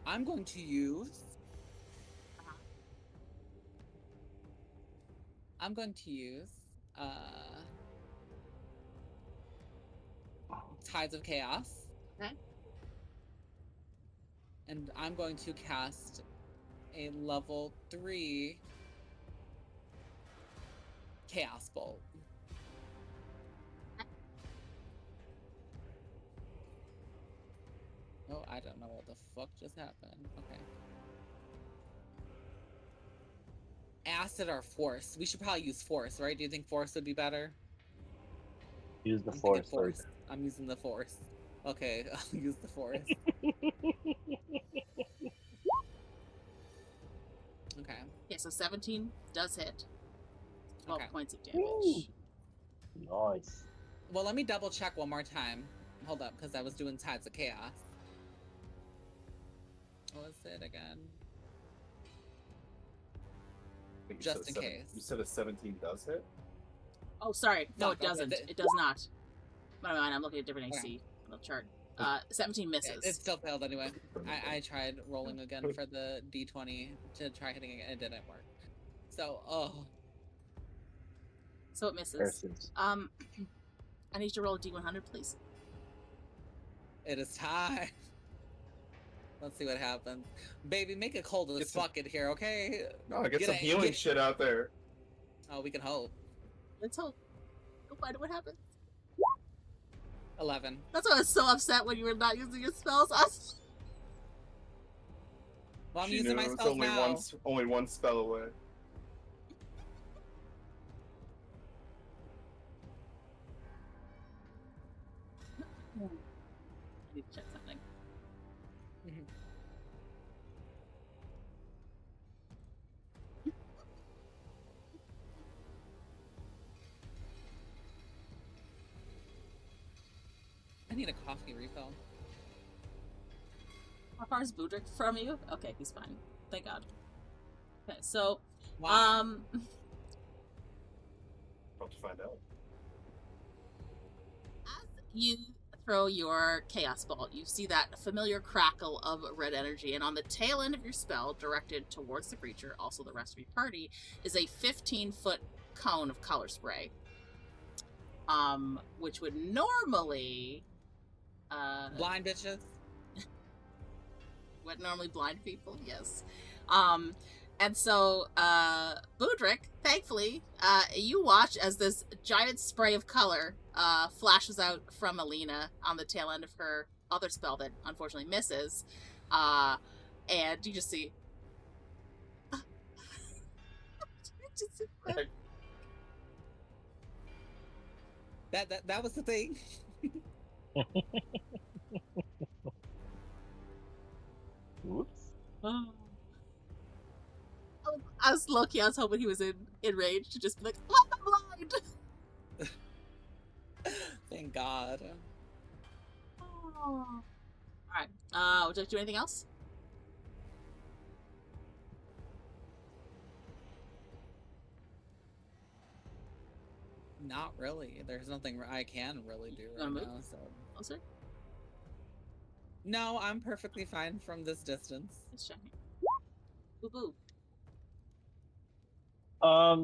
I'm going to use Tides of Chaos. Okay. And I'm going to cast a level 3 Chaos Bolt. Oh, I don't know what the fuck just happened. Okay. Acid or Force? We should probably use Force, right? Do you think Force would be better? Use the I'm thinking Force. I'm using the Force. Okay, I'll use the Force. Okay. Yeah, so 17 does hit. 12 Okay. points of damage. Ooh. Nice. Well, let me double check one more time. Hold up, because I was doing Tides of Chaos. What was it again? Just in case. You said a 17 does hit? Oh, sorry. No, No, it doesn't. It does not. Never mind, I'm looking at a different AC on the chart. 17 misses. It still failed anyway. I tried rolling again for the D20 to try hitting it. It didn't work. So, So it misses. Versus. I need you to roll a D100, please. it is time. Let's see what happens. Baby, make it cold as fuck in here, okay? No, get some it- healing get- shit out there. Oh, we can hope. Let's hope. Go find out what happens. 11. That's why I was so upset when you were not using your spells. I was... Well, I'm She using knew my it was spells only now. only one spell away. I need to check something. Mhm. I need a coffee refill. How far is Budrick from you? Okay, he's fine. Thank God. Okay, so, Wow. About to find out. as you throw your Chaos Bolt, you see that familiar crackle of red energy, and on the tail end of your spell, directed towards the creature, also the rest of your party, is a 15-foot cone of color spray. Which would normally... Blind bitches. What normally blind people, yes. And so, Budrick, thankfully, you watch as this giant spray of color flashes out from Alina on the tail end of her other spell that unfortunately misses. And you just see... That was the thing. Oops. I was lucky. I was hoping he was enraged to just be like, "Oh, I'm blind." Thank God. Oh. All right. Would you like to do anything else? Not really. There's nothing I can really do right wanna now. move? So Closer. no, I'm perfectly fine from this distance. Let's check. Boo boo.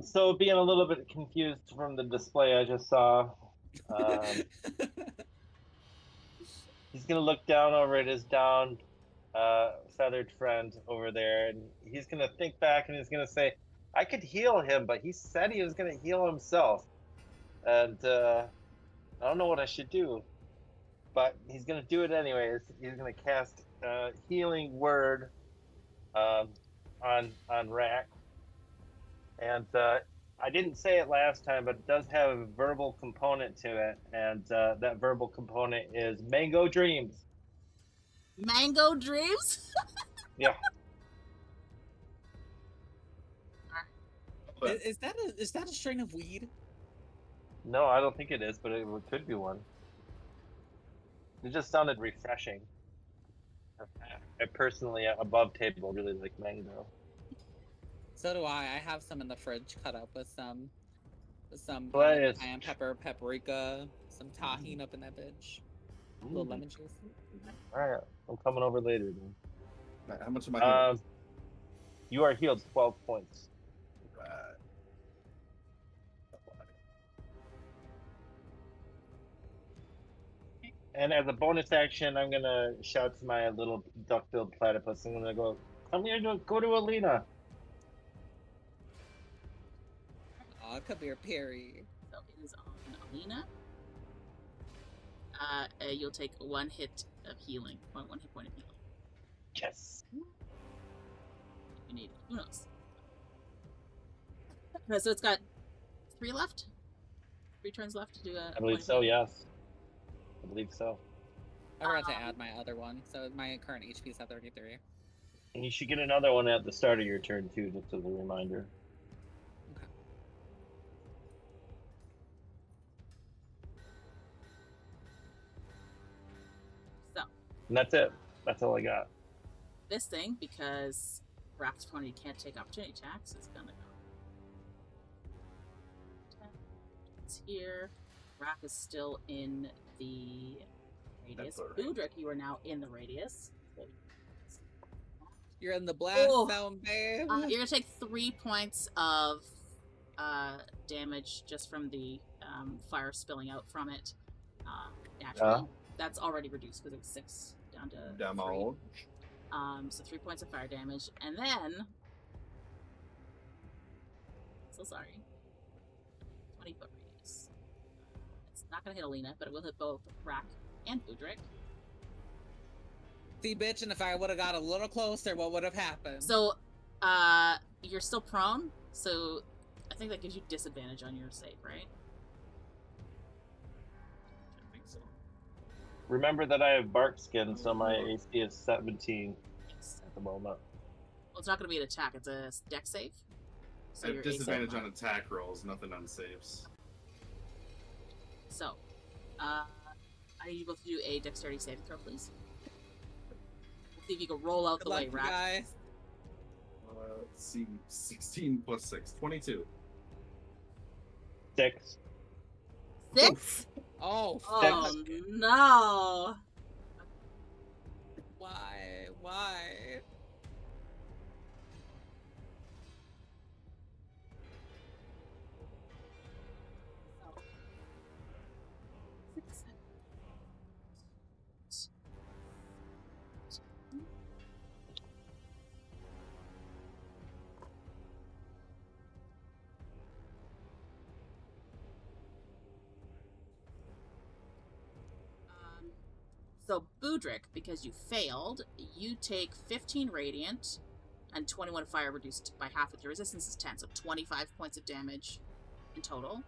So being a little bit confused from the display I just saw, he's gonna look down over at his downed feathered friend over there, and he's gonna think back, and he's gonna say, "I could heal him, but he said he was gonna heal himself, and I don't know what I should do." But he's gonna do it anyways. He's gonna cast healing word on Rahk, and I didn't say it last time, but it does have a verbal component to it, and that verbal component is Mango Dreams. Mango Dreams? Yeah. Is that a strain of weed? No, I don't think it is, but it could be one. It just sounded refreshing. I personally, above table, really like mango. So do I. I have some in the fridge cut up with some Nice. cayenne pepper, paprika, some tahini up in that bitch. A little lemon juice. Alright, I'm coming over later then. Right, how much am I healed? You are healed 12 points. Right. And as a bonus action, I'm gonna shout to my little duck-billed platypus. I'm gonna go, "Come here, go to Alina." Oh, come here, Perry. So it is on Alina. You'll take 1 hit of healing. 1 hit point of healing. Yes. You need it. Who knows? So it's got 3 left? 3 turns left to do a I believe point of so, healing? yes. I believe so. I forgot to add my other one, so my current HP is at 33. And you should get another one at the start of your turn, too, just as a reminder. Okay. So, And that's it. That's all I got. this thing, because Rahk's opponent can't take opportunity attacks, is gonna go. It's here. Rahk is still in the radius. That's all right. Budrick, you are now in the radius. You're in the blast Oh. zone, babe. You're gonna take 3 points of damage just from the fire spilling out from it. Naturally, that's already reduced because it was 6 down to 3. Demo. So 3 points of fire damage, and then so sorry, 20-foot radius. It's not gonna hit Alina, but it will hit both Rahk and Budrick. See, bitch, and if I would have got a little closer, what would have happened? So, you're still prone, so I think that gives you disadvantage on your save, right? I think so. Remember that I have bark skin, so my AC is 17 Yes. at the moment. Well, it's not going to be an attack; it's a dex save. So I your have AC disadvantage on attack rolls, nothing on saves. So, I need you both to do a dexterity saving throw, please. We'll see if you can roll out Good the luck, way, you Rahk. guys. Let's see, 16 plus 6, 22. 6. 6? Oh, Oh no! why? Why? So Budrick, because you failed, you take 15 radiant and 21 fire reduced by half with your resistance is 10, so 25 points of damage in total.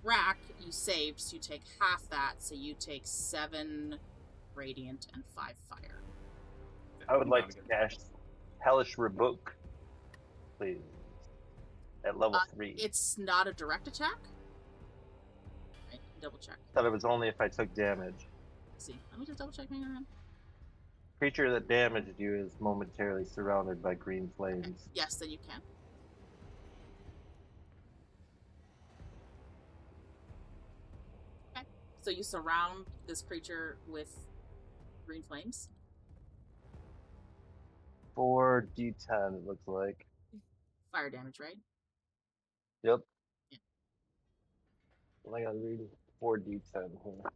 Rahk, you saved, so you take half that, so you take 7 radiant and 5 fire. I would like to cast Hellish Rebuke, please. At level 3. It's not a direct attack. Right, double check. Thought it was only if I took damage. Let's see, let me just double check. Hang on. Creature that damaged you is momentarily surrounded by green flames. Yes, then you can. Okay, so you surround this creature with green flames. 4d10, it looks like. Fire damage, right? Yep. Yeah. Well, I gotta read 4d10 here.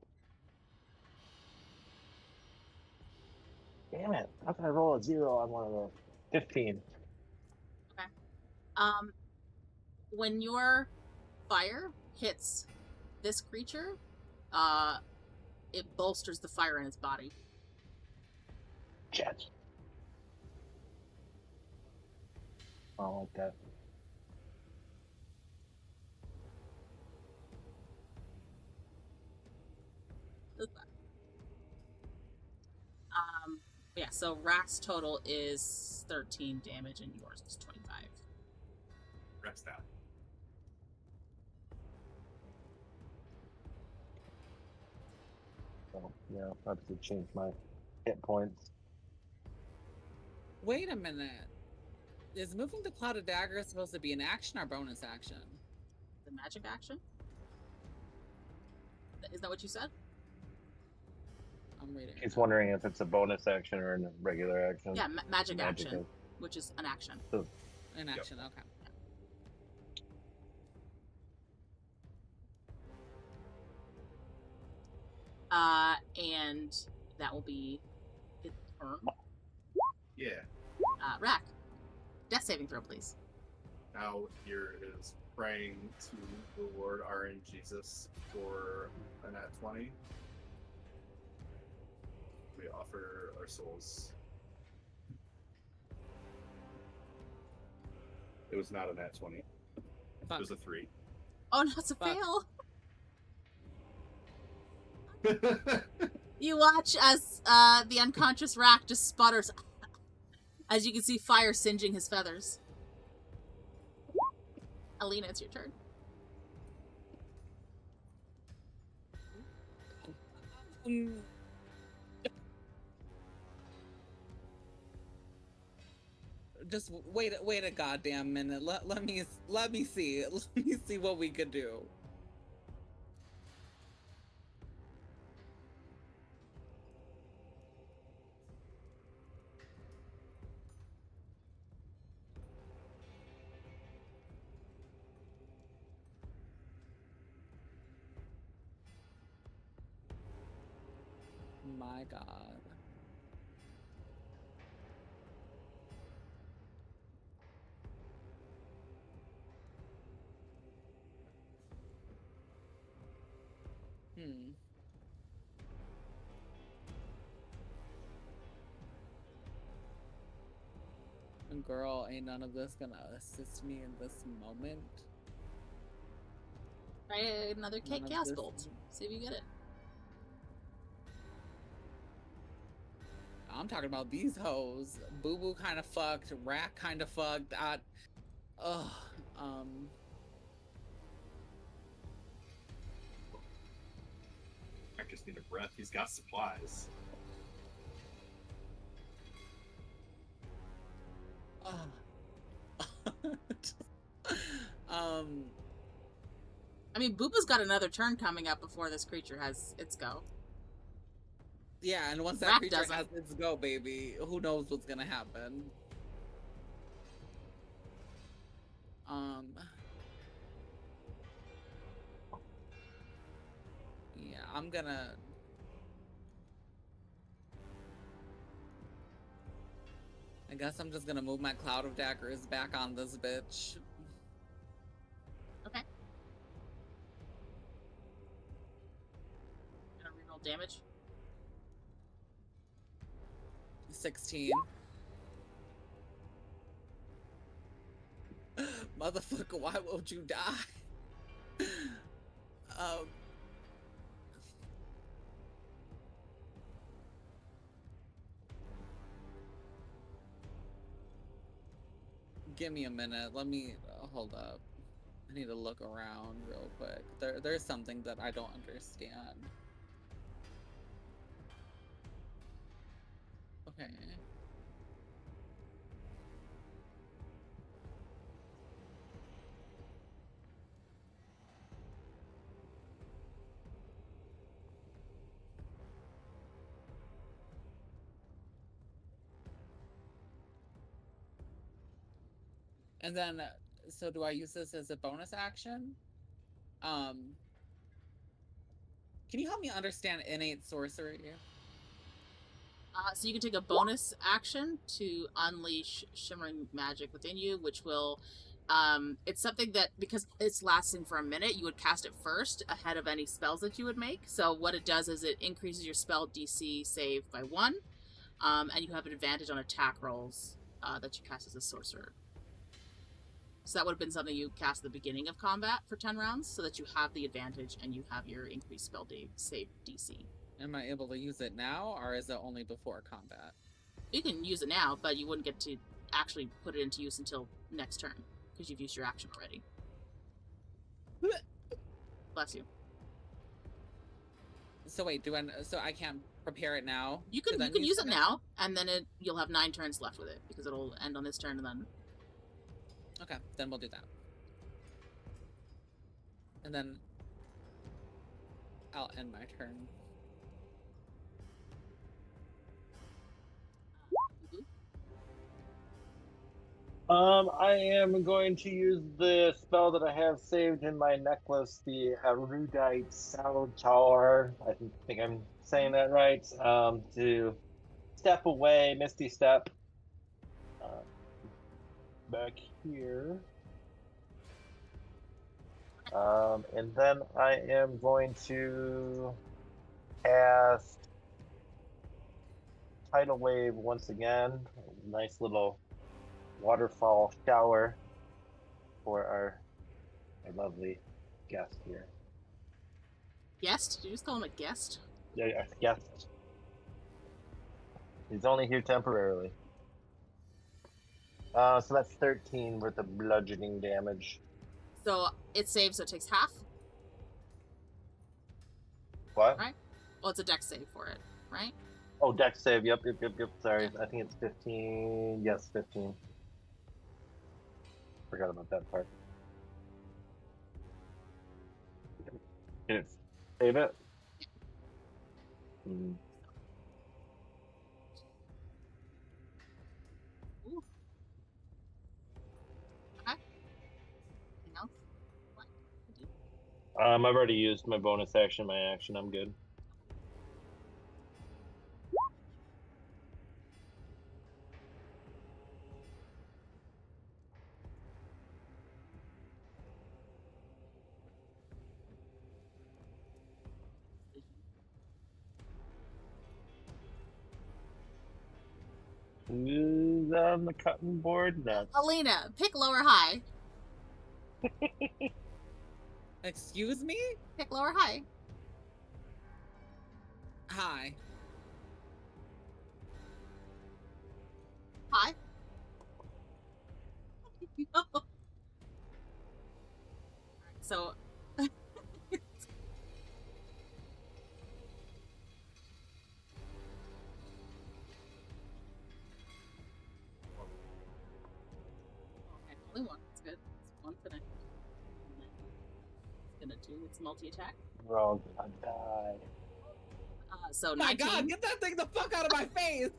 Damn it! How can I roll a 0 on one of those? 15. When your fire hits this creature, it bolsters the fire in its body. Shit. I don't like that. Yeah, so Rahk's total is 13 damage and yours is 25. Rex down. So, yeah, I have to change my hit points. Wait a minute. Is moving the Cloud of Daggers supposed to be an action or bonus action? The magic action? Is that what you said? I'm reading. He's wondering if it's a bonus action or a regular action. Yeah, magic Magic action, is- which is an action. An action, okay. And that will be his turn. Yeah. Rahk, death saving throw, please. Now here is praying to the Lord RN Jesus for a nat 20. We offer our souls. It was not a nat 20. Fuck. It was a 3. Oh no, it's a Fuck. fail. You watch as the unconscious Rahk just sputters. As you can see fire singeing his feathers. Alina, it's your turn. Just wait a goddamn minute. Let me see. Let me see what we could do. My God. Girl, ain't none of this gonna assist me in this moment. Try another None of chaos this- bolt. See if you get it. I'm talking about these hoes. Boo Boo kind of fucked. Rahk kind of fucked. I just need a breath. He's got supplies. I mean, Booba's got another turn coming up before this creature has its go. Yeah, and once that Rahk creature doesn't. has its go, baby, who knows what's gonna happen? Yeah, I'm gonna. I guess I'm just gonna move my Cloud of Daggers back on this bitch. Okay. Gonna reroll damage. 16. Motherfucker, why won't you die? Give me a minute. Let me hold up. I need to look around real quick. There's something that I don't understand. Okay. And then, so do I use this as a bonus action? Can you help me understand innate sorcery? So you can take a bonus action to unleash shimmering magic within you, which will, it's something that, because it's lasting for a minute, you would cast it first ahead of any spells that you would make. So what it does is it increases your spell DC save by 1, and you have an advantage on attack rolls that you cast as a sorcerer. So that would have been something you cast at the beginning of combat for 10 rounds, so that you have the advantage and you have your increased spell save DC. Am I able to use it now, or is it only before combat? You can use it now, but you wouldn't get to actually put it into use until next turn, because you've used your action already. Bless you. So wait, so I can't prepare it now? You can use it now, and then you'll have 9 turns left with it, because it'll end on this turn, and then... Okay, then we'll do that. And then I'll end my turn. I am going to use the spell that I have saved in my necklace, the Erudite Saltar. I think I'm saying that right. To step away, Misty Step. Back here. And then I am going to cast Tidal Wave once again. Nice little waterfall shower for our lovely guest here. Guest? Did you just call him a guest? Yeah, guest. He's only here temporarily. So that's 13 worth of bludgeoning damage. So it saves, so it takes half? What? Right? Well, it's a dex save for it, right? Oh, dex save. Yep. Sorry. I think it's 15. Yes, 15. Forgot about that part. Can it save it? Ooh. Okay. Anything else? What? I've already used my bonus action, my action. I'm good. Who's on the cutting board next? Alina, pick low or high. Excuse me? Pick low or high. Hi. High. No. So only one. It's good. It's one for next. It's gonna do its multi-attack. We're all gonna die. So My 19. God, get that thing the fuck out of my face!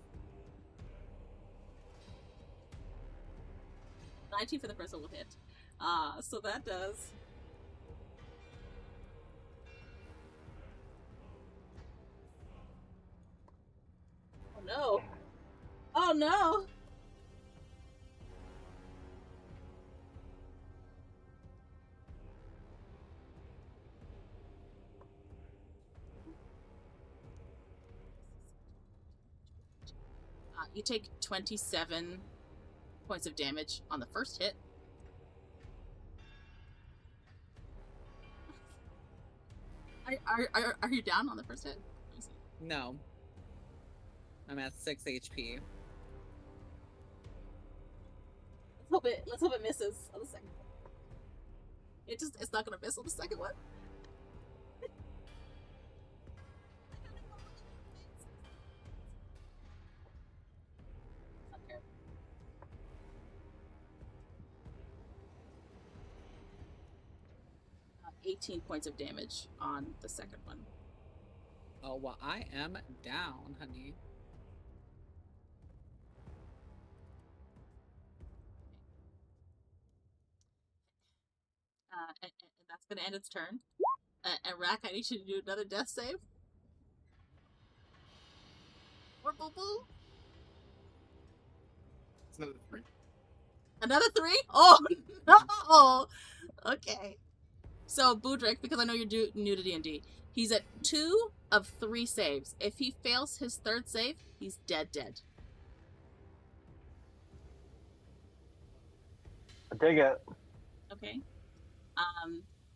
19 for the first one will hit. So that does. Oh no! Oh no! You take 27 points of damage on the first hit. Are you down on the first hit? No. I'm at 6 HP. Let's hope it misses on the second one. It's not gonna miss on the second one. 18 points of damage on the second one. Oh, well, I am down, honey. And that's going to end its turn. And Rahk, I need you to do another death save. Boo. It's another 3. Another 3? Oh no! Okay. So Budrick, because I know you're new to D&D, he's at 2 of 3 saves. If he fails his 3rd save, he's dead. I dig it. Okay.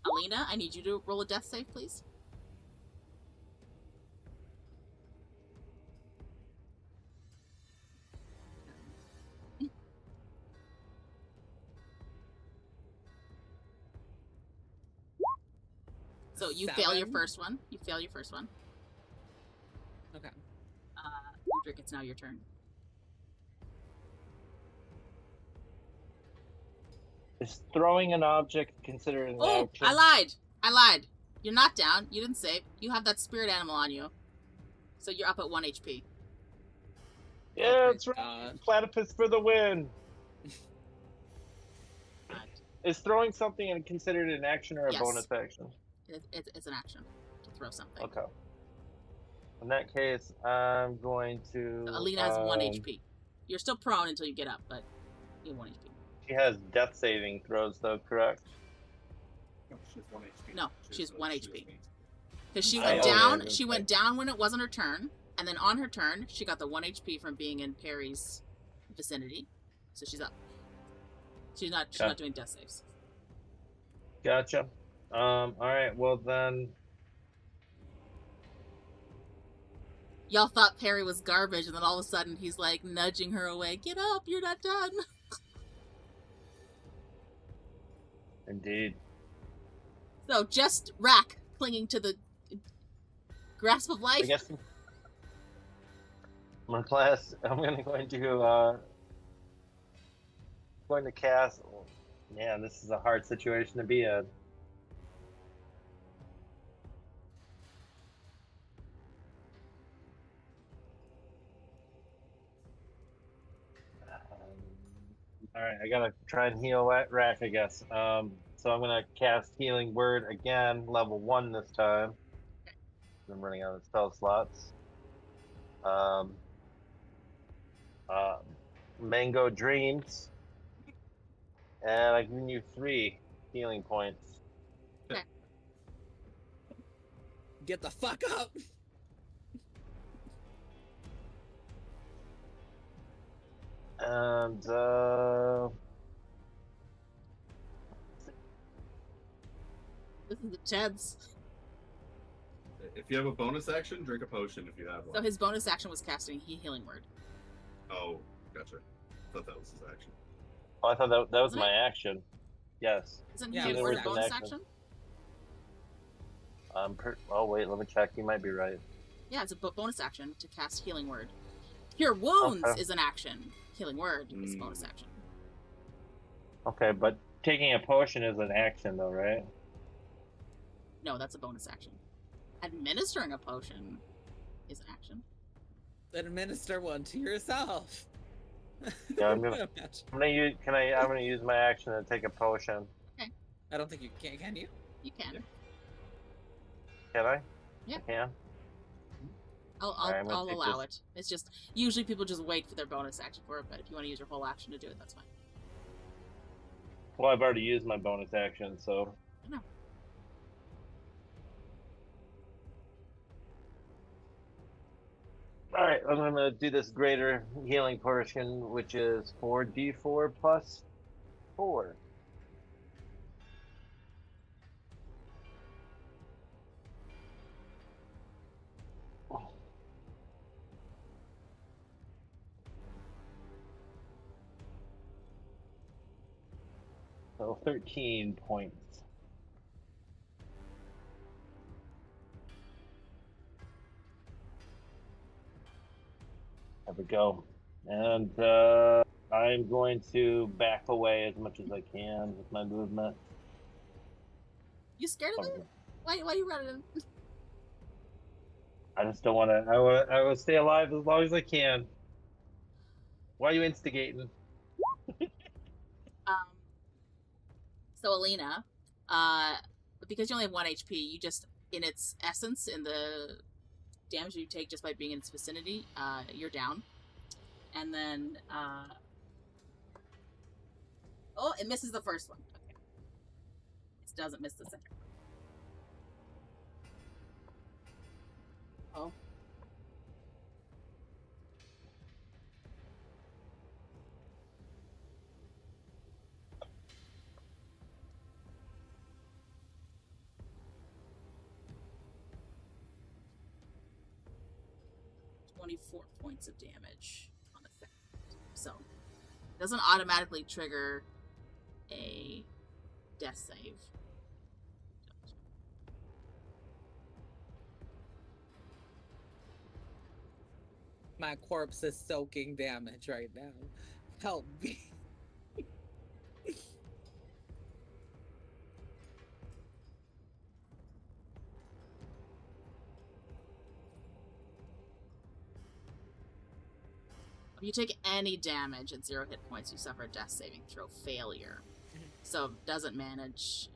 Alina, I need you to roll a death save, please. So you fail your 7. first one. Okay. Budrick, it's now your turn. Is throwing an object considered an Oh, action? I lied. You're not down. You didn't save. You have that spirit animal on you. So you're up at 1 HP. Yeah, that's my right. God. Platypus for the win. Alright. Is throwing something considered an action or a Yes. bonus action? It's an action to throw something. Okay. In that case, I'm going to. So Alina has 1 HP. You're still prone until you get up, but you have 1 HP. She has death saving throws, though, correct? No, she has 1 HP. No, she has 1 HP. Because she I went only down. have She went down when it wasn't her turn, and then on her turn, she got the 1 HP from being in Perry's vicinity, so she's up. She's not doing death saves. Gotcha. All right. Well then, Y'all thought Perry was garbage, and then all of a sudden he's like nudging her away. Get up, you're not done. indeed. So just Rahk clinging to the grasp of life. I guess my class. I'm going to cast. Man, this is a hard situation to be in. All right, I gotta try and heal Rahk, I guess. So I'm gonna cast Healing Word again, level 1 this time. I'm running out of spell slots. Mango Dreams, and I give you 3 healing points. Get the fuck up! And This is intense. If you have a bonus action, drink a potion if you have one. So his bonus action was casting Healing Word. Oh, gotcha. Thought that was his action. oh, I thought that was Wasn't my action. Yes. Isn't Yeah, Healing Healing Word a Word's an bonus action. action? Oh wait, let me check. You might be right. Yeah, it's a bonus action to cast Healing Word. Cure Wounds Okay. is an action. Healing Word is a bonus action. Okay, but taking a potion is an action, though, right? No, that's a bonus action. Administering a potion is an action. Administer one to yourself. Yeah, I'm gonna use. I'm gonna use my action to take a potion. I don't think you can. Can you? You can. Yeah. Can I? Yeah. I can. I'll Alright, I'm gonna take allow this. it. It's just usually people just wait for their bonus action for it, but if you want to use your whole action to do it, that's fine. Well, I've already used my bonus action, so. I know. All right, I'm gonna do this greater healing portion, which is 4d4 plus 4. So 13 points. There we go. And I'm going to back away as much as I can with my movement. You scared of it? Why are you running? I just don't want to. I will stay alive as long as I can. Why are you instigating? So Alina, because you only have 1 HP, you just, in its essence, in the damage you take just by being in its vicinity, you're down. And then, oh, it misses the first one. Okay. It doesn't miss the second one. Oh. .24 points of damage on the second. So, it doesn't automatically trigger a death save. My corpse is soaking damage right now. Help me. If you take any damage at 0 hit points, you suffer a death saving throw failure. So, doesn't manage.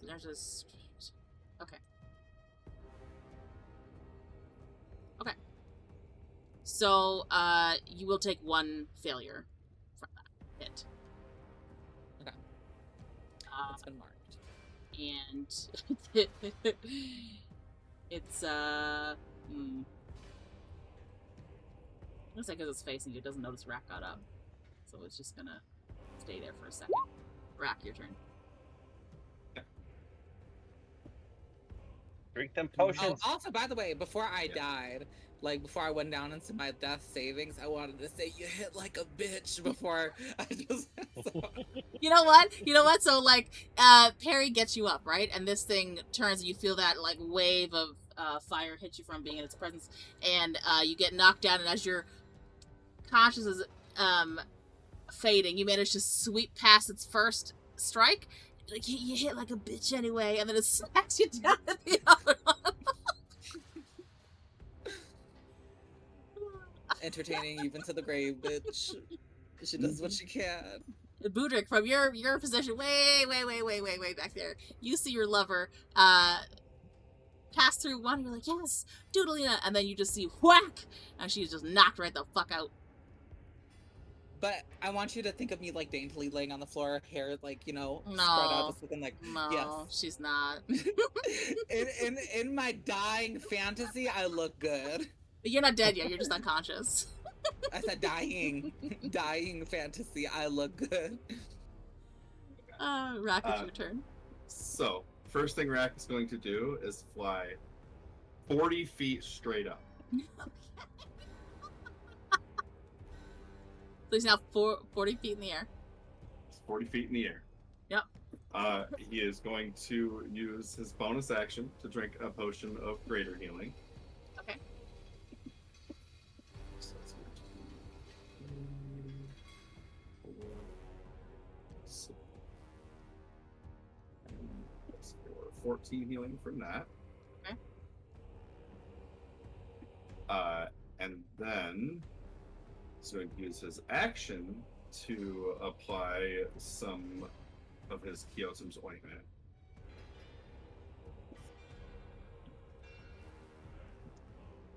There's just. Okay. Okay. So, you will take 1 failure from that hit. Okay. It's been marked. And it's looks like because it's facing you, it doesn't notice Rahk got up. So it's just gonna stay there for a second. Rahk, your turn. Drink them potions. Oh, also, by the way, before I died, like before I went down into my death savings, I wanted to say you hit like a bitch before I just. You know what? You know what? So like, Perry gets you up, right? And this thing turns, and you feel that like wave of fire hit you from being in its presence, and you get knocked down. And as your consciousness is fading, you manage to sweep past its first strike. Like you hit like a bitch anyway, and then it smacks you down at the other one. Entertaining even to the grave, bitch. She does what she can. Budrick, from your position, way back there, you see your lover pass through one. You're like, yes, Doodalina, and then you just see whack, and she's just knocked right the fuck out. But I want you to think of me like daintily laying on the floor, hair like, you know, No. spread out, just looking like, No, yes. she's not. in my dying fantasy, I look good. But you're not dead yet. You're just unconscious. I said dying fantasy. I look good. Rahk, it's your turn. So, first thing Rahk is going to do is fly 40 feet straight up. So he's now 40 feet in the air. It's 40 feet in the air. Yep. He is going to use his bonus action to drink a potion of greater healing. Okay. So that's going to be 14 healing from that. Okay. And then he's going to use his action to apply some of his KoAltaiTeMaunga's ointment.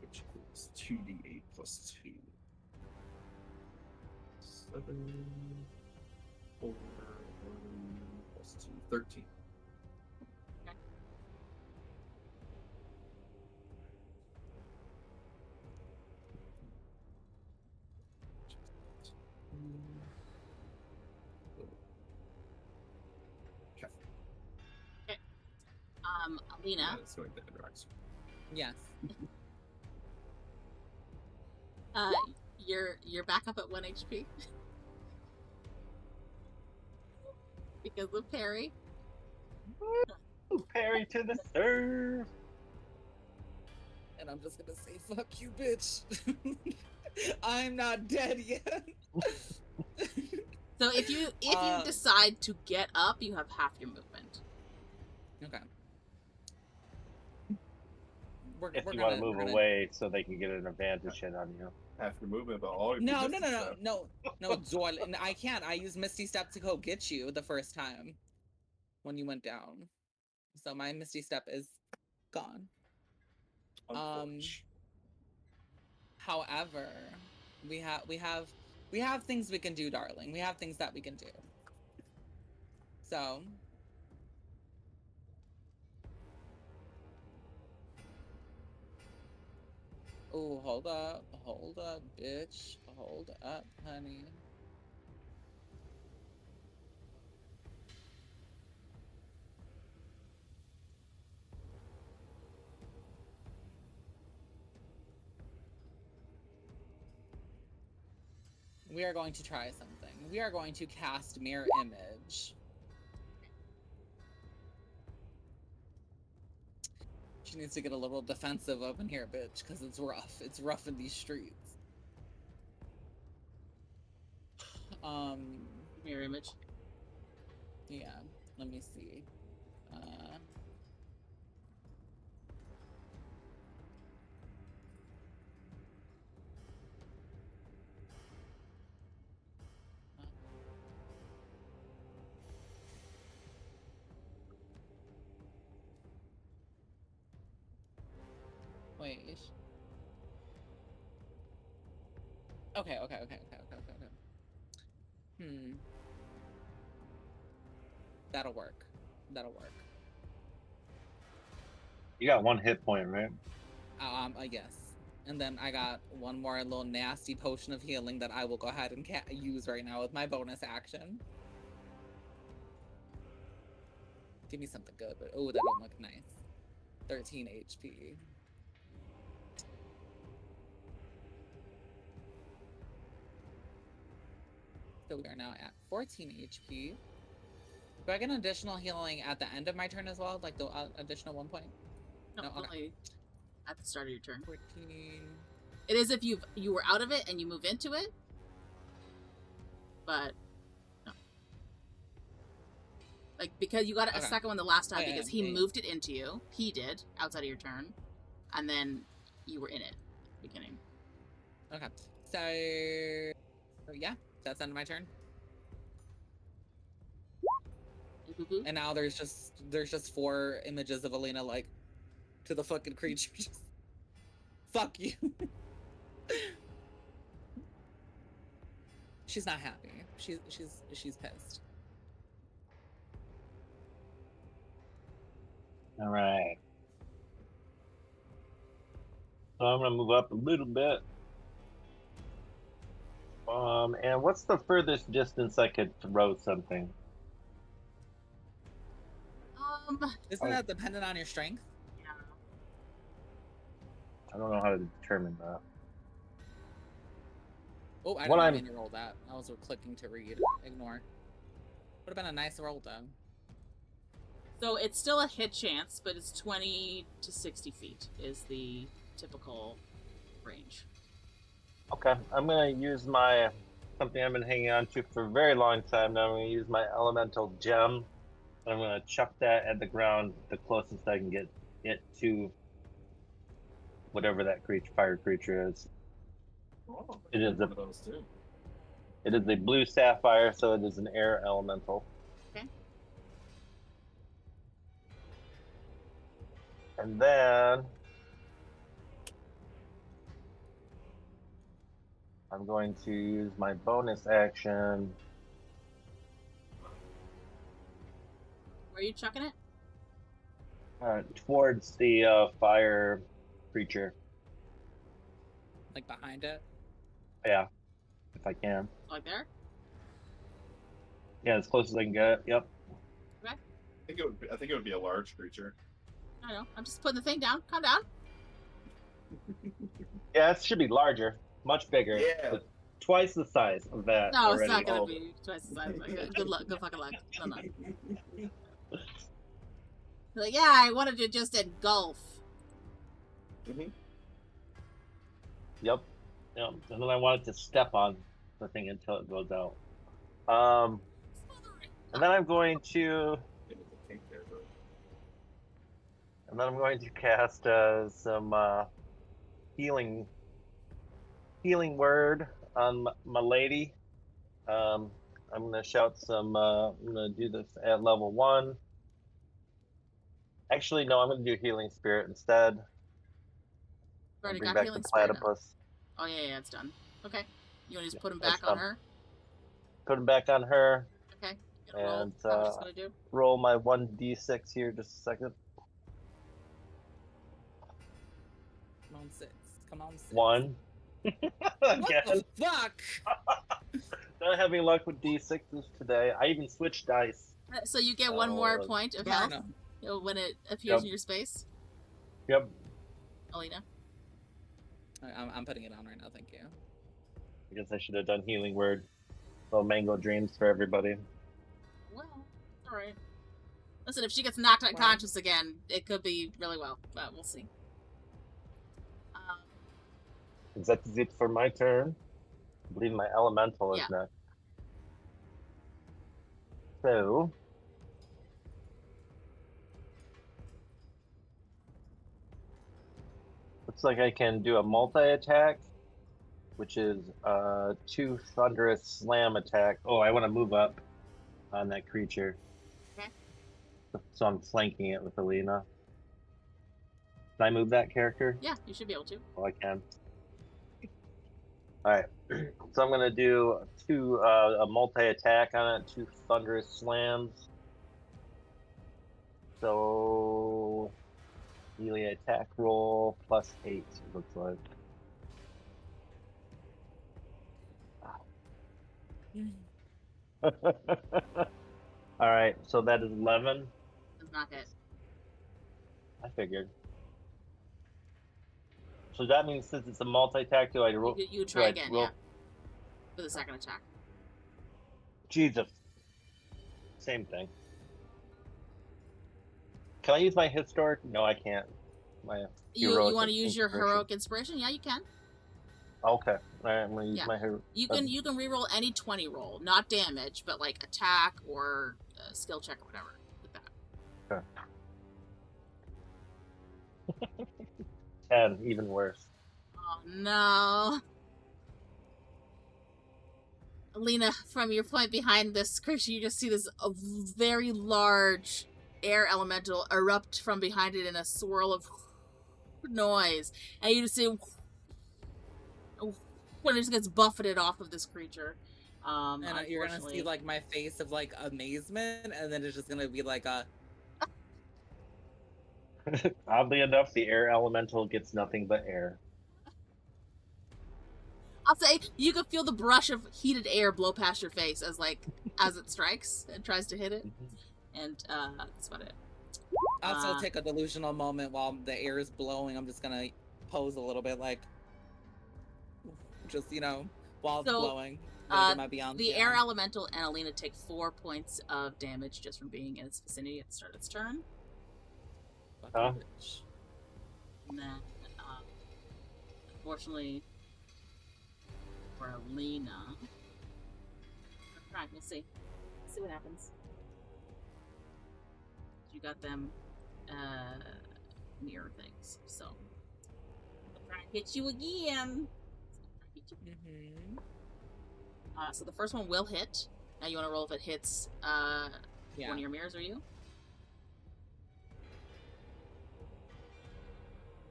Which is 2d8 plus 2. 7, 4, 1 plus 2, 13. Alina. It's going to interact. Yes. You're back up at 1 HP. Because of Perry. Woo! Perry to the serve. And I'm just gonna say, fuck you, bitch. I'm not dead yet. So if you decide to get up, you have half your movement. Okay. If you want to move away so they can get an advantage hit on you. Half your movement, but all your No, Zoil, and I can't. I used Misty Step to go get you the first time when you went down. So my Misty Step is gone. However, we have things we can do, darling. We have things that we can do. So oh, hold up, bitch. Hold up, honey. We are going to try something. We are going to cast Mirror Image. She needs to get a little defensive up in here, bitch, because it's rough. It's rough in these streets. Mirror image. Yeah, let me see. Wait. Okay. That'll work. You got 1 hit point, right? I guess. And then I got one more little nasty potion of healing that I will go ahead and use right now with my bonus action. Give me something good, but oh, that don't look nice. 13 HP. So we are now at 14 HP. Do I get an additional healing at the end of my turn as well? Like the additional 1 point? No, No, okay. only at the start of your turn. 14. It is if you were out of it and you move into it, but no. Like, because you got a second one the last time because he moved it into you. He did, outside of your turn. And then you were in it at the beginning. Okay. So yeah, that's the end of my turn. And now there's just 4 images of Alina like to the fucking creature. Just, fuck you. She's not happy. She's pissed. All right. So I'm gonna move up a little bit. And what's the furthest distance I could throw something? Isn't that dependent on your strength? Yeah. I don't know how to determine that. Oh, I didn't mean to roll that. I was clicking to read. Ignore. Would have been a nice roll though. So it's still a hit chance, but it's 20 to 60 feet is the typical range. Okay, I'm gonna use something I've been hanging on to for a very long time now. I'm gonna use my elemental gem. I'm gonna chuck that at the ground the closest I can get it to whatever that fire creature is. Oh, It is a those too. It is a blue sapphire, so it is an air elemental. Okay. And then I'm going to use my bonus action. Where are you chucking it? Towards the fire creature. Like behind it? Yeah, if I can. Like there? Yeah, as close as I can get. Yep. Okay. I think it would be a large creature. I know. I'm just putting the thing down. Calm down. Yeah, it should be larger, much bigger. Yeah. Twice the size of that. No, already. it's not gonna be twice the size. Good luck. Good fucking luck. No. Like, yeah, I wanted to just engulf. Mm-hmm. Yep. And then I wanted to step on the thing until it goes out. And then I'm going to cast some healing word on my lady. I'm gonna shout some. I'm gonna do this at level 1. Actually, no, I'm gonna do healing spirit instead. Already Bring got back healing the spirit. platypus. Oh yeah, it's done. Okay. You want to just put him That's back on done. her? Put him back on her, Okay. You gonna roll? and How much it's gonna do? roll my 1d6 here just a second. Come on, 6. Come on, 6. 1. What Again. the fuck? Not having luck with d6s today. I even switched dice. So you get one more point of health when it appears in your space. Yep. Alina. I'm putting it on right now, thank you. I guess I should have done healing word. Little mango dreams for everybody. Well, alright. Listen, if she gets knocked unconscious again, it could be really well, but we'll see. That's it for my turn. I believe my elemental is Yeah. next. So, looks like I can do a multi-attack, which is 2 thunderous slam attack. Oh, I want to move up on that creature. Okay. So I'm flanking it with Alina. Can I move that character? Yeah, you should be able to. Oh, I can. Alright. So I'm going to do a multi-attack on it, 2 thunderous slams. So, melee attack roll plus 8, it looks like. Alright, so that is 11. Does not hit. I figured. So that means since it's a multi-attack, do I roll? You try again, yeah. For the second attack. Jesus. Same thing. Can I use my historic? No, I can't. My You want to use your heroic inspiration? Yeah, you can. Okay. Alright, I'm gonna use my hero. You can reroll any 20 roll, not damage, but like attack or skill check or whatever with that. Okay. 10, even worse. Oh no. Alina, from your point behind this creature, you just see this very large air elemental erupt from behind it in a swirl of noise. And you just see when it just gets buffeted off of this creature. And you're gonna see like my face of like amazement, and then it's just gonna be like a. Oddly enough, the air elemental gets nothing but air. I'll say you can feel the brush of heated air blow past your face as it strikes and tries to hit it, and that's about it. I also take a delusional moment while the air is blowing. I'm just gonna pose a little bit, like, just while it's blowing. The air elemental and Alina take 4 points of damage just from being in its vicinity at the start of its turn. Huh? And then, unfortunately, for Alina, alright, we'll see. See what happens. You got them mirror things, so I'll try and hit you again. So the first one will hit. Now you want to roll if it hits one of your mirrors or you?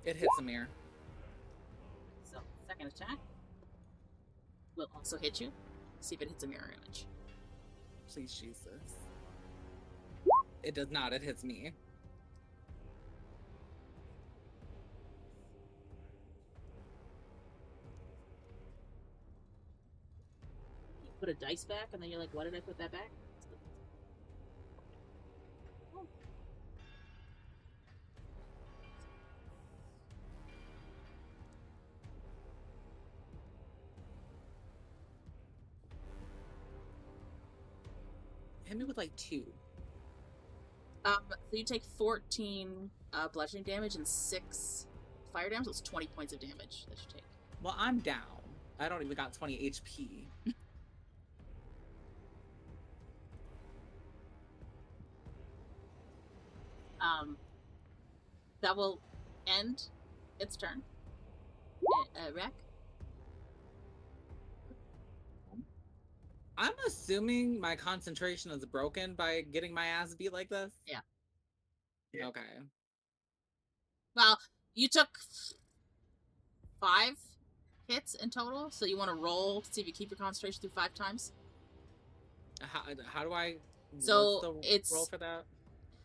It hits a mirror. So second attack will also hit you. See if it hits a mirror image. Please, Jesus. It does not. It hits me. You put a dice back, and then you're like, why did I put that back? Oh. Hit me with like 2. So you take 14 bludgeoning damage and 6 fire damage. So it's 20 points of damage that you take. Well, I'm down. I don't even got 20 HP. That will end its turn. Rahk? I'm assuming my concentration is broken by getting my ass beat like this? Yeah. Okay. Well, you took 5 hits in total, so you want to roll to see if you keep your concentration through 5 times. How do I? So what's the it's roll for that?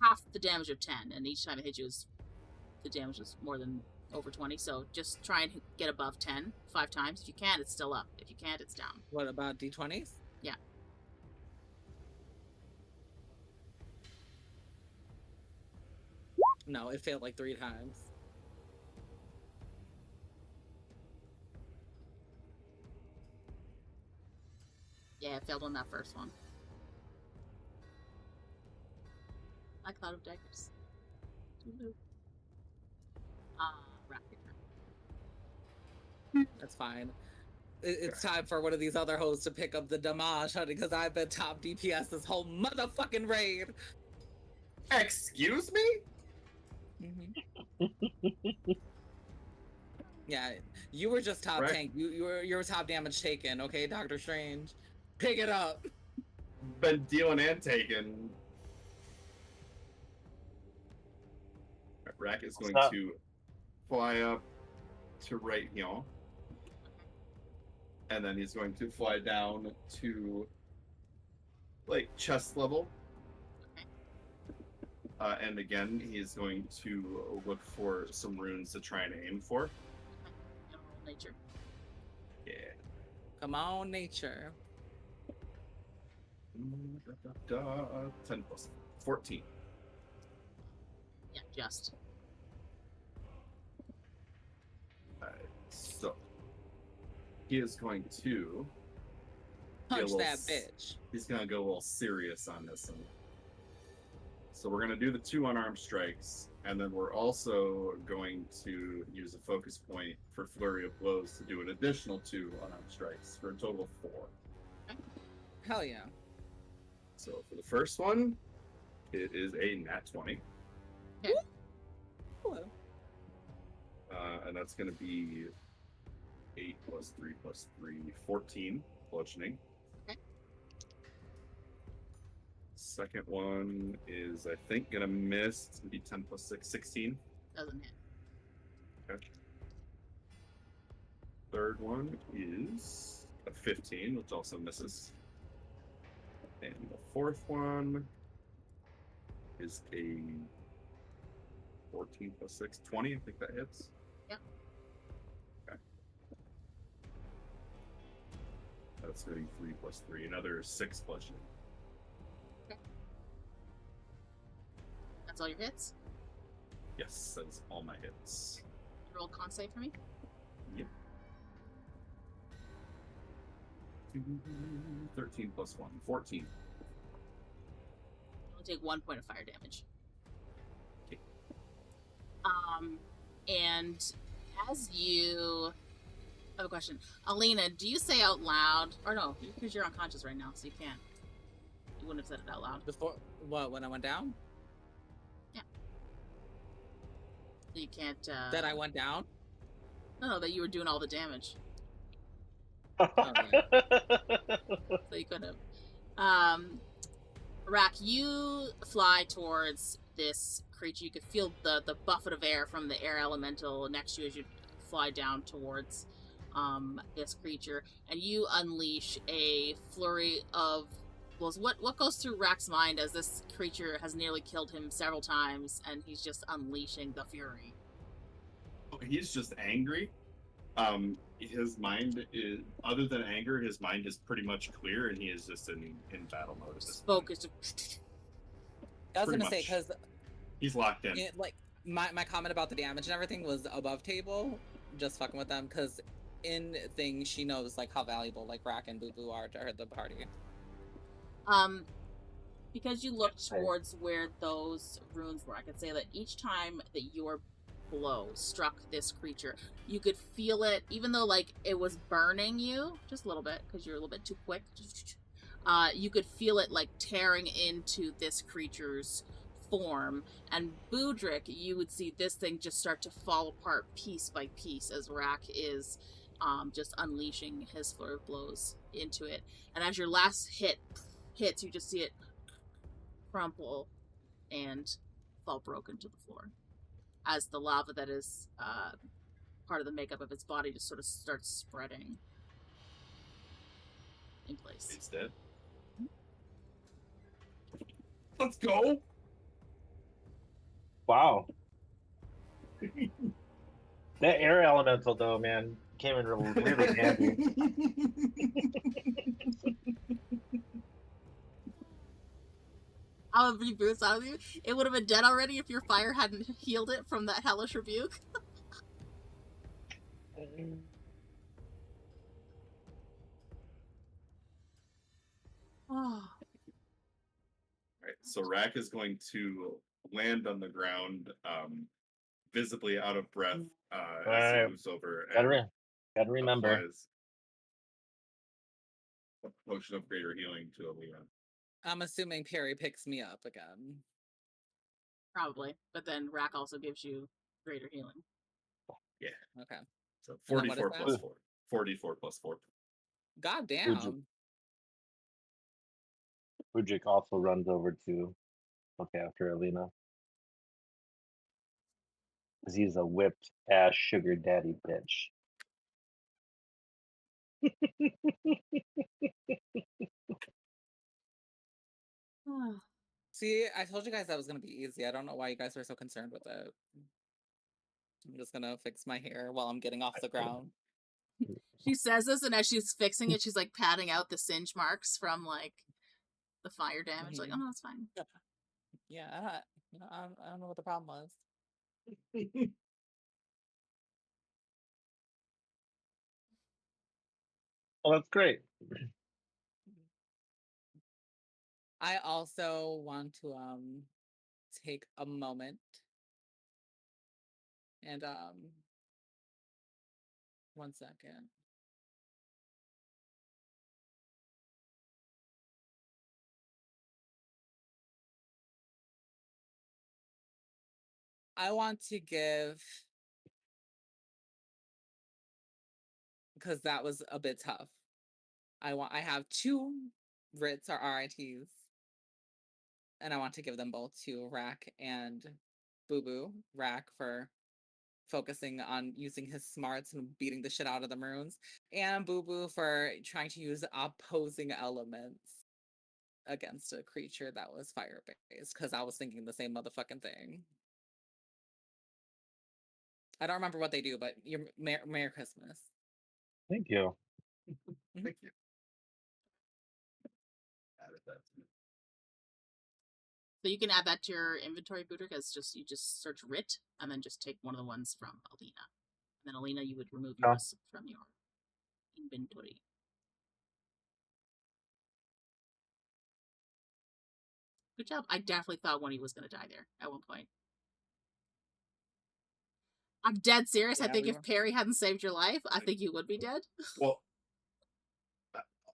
half the damage of 10, and each time it hits you, the damage is more than over 20. So just try and get above 10 5 times. If you can, it's still up. If you can't, it's down. What about d20s? Yeah. No, it failed like 3 times. Yeah, it failed on that first one. My Cloud of Daggers. Rahk. That's fine. It's time for one of these other hosts to pick up the damage, honey, because I've been top DPS this whole motherfucking raid. Excuse me? Yeah, you were just top Right. tank. You were top damage taken, okay, Doctor Strange? Pick it up. Been dealing and taking. Rahk is going Stop. to fly up to right here. And then he's going to fly down to like chest level. And again, he's going to look for some runes to try and aim for. Nature. Yeah. Come on, nature. 10 plus 14. Yeah, just. So he is going to Punch little that s- bitch. he's gonna go a little serious on this one. So we're gonna do the 2 unarmed strikes, and then we're also going to use a focus point for flurry of blows to do an additional 2 unarmed strikes for a total of 4. Hell yeah. So for the first one, it is a nat 20. Hello. And that's going to be 8 plus 3 plus 3, 14 bludgeoning. Okay. Second one is, I think, going to miss. It's going to be 10 plus 6, 16. Doesn't hit. Okay. Third one is a 15, which also misses. And the fourth one is a 14 plus 6, 20. I think that hits. Yep. Okay. That's going to be 3 plus 3, another 6 bludgeoning. That's all your hits? Yes, that's all my hits. Roll con save for me. Yep. 13 plus 1, 14. You'll take 1 point of fire damage. Okay. And as you... I have a question. Alina, do you say out loud... Or no, because you're unconscious right now, so you can't. You wouldn't have said it out loud. Before what? When I went down? You can't... That I went down? No, that you were doing all the damage. Oh, yeah. So you couldn't have. Rahk, you fly towards this creature. You could feel the buffet of air from the air elemental next to you as you fly down towards this creature, and you unleash a flurry of blows. What goes through Rahk's mind as this creature has nearly killed him several times, and he's just unleashing the fury? He's just angry. His mind is, other than anger, his mind is pretty much clear, and he is just in battle mode at this point. Focused. I was Pretty gonna say, much. because He's locked in. like my comment about the damage and everything was above table, just fucking with them, because in things she knows like how valuable like Rahk and Boo Boo are to her the party. Because you looked towards where those runes were, I could say that each time that your blow struck this creature, you could feel it, even though like it was burning you just a little bit because you're a little bit too quick. You could feel it like tearing into this creature's form, and Budrick, you would see this thing just start to fall apart piece by piece as Rahk is just unleashing his flurry of blows into it. And as your last hits, you just see it crumple and fall broken to the floor as the lava that is part of the makeup of its body just sort of starts spreading in place. He's dead. Let's go. Wow. That air elemental, though, man, came in really handy. I'll reboot out of you. It would have been dead already if your fire hadn't healed it from that hellish rebuke. Oh. Right, so Rahk is going to land on the ground, visibly out of breath, as he moves over. Gotta remember. Applies a potion of greater healing to Alina. I'm assuming Perry picks me up again. Probably. But then Rahk also gives you greater healing. Yeah. Okay. So And then what 44 is plus that? 4. 44 plus 4. God damn. Budrick also runs over to look after Alina. Because he's a whipped ass sugar daddy bitch. See, I told you guys that was going to be easy. I don't know why you guys are so concerned with it. I'm just going to fix my hair while I'm getting off the ground. She says this, and as she's fixing it, she's like patting out the singe marks from like the fire damage. Like, oh no, it's fine. Yeah, I don't know what the problem was. Oh, that's great. I also want to take a moment and 1 second. I want to give, because that was a bit tough. I have 2 Rits or RITs, and I want to give them both to Rahk and Boo Boo. Rahk for focusing on using his smarts and beating the shit out of the maroons, and Boo Boo for trying to use opposing elements against a creature that was fire-based, because I was thinking the same motherfucking thing. I don't remember what they do, but Merry Christmas. Thank you. Thank you. Added that to me. So you can add that to your inventory, Budrick, as you just search Writ, and then just take one of the ones from Alina. And then Alina, you would remove yours from your inventory. Good job. I definitely thought one of you was going to die there at one point. I'm dead serious. Yeah, I think if Perry hadn't saved your life, I think you would be dead. Well,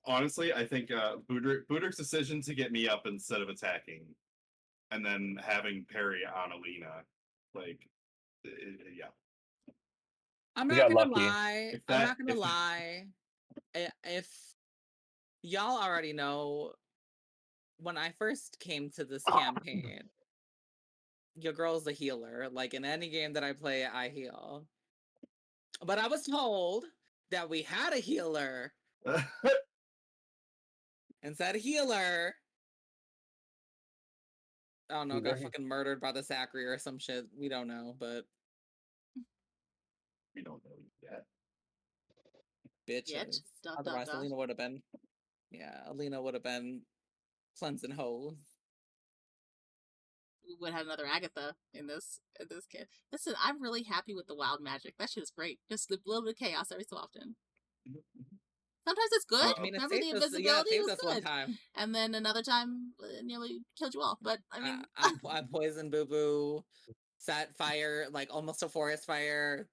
honestly, I think Budrick's decision to get me up instead of attacking, and then having Perry on Alina, like, yeah. I'm We not got gonna lucky. lie. I'm not gonna lie. If y'all already know, when I first came to this campaign, your girl's a healer. Like in any game that I play, I heal. But I was told that we had a healer. And said healer, I don't know, got fucking murdered by the Sacri or some shit. We don't know, but we don't know yet. Yet? Bitches. Otherwise, Alina would have been. Yeah, Alina would have been cleansing hoes. We would have another Agatha in this kit. Listen, I'm really happy with the wild magic. That shit is great. Just a little bit of chaos every so often. Sometimes it's good. I mean, Remember the invisibility saved was us good. one time. And then another time it nearly killed you all. But I mean, I poisoned Boo Boo, set fire, like almost a forest fire.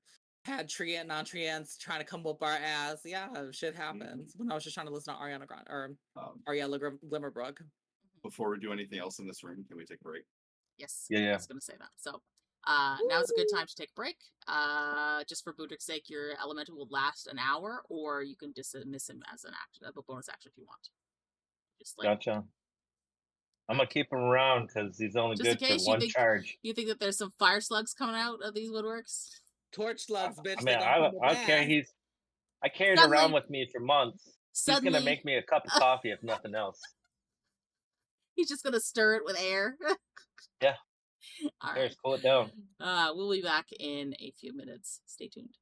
Had treant, non-treants trying to come whoop our ass. Yeah, shit happens. When I was just trying to listen to Ariana Grande or Ariella Glimmerbrook. Before we do anything else in this room, can we take a break? Yes. Yeah. I was going to say that. So now's a good time to take a break. Just for Budrick's sake, your elemental will last an hour, or you can dismiss him as an action, a bonus action if you want. Just like, Gotcha. I'm gonna keep him around because he's only just in good for case one charge. you think that there's some fire slugs coming out of these woodworks. Torch slugs, bitch. I They mean, gonna come with I don't care. that. I carried Suddenly- around with me for months. He's gonna Suddenly, make me a cup of coffee if nothing else. he's just gonna stir it with air. Yeah. All right. Cheers, cool it down. We'll be back in a few minutes. Stay tuned.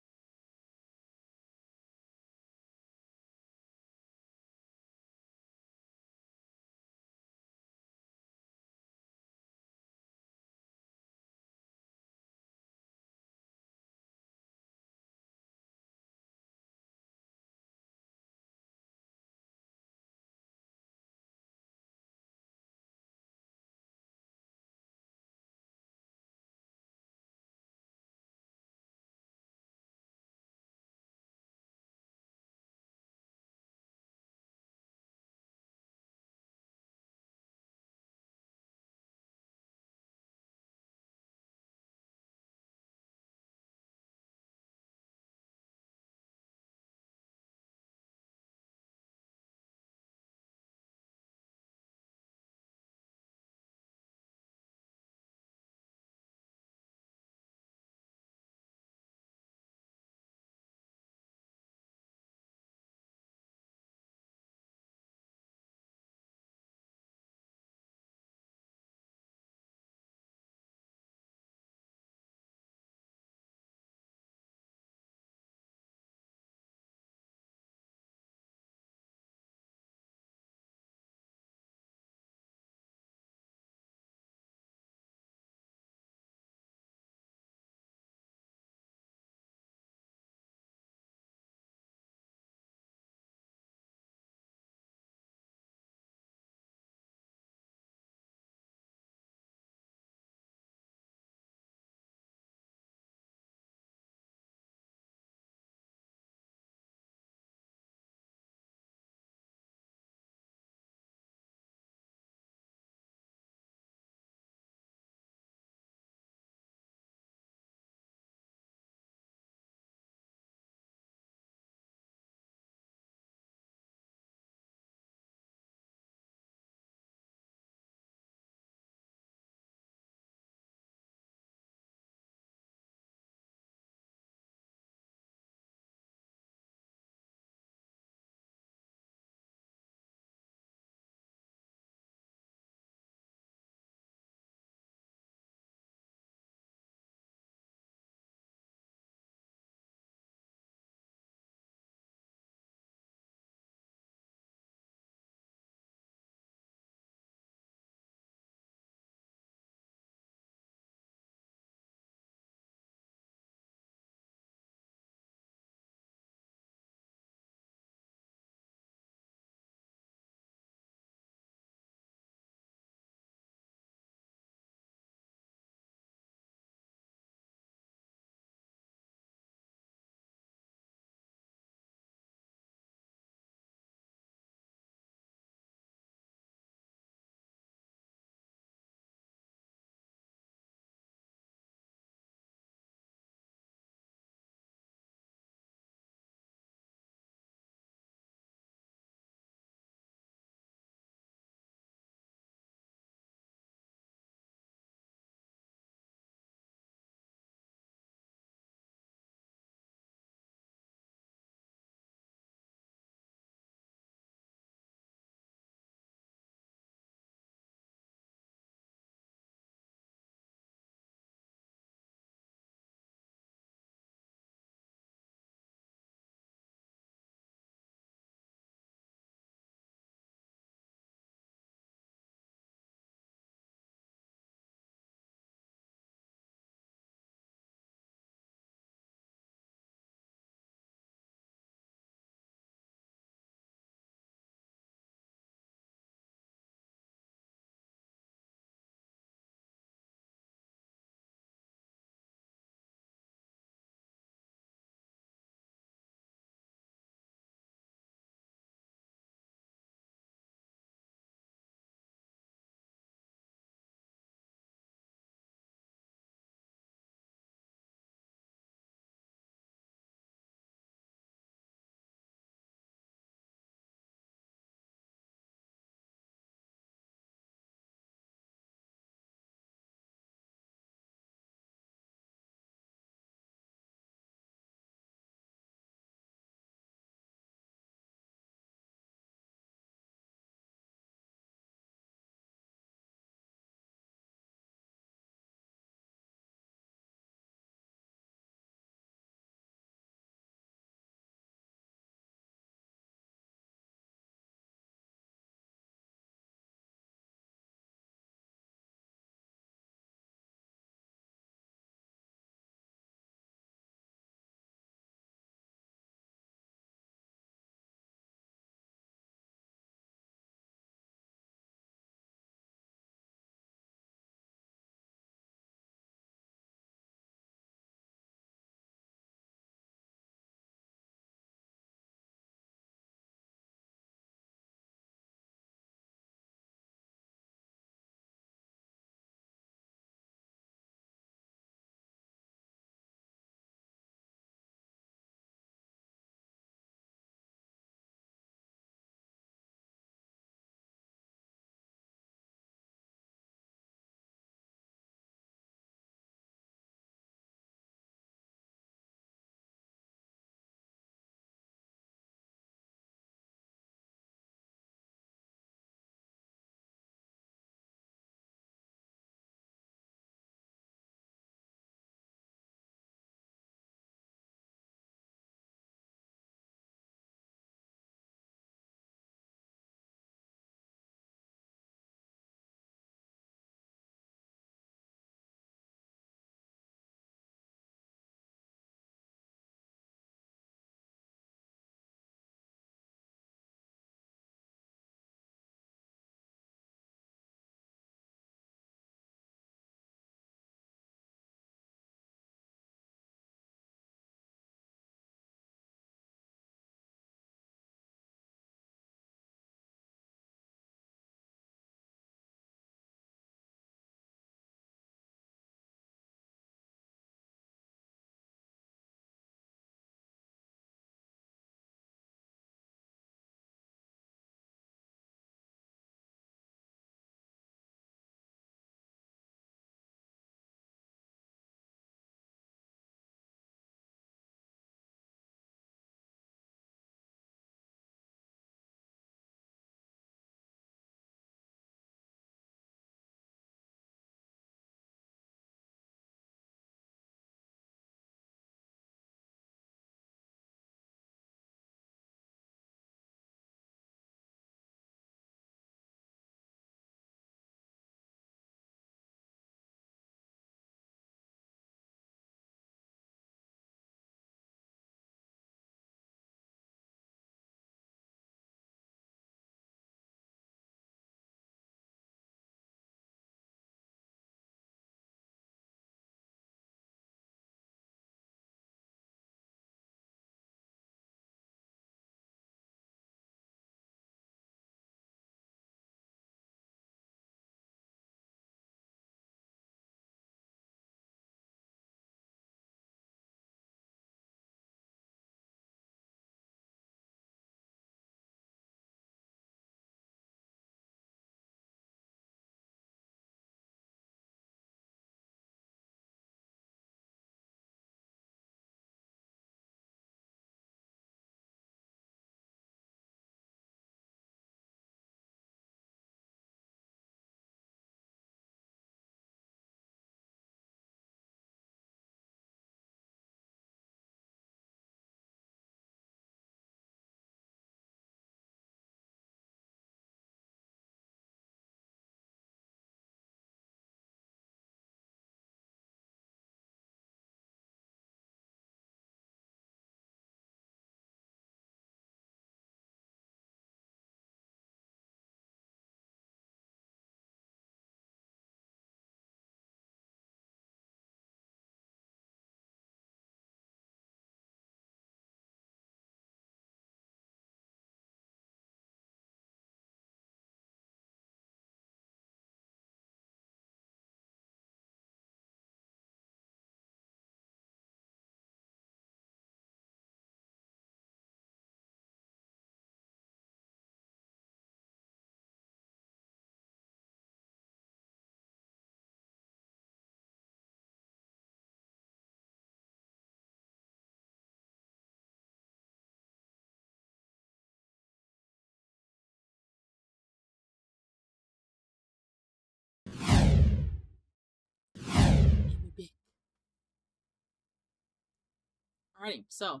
Alrighty, so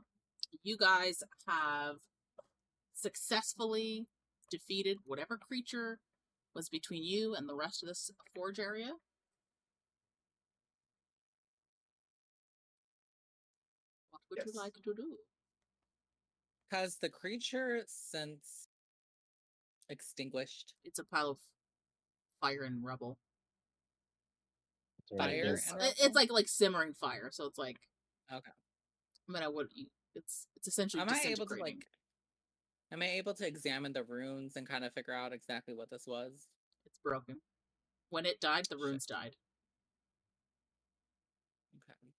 you guys have successfully defeated whatever creature was between you and the rest of this forge area. What would you Yes. like to do? Has the creature since extinguished? It's a pile of fire and rubble. Fire It's, and it's rubble? like simmering fire, so it's like, Okay. I mean, it's essentially Am I able to disintegrating. am I able to examine the runes and kind of figure out exactly what this was? It's broken. When it died, the Shit. runes died. Okay.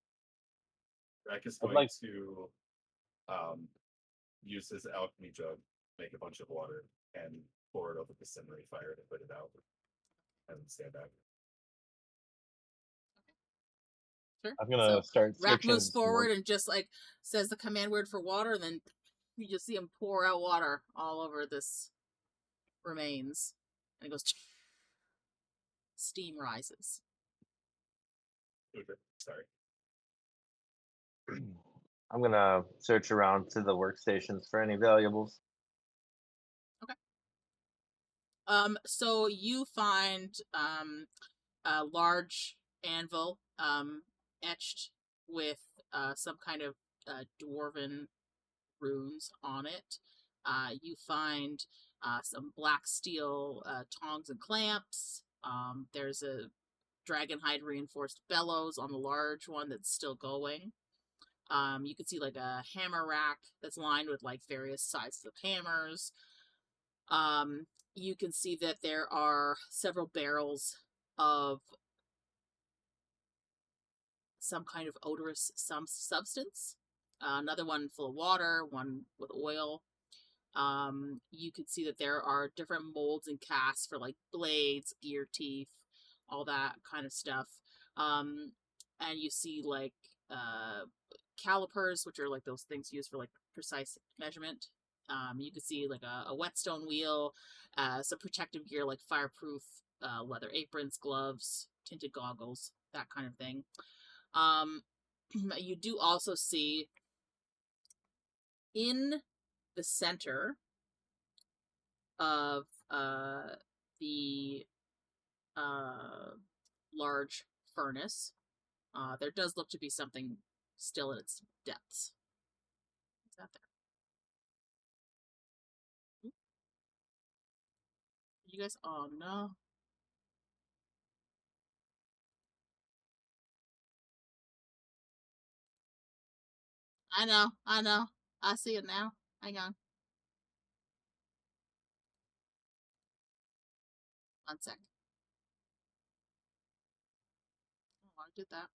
Rahk is I'd going like- to use his alchemy jug, make a bunch of water, and pour it over the simmering fire to put it out. And stand back. Sure. I'm gonna start Rahk searching. moves forward and just like says the command word for water, and then you just see him pour out water all over this remains. And it goes steam rises. Budrick, sorry. I'm gonna search around to the workstations for any valuables. So you find a large anvil etched with some kind of dwarven runes on it. You find some black steel tongs and clamps. There's a dragonhide reinforced bellows on the large one that's still going. You can see like a hammer rack that's lined with like various sizes of hammers. You can see that there are several barrels of some kind of odorous substance. Another one full of water, one with oil. You can see that there are different molds and casts for like blades, gear teeth, all that kind of stuff. And you see like calipers, which are like those things used for like precise measurement. You can see like a whetstone wheel, some protective gear like fireproof leather aprons, gloves, tinted goggles, that kind of thing. You do also see in the center of the large furnace, there does look to be something still in its depths. What's that there? You guys, oh no. I know. I see it now. Hang on. One sec. Oh, I did that.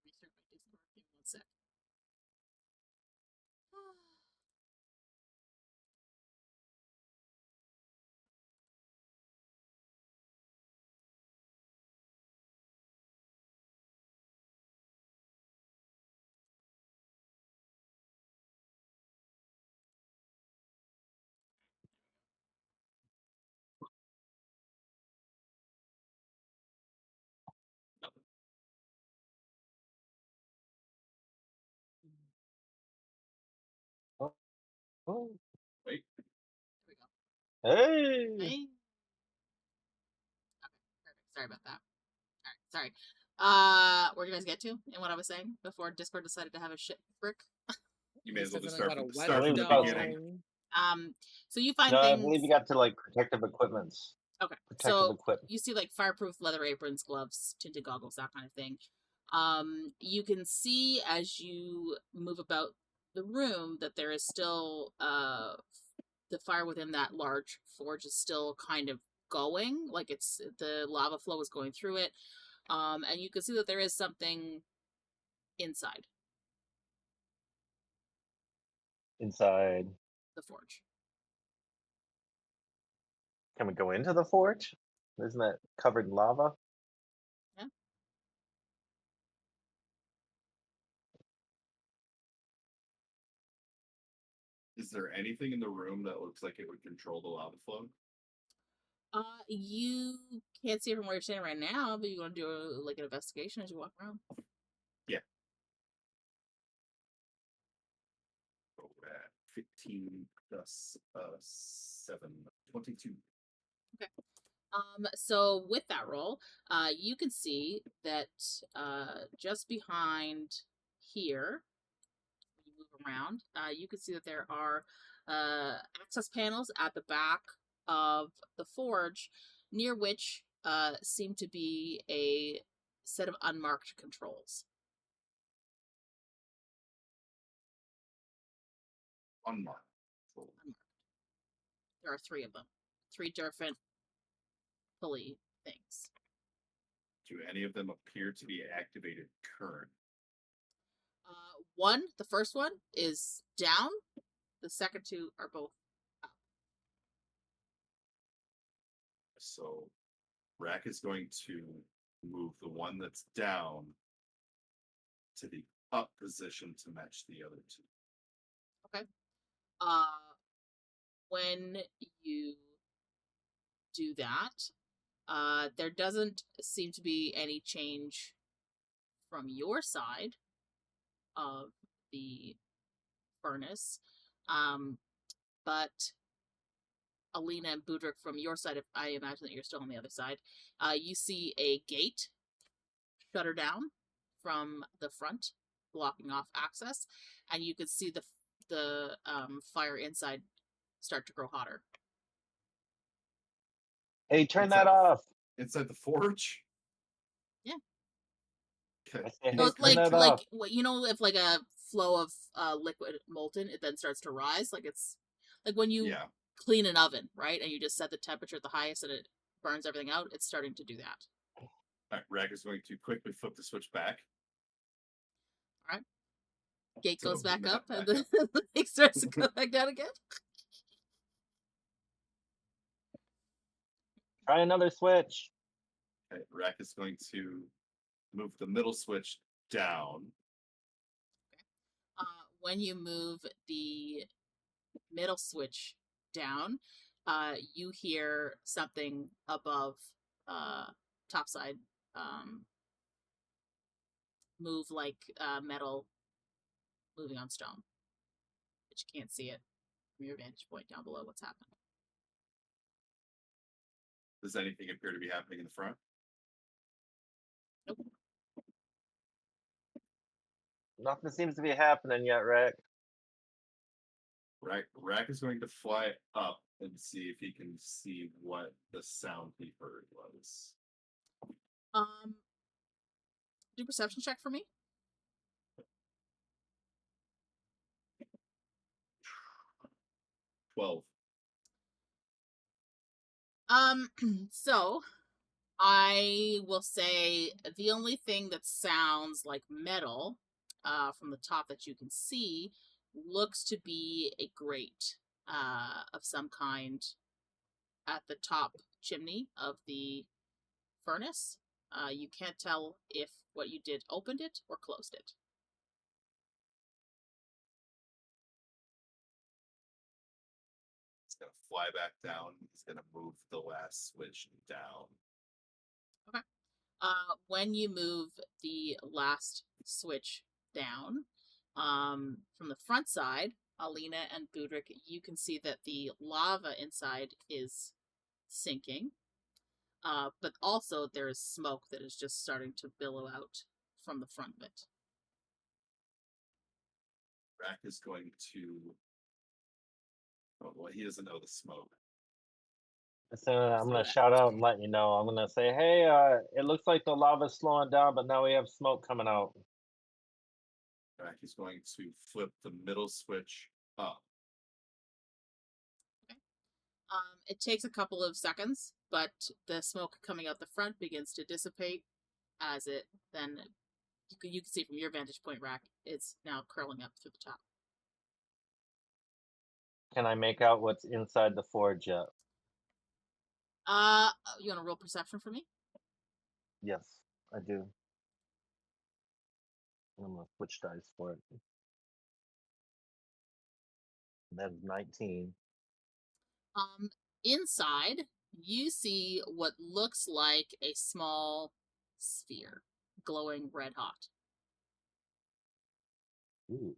Restart my Discord. Give me 1 sec. Oh, Wait. There we go. hey! Hey. Okay, perfect. Sorry about that. Alright, sorry. Where'd you guys get to in what I was saying before Discord decided to have a shit brick? You may as well Said just something start about from, a start from the whetstone. beginning. So you find No, I things. believe you got to like protective equipments. Okay, Protective so equipment. you see like fireproof leather aprons, gloves, tinted goggles, that kind of thing. You can see as you move about the room that there is still the fire within that large forge is still kind of going, like it's the lava flow is going through it. And you can see that there is something inside Inside. the forge. Can we go into the forge? Isn't that covered in lava? Yeah. Is there anything in the room that looks like it would control the lava flow? You can't see it from where you're standing right now, but you want to do like an investigation as you walk around. Yeah. Oh, 15 plus 7, 22. Okay. So with that roll, you can see that just behind here, when you move around, you can see that there are access panels at the back of the forge, near which seem to be a set of unmarked controls. Unmarked. There are 3 of them. 3 different pulley things. Do any of them appear to be activated current? One, the first one, is down. The second 2 are both up. So Rahk is going to move the one that's down to the up position to match the other 2. Okay. When you do that, there doesn't seem to be any change from your side of the furnace. But Alina and Budrick, from your side, if I imagine that you're still on the other side, you see a gate shutter down from the front, blocking off access, and you can see the fire inside start to grow hotter. Hey, turn that off. Inside the forge? Yeah. Okay. I say, hey, Well, turn that off. you know, if like a flow of liquid molten, it then starts to rise. Like it's like when you clean an oven, right? And you just set the temperature at the highest and it burns everything out. It's starting to do that. All right, Rahk is going to quickly flip the switch back. All right. Gate So goes back back up, and up. then the thing starts to go back down again. Try another switch. Okay, Rahk is going to move the middle switch down. When you move the middle switch down, you hear something above topside move like metal moving on stone. But you can't see it from your vantage point down below what's happening. Does anything appear to be happening in the front? Nope. Nothing seems to be happening yet, Rahk. Rahk is going to fly up and see if he can see what the sound he heard was. Do a perception check for me. $12. So I will say the only thing that sounds like metal, from the top that you can see, looks to be a grate, of some kind at the top chimney of the furnace. You can't tell if what you did opened it or closed it. He's going to fly back down. He's going to move the last switch down. Okay. When you move the last switch down, from the front side, Alina and Budrick, you can see that the lava inside is sinking. But also there is smoke that is just starting to billow out from the front of it. Rahk is going to... Oh, well, he doesn't know the smoke. So I'm going to shout out and let you know. I'm going to say, hey, it looks like the lava's slowing down, but now we have smoke coming out. Rahk is going to flip the middle switch up. Okay. It takes a couple of seconds, but the smoke coming out the front begins to dissipate as it then, you can see from your vantage point, Rahk, it's now curling up through the top. Can I make out what's inside the forge yet? You want to roll perception for me? Yes, I do. I'm going to switch dice for it. That's 19. Inside, you see what looks like a small sphere, glowing red hot. Ooh.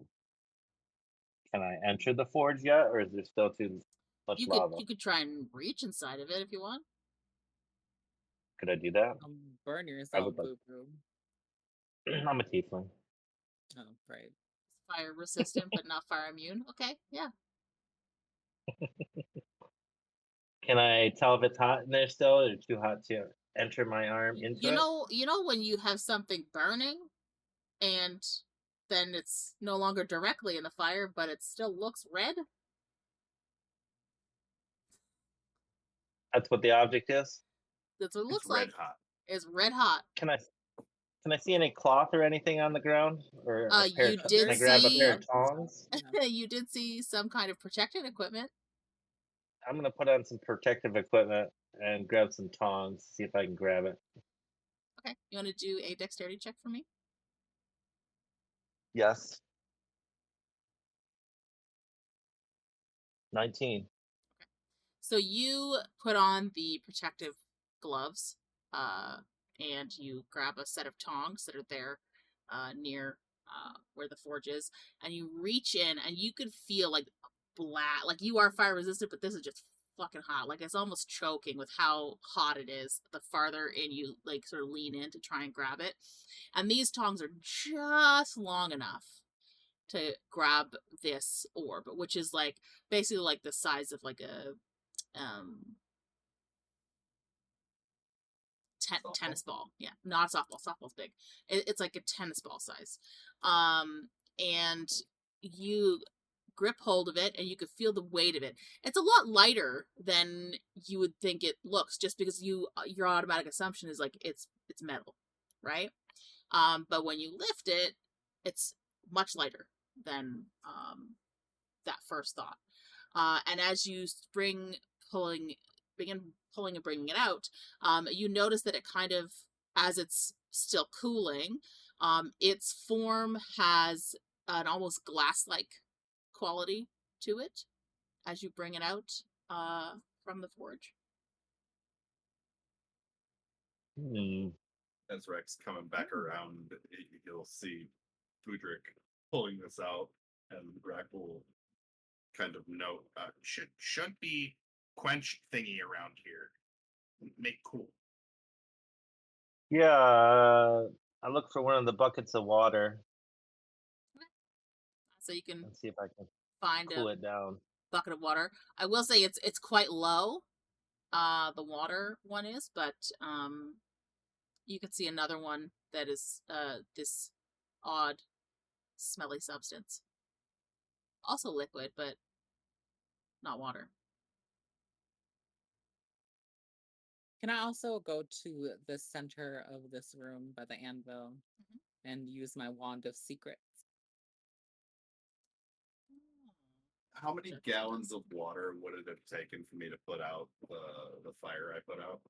Can I enter the forge yet, or is there still too much lava? You could try and reach inside of it if you want. Could I do that? Burn yourself, like- boo-boo. I'm a tiefling. Oh, right. Fire resistant, but not fire immune. Okay, yeah. Can I tell if it's hot in there still, or too hot to enter my arm into it? You know when you have something burning, and then it's no longer directly in the fire, but it still looks red. That's what the object is? That's what it looks It's red like. hot. It's red hot. Can I see any cloth or anything on the ground? Or a pair You of, did can I grab a see- pair of tongs? You did see some kind of protective equipment. I'm gonna put on some protective equipment and grab some tongs, see if I can grab it. Okay, you want to do a dexterity check for me? Yes. 19. So you put on the protective gloves, and you grab a set of tongs that are there near where the forge is, and you reach in, and you could feel like like you are fire resistant, but this is just fucking hot. Like it's almost choking with how hot it is. The farther in you like sort of lean in to try and grab it, and these tongs are just long enough to grab this orb, which is like basically like the size of like a tennis ball. Yeah, not a softball. Softball's big. It's like a tennis ball size. And you grip hold of it, and you could feel the weight of it. It's a lot lighter than you would think it looks, just because your automatic assumption is like it's metal, right? But when you lift it, it's much lighter than that first thought. And as you begin pulling and bringing it out, you notice that it kind of, as it's still cooling, its form has an almost glass-like quality to it as you bring it out from the forge. As Rex coming back around, you'll see Budrick pulling this out, and Rahk will kind of note, should be quenched thingy around here. Make cool. Yeah, I look for one of the buckets of water. So you can Let's see if I can find cool a it down. bucket of water. I will say it's quite low. The water one is, but you could see another one that is this odd smelly substance. Also liquid, but not water. Can I also go to the center of this room by the anvil and use my wand of secrets? How many gallons of water would it have taken for me to put out the fire I put out?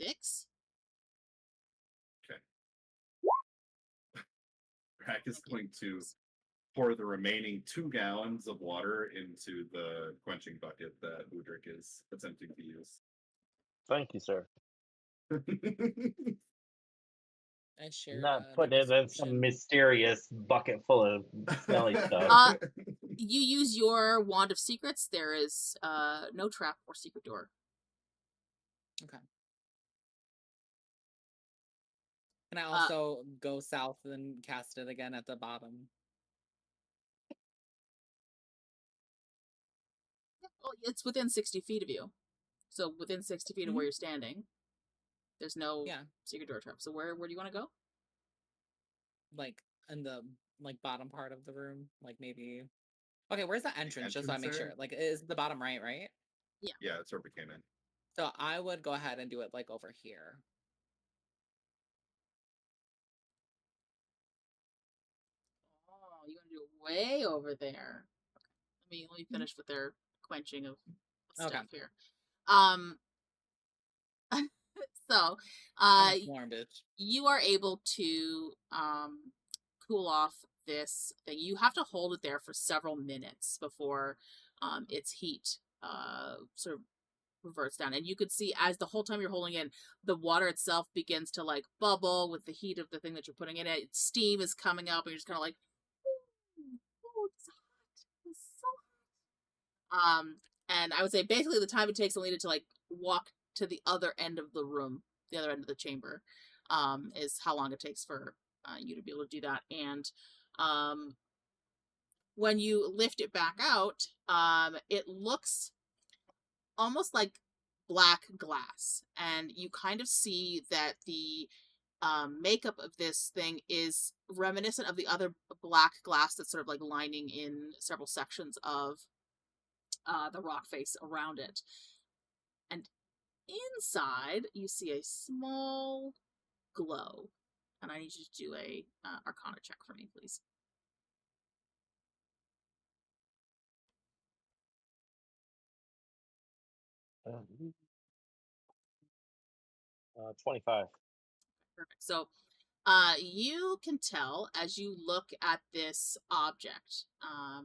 6? Okay. Rahk is going to pour the remaining 2 gallons of water into the quenching bucket that Budrick is attempting to use. Thank you, sir. I share. Not putting it in some mysterious bucket full of smelly stuff. You use your wand of secrets. There is no trap or secret door. Okay. Can I also go south and cast it again at the bottom? Well, it's within 60 feet of you. So within 60 feet of where you're standing, there's no secret door trap. So where do you want to go? Like in the bottom part of the room, like maybe. Okay, where's the entrance? Just so I make sure. Like, is the bottom right? Yeah. Yeah, that's where we came in. So I would go ahead and do it like over here. Oh, you want to do it way over there? Okay. Let me finish with their quenching of stuff here. So, Warm, bitch. you are able to cool off this thing. You have to hold it there for several minutes before its heat sort of reverts down. And you could see as the whole time you're holding it, the water itself begins to like bubble with the heat of the thing that you're putting in it. Steam is coming up, and you're just kind of like, oh, it's hot. It's so hot. And I would say basically the time it takes Alina to like walk to the other end of the room, the other end of the chamber, is how long it takes for you to be able to do that. And when you lift it back out, it looks almost like black glass, and you kind of see that the makeup of this thing is reminiscent of the other black glass that's sort of like lining in several sections of the rock face around it. And inside, you see a small glow. And I need you to do a Arcana check for me, please. 25. Perfect. So you can tell as you look at this object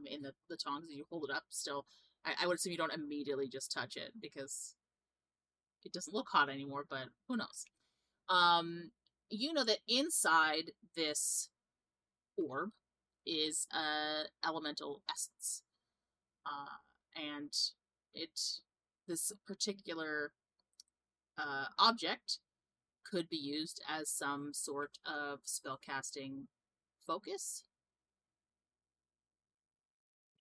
in the tongs as you hold it up still. I would assume you don't immediately just touch it because it doesn't look hot anymore, but who knows. You know that inside this orb is elemental essence. And this particular object could be used as some sort of spellcasting focus.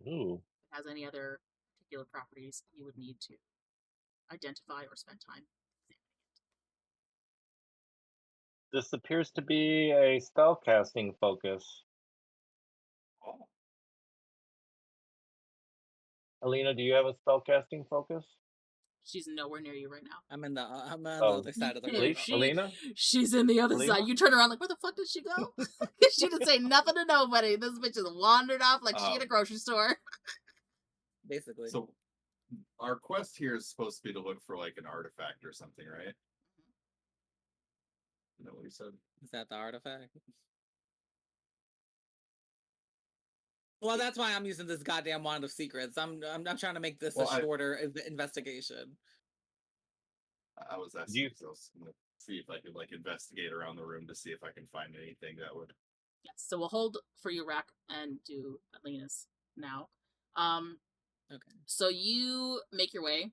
Ooh. If it has any other particular properties you would need to identify or spend time examining it. This appears to be a spellcasting focus. Oh, Alina, do you have a spellcasting focus? She's nowhere near you right now. I'm on the Oh. other side of the Yeah, room. Alina? She's in the other Alina? side. You turn around like, where the fuck did she go? She didn't say nothing to nobody. This bitch has wandered off like she in a grocery store. Basically. so our quest here is supposed to be to look for like an artifact or something, right? You know what you said? Is that the artifact? Well, that's why I'm using this goddamn wand of secrets. I'm not trying to make this Well, a shorter investigation. I was asking, so I was gonna see if I could like investigate around the room to see if I can find anything that would. Yes, so we'll hold for you, Rahk, and do Alina's now. Okay. So you make your way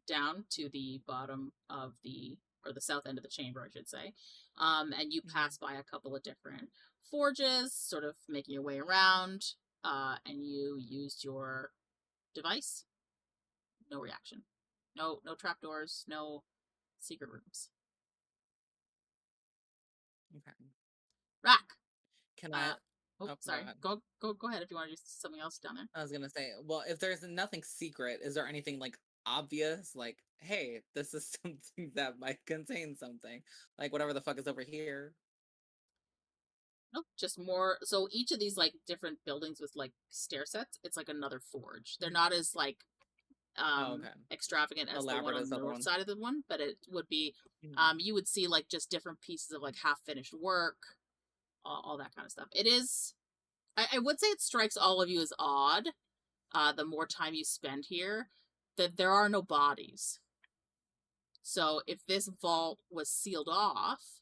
down to the bottom of the south end of the chamber, I should say. And you pass by a couple of different forges, sort of making your way around, and you used your device. No reaction. No trapdoors, no secret rooms. Okay. Rahk! Can I? Sorry. Go ahead if you want to do something else down there. I was gonna say, well, if there's nothing secret, is there anything like obvious? Like, hey, this is something that might contain something. Like whatever the fuck is over here. Nope, just more. So each of these like different buildings with like stair sets, it's like another forge. They're not as like extravagant as elaborate the one on as the other north ones. side of the one, but it would be you would see like just different pieces of like half finished work, all that kind of stuff. It is I would say it strikes all of you as odd, the more time you spend here, that there are no bodies. So if this vault was sealed off,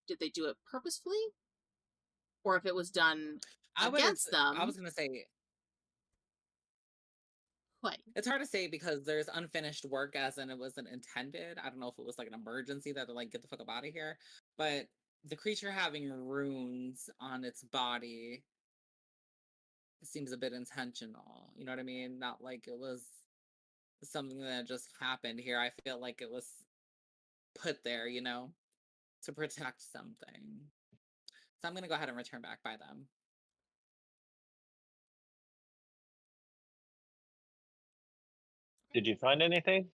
did they do it purposefully? Or if it was done against them? I was gonna say, what? It's hard to say because there's unfinished work as in it wasn't intended. I don't know if it was like an emergency that they're like, get the fuck up out of here. But the creature having runes on its body seems a bit intentional. You know what I mean? Not like it was something that just happened here. I feel like it was put there, you know, to protect something. So I'm gonna go ahead and return back by them. Did you find anything?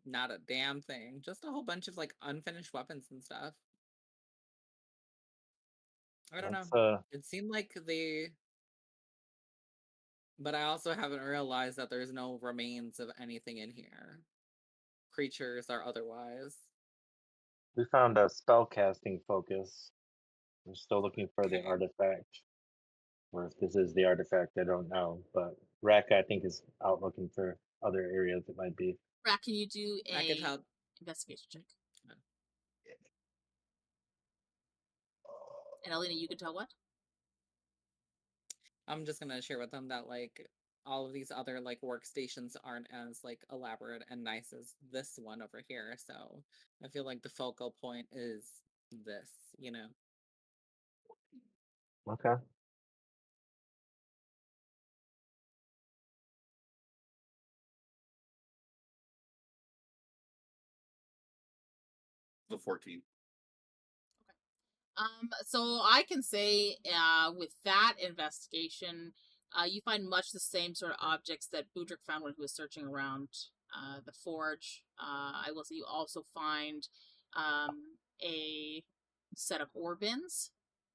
Not a damn thing. Just a whole bunch of like unfinished weapons and stuff. I don't know. It seemed like but I also haven't realized that there's no remains of anything in here. Creatures or otherwise. We found a spellcasting focus. We're still looking for the Okay. artifact. Or if this is the artifact, I don't know. But Rahk, I think, is out looking for other areas it might be. Rahk, can you do I can a tell. investigation check? And Alina, you can tell what? I'm just gonna share with them that like all of these other like workstations aren't as like elaborate and nice as this one over here. So I feel like the focal point is this, you know. Okay. The 14. So I can say, with that investigation, you find much the same sort of objects that Budrick found when he was searching around the forge. I will say you also find a set of ore bins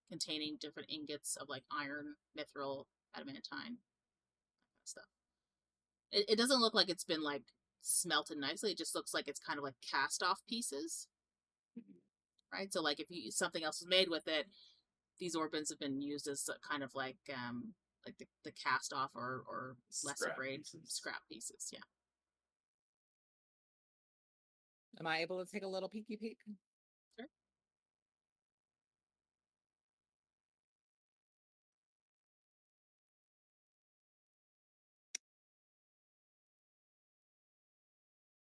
containing different ingots of like iron, mithril, adamantine, stuff. It doesn't look like it's been like smelted nicely. It just looks like it's kind of like cast off pieces, right? So like if you something else was made with it, these ore bins have been used as kind of like the cast off or lesser Scrap grade pieces. scrap pieces. Yeah. Am I able to take a little peeky peek? Sure.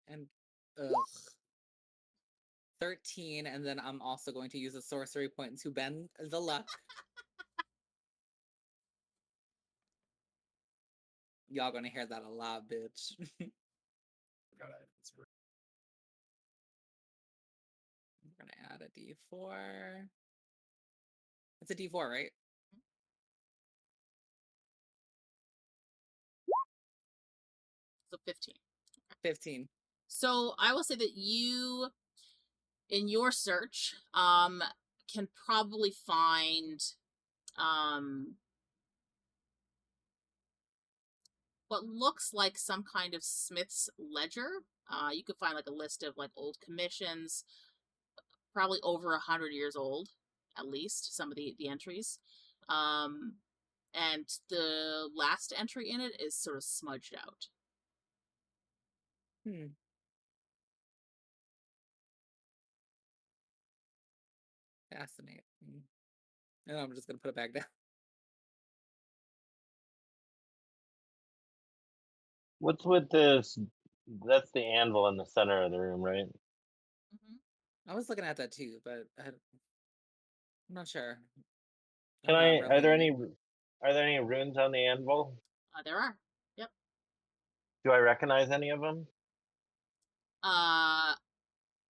And ugh. 13, and then I'm also going to use a sorcery point to bend the luck. Y'all gonna hear that a lot, bitch. Got it. It's great. We're gonna add a d4. It's a d4, right? So 15. 15. So I will say that you, in your search, can probably find what looks like some kind of smith's ledger. You could find like a list of like old commissions, probably over 100 years old, at least some of the entries. And the last entry in it is sort of smudged out. Fascinating. And I'm just gonna put it back down. What's with this? That's the anvil in the center of the room, right? Mm-hmm. I was looking at that too, but I'm not sure. Can I'm I? not Are there really- any runes on the anvil? There are. Yep. Do I recognize any of them?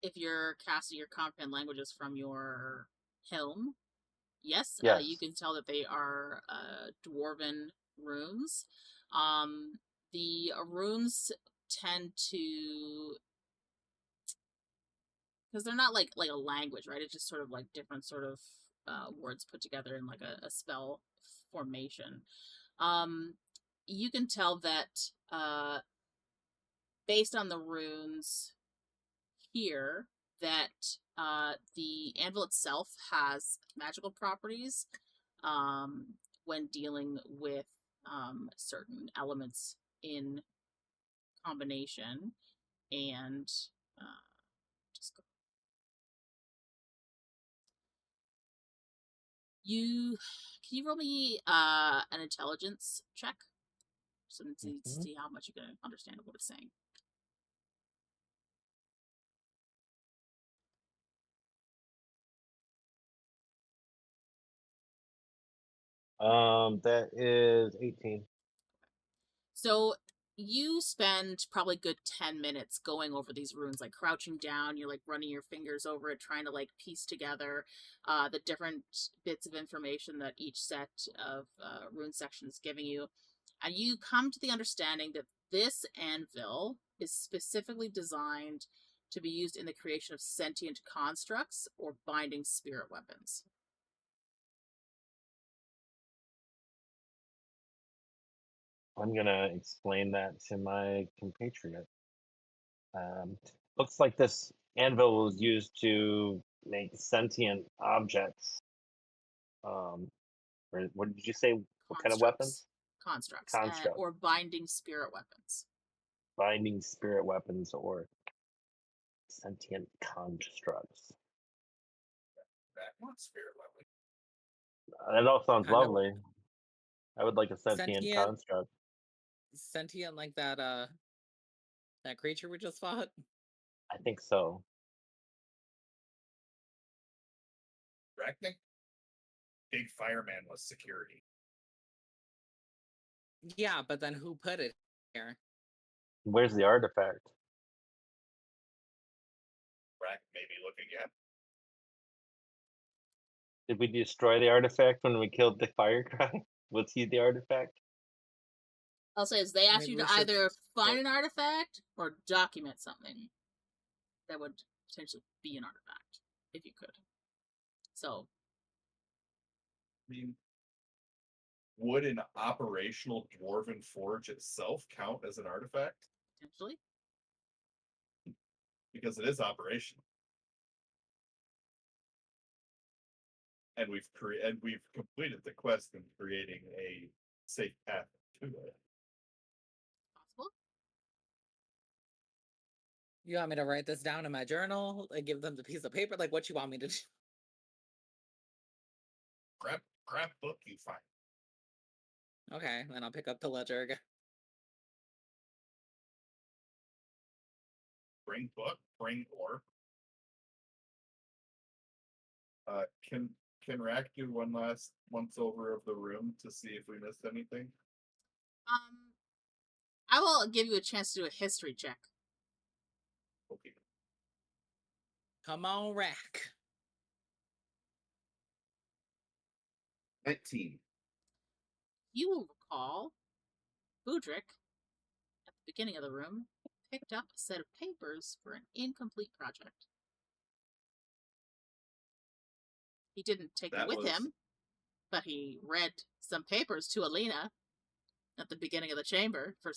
If you're casting your comprehend languages from your helm, yes, Yes. you can tell that they are dwarven runes. The runes tend to, because they're not like a language, right? It's just sort of like different sort of words put together in like a spell formation. You can tell that based on the runes here, that the anvil itself has magical properties when dealing with certain elements in combination, and just go. Can you roll me an intelligence check so to see how much you can understand what it's saying? That is 18. So you spend probably good 10 minutes going over these runes, like crouching down, you're like running your fingers over it, trying to like piece together the different bits of information that each set of rune section is giving you. And you come to the understanding that this anvil is specifically designed to be used in the creation of sentient constructs or binding spirit weapons. I'm gonna explain that to my compatriot. Looks like this Anvil was used to make sentient objects. Or what did you say? What kind of weapons? Constructs. Construct. Or binding spirit weapons. Binding spirit weapons or sentient constructs. That one spirit weapon. That all sounds Kind of lovely. I would like a sentient construct. Sentient like that that creature we just fought? I think so. Rahk, big fireman was security. Yeah, but then who put it here? Where's the artifact? Rahk may be looking at. Did we destroy the artifact when we killed the fire guy? Was he the artifact? I'll say is they ask Maybe you we to should either find look. an artifact or document something that would potentially be an artifact, if you could. So, I mean, would an operational dwarven forge itself count as an artifact? potentially. Because it is operational. And we've completed the quest in creating a safe path to it. Possible. You want me to write this down in my journal and give them the piece of paper? Like, what you want me to do? Grab book you find. Okay, then I'll pick up the ledger again. Bring book, bring orb. Can Rahk do one last once over of the room to see if we missed anything? I will give you a chance to do a history check. Okay. Come on, Rahk. 19. You will recall Budrick, at the beginning of the room, picked up a set of papers for an incomplete project. He didn't take them with him, but he read some papers to Alina at the beginning of the chamber for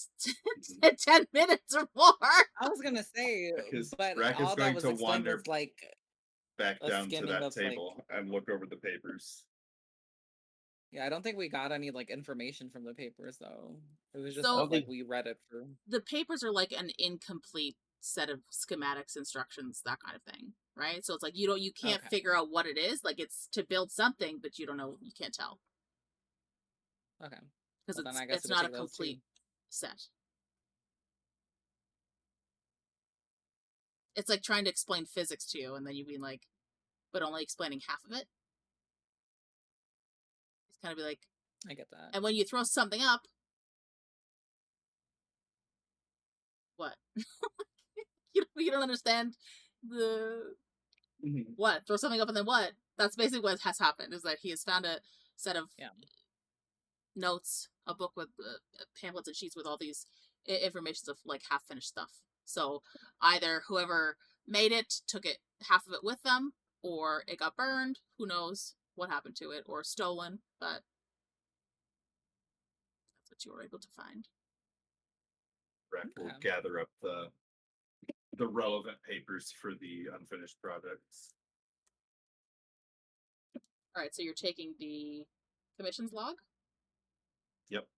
10 minutes or more. I was gonna say, Because but Rahk all is that going was to explained wander was like back a down to skimming that of, like- table and look over the papers. yeah, I don't think we got any like information from the papers though. It was just So- like we read it through. The papers are like an incomplete set of schematics, instructions, that kind of thing, right? So it's like you can't Okay. figure out what it is. Like it's to build something, but you don't know, you can't tell Okay. because Well, then I guess it's we'll not a take those two. complete set. It's like trying to explain physics to you, and then you being like, but only explaining half of it. It's kind of be like, I get that. and when you throw something up, what? you don't understand the what? Throw something up and then what? That's basically what has happened. Is that he has found a set of Yeah. notes, a book with pamphlets and sheets with all these informations of like half finished stuff. So either whoever made it took it, half of it with them, or it got burned. Who knows what happened to it, or stolen? But that's what you were able to find. Rahk will Okay. gather up the relevant papers for the unfinished projects. All right, so you're taking the commissions log. Yep.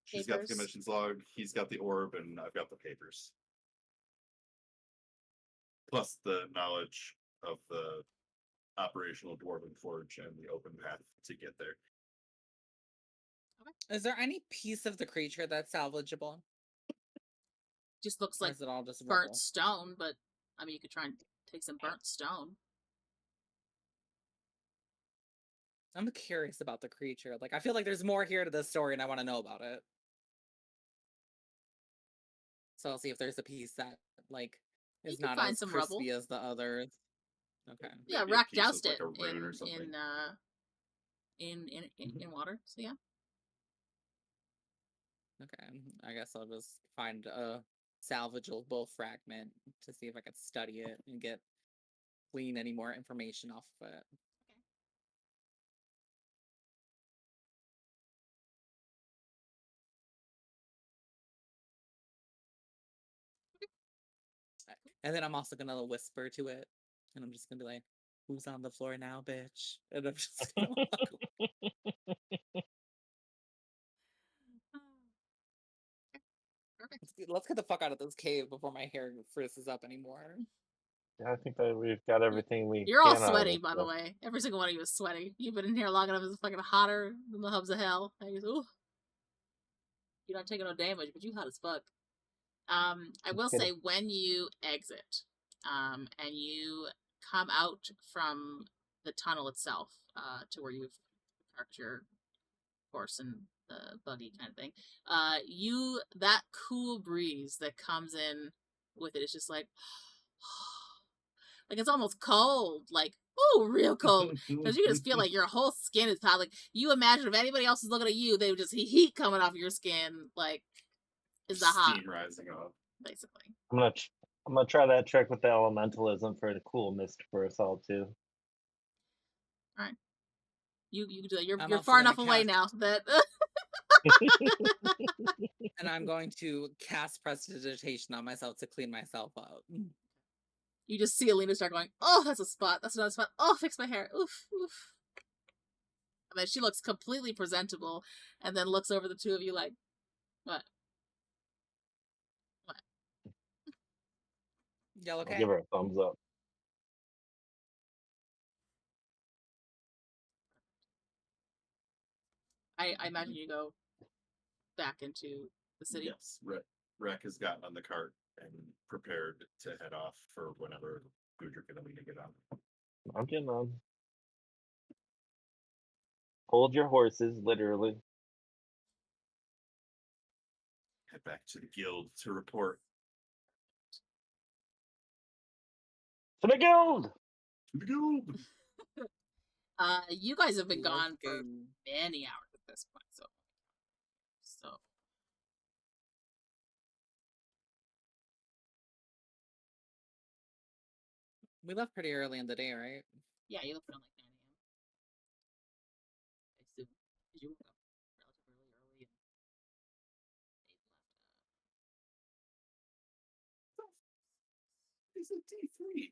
She's got the Papers. commissions log, he's got the orb, and I've got the papers. Plus the knowledge of the operational dwarven forge and the open path to get there. Is there any piece of the creature that's salvageable? Just looks Or like is it all just burnt rubble? stone, but I mean, you could try and take some burnt stone. I'm curious about the creature. Like, I feel like there's more here to this story, and I want to know about it. So I'll see if there's a piece that like You is can not find as some crispy rubble. as the others. Okay. Yeah, Maybe a Rahk piece of, doused like, it a rune or something. in water. So yeah. Okay. I guess I'll just find a salvageable fragment to see if I can study it and glean any more information off of it. And then I'm also gonna whisper to it, and I'm just gonna be like, "Who's on the floor now, bitch?" And I'm just gonna walk away. Perfect. Let's get the fuck out of this cave before my hair frizzes up anymore. Yeah, I think that we've got everything we You're all can out of sweaty, this by the stuff. way. Every single one of you is sweaty. You've been in here long enough, it's fucking hotter than the hubs of hell. And you ooh. You're not taking no damage, but you hot as fuck. I will say, when you exit, and you come out from the tunnel itself, to where you've parked your horse and the buggy kind of thing, that cool breeze that comes in with it is just like it's almost cold, like, ooh, real cold, because you just feel like your whole skin is hot. Like, you imagine if anybody else is looking at you, they would just heat coming off your skin, like, is the hot, Steam rising up. basically. I'm gonna try that trick with the elementalism for the cool mist for us all too. All right, you do that. You're I'm you're also far gonna enough away cast- now that And I'm going to cast prestidigitation on myself to clean myself up. you just see Alina start going, oh, that's a spot, that's another spot, oh, fix my hair, oof, oof. And then she looks completely presentable, and then looks over the two of you like, what? Y'all I'll okay? give her a thumbs up. I imagine you go back into the city. Yes, Rahk has gotten on the cart and prepared to head off for whenever Budrick and Alina get on. I'm getting on. Hold your horses, literally. Head back to the guild to report. To the guild! To the guild! You guys have been Let's gone for go. many hours at this point, so We left pretty early in the day, right? yeah, you left around like 9 a.m. I assume, because you woke up relatively early and He's a D3.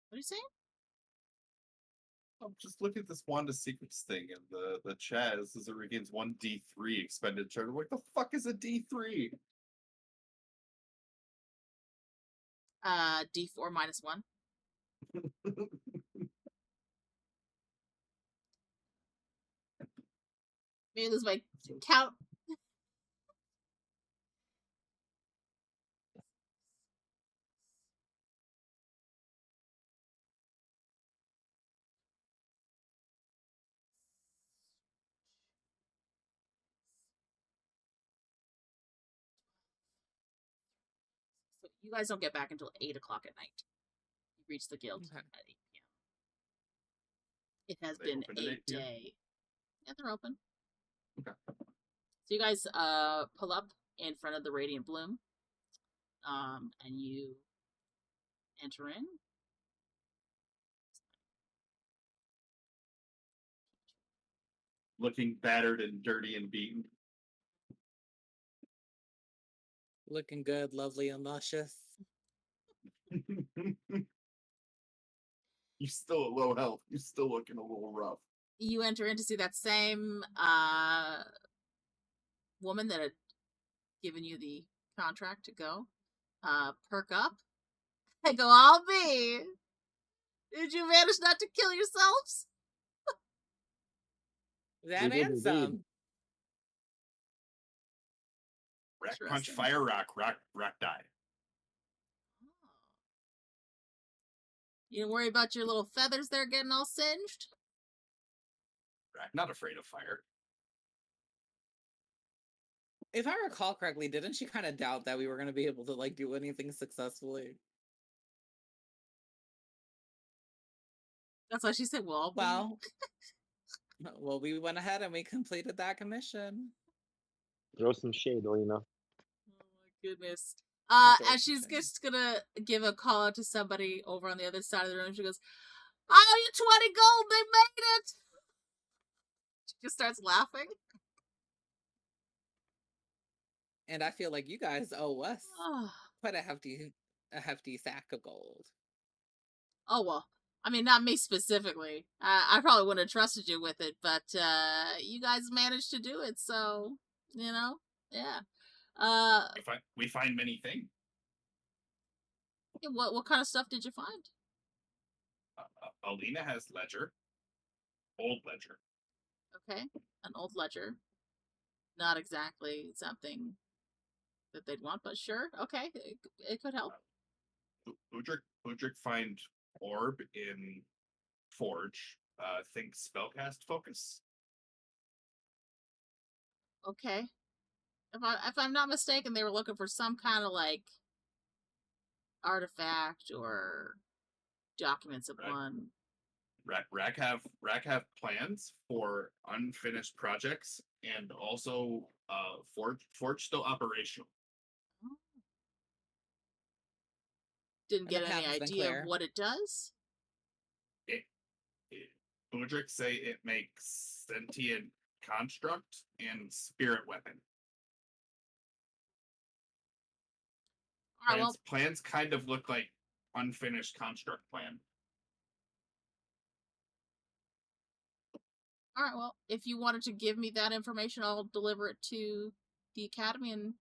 what are you saying? Just look at this Wanda Secrets thing and the chat. It says it regains 1 D3 expenditure. What the fuck is a D3? D4 minus 1. Maybe lose my count. So you guys don't get back until 8 o'clock at night. You reach the guild Okay. at 8 p.m. It has They been open at a 8 p.m.? day. Yeah, they're open. Okay. So you guys pull up in front of the Radiant Bloom, and you enter in. Looking battered and dirty and beaten. Looking good, lovely, and luscious. You're still at low health. You're still looking a little rough. You enter in to see that same woman that had given you the contract to go. Perk up. I go, I'll be. Did you manage not to kill yourselves? That did and indeed. some. Rahk punch Interesting. fire Rahk died. You didn't worry about your little feathers there getting all singed? Rahk not afraid of fire. If I recall correctly, didn't she kind of doubt that we were going to be able to like do anything successfully? That's why she said, well, Well, we went ahead and we completed that commission. Throw some shade, Alina. oh my goodness. That's And she's awesome. just gonna give a call out to somebody over on the other side of the room. She goes, I owe you 20 gold, they made it! She just starts laughing. And I feel like you guys owe us quite a hefty sack of gold. Oh, well. I mean, not me specifically. I probably wouldn't have trusted you with it, but you guys managed to do it, so, yeah. We find many things. What kind of stuff did you find? Alina has ledger. Old ledger. Okay, an old ledger. Not exactly something that they'd want, but sure. Okay, it could help. Budrick find orb in Forge. Think spellcast focus. Okay. If I'm not mistaken, they were looking for some kind of like artifact or documents of one. Rahk have plans for unfinished projects and also Forge still operational. Didn't get the any path has been idea clear. of what it does. Budrick say it makes sentient construct and spirit weapon. All right, well, Plans kind of look like unfinished construct plan. all right, well, if you wanted to give me that information, I'll deliver it to the academy, and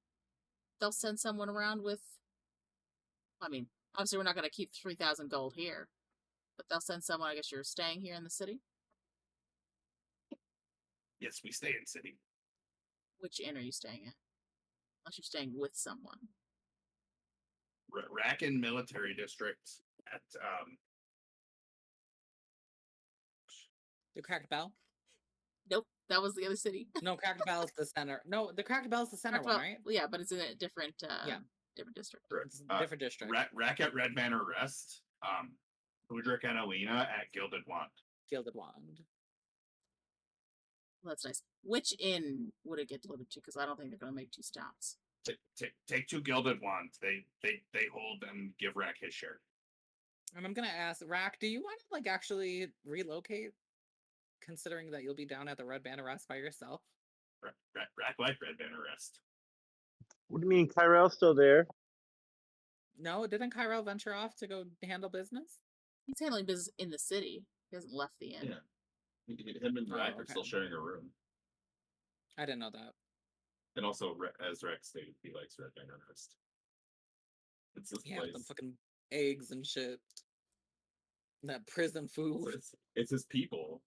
they'll send someone around with. I mean, obviously, we're not going to keep 3,000 gold here, but they'll send someone. I guess you're staying here in the city. Yes, we stay in city. Which inn are you staying at? Unless you're staying with someone. Rahk Military District at The Cracked Bell? Nope, that was the other city. No, Cracked Bell is the center. No, the Cracked Bell is the center one, right? Yeah, but it's in a different Yeah. different district. It's a different district. Rahk at Red Banner Rest. Budrick and Alina at Gilded Wand. Gilded Wand. Well, that's nice. Which inn would it get delivered to? Because I don't think they're going to make 2 stops. Take 2 Gilded Wands. They hold and give Rahk his share. And I'm gonna ask Rahk, do you want to like actually relocate, considering that you'll be down at the Red Banner Rest by yourself? Rahk like Red Banner Rest. What do you mean, Ki-Rel's still there? No, didn't Ki-Rel venture off to go handle business? He's handling business in the city. He hasn't left the inn. Yeah. Him and Rahk are still sharing a room. I didn't know that. And also, as Rex stated, he likes Red Banner Rest. It's his Yeah, place. with the fucking eggs and shit. That prison food. It's his people.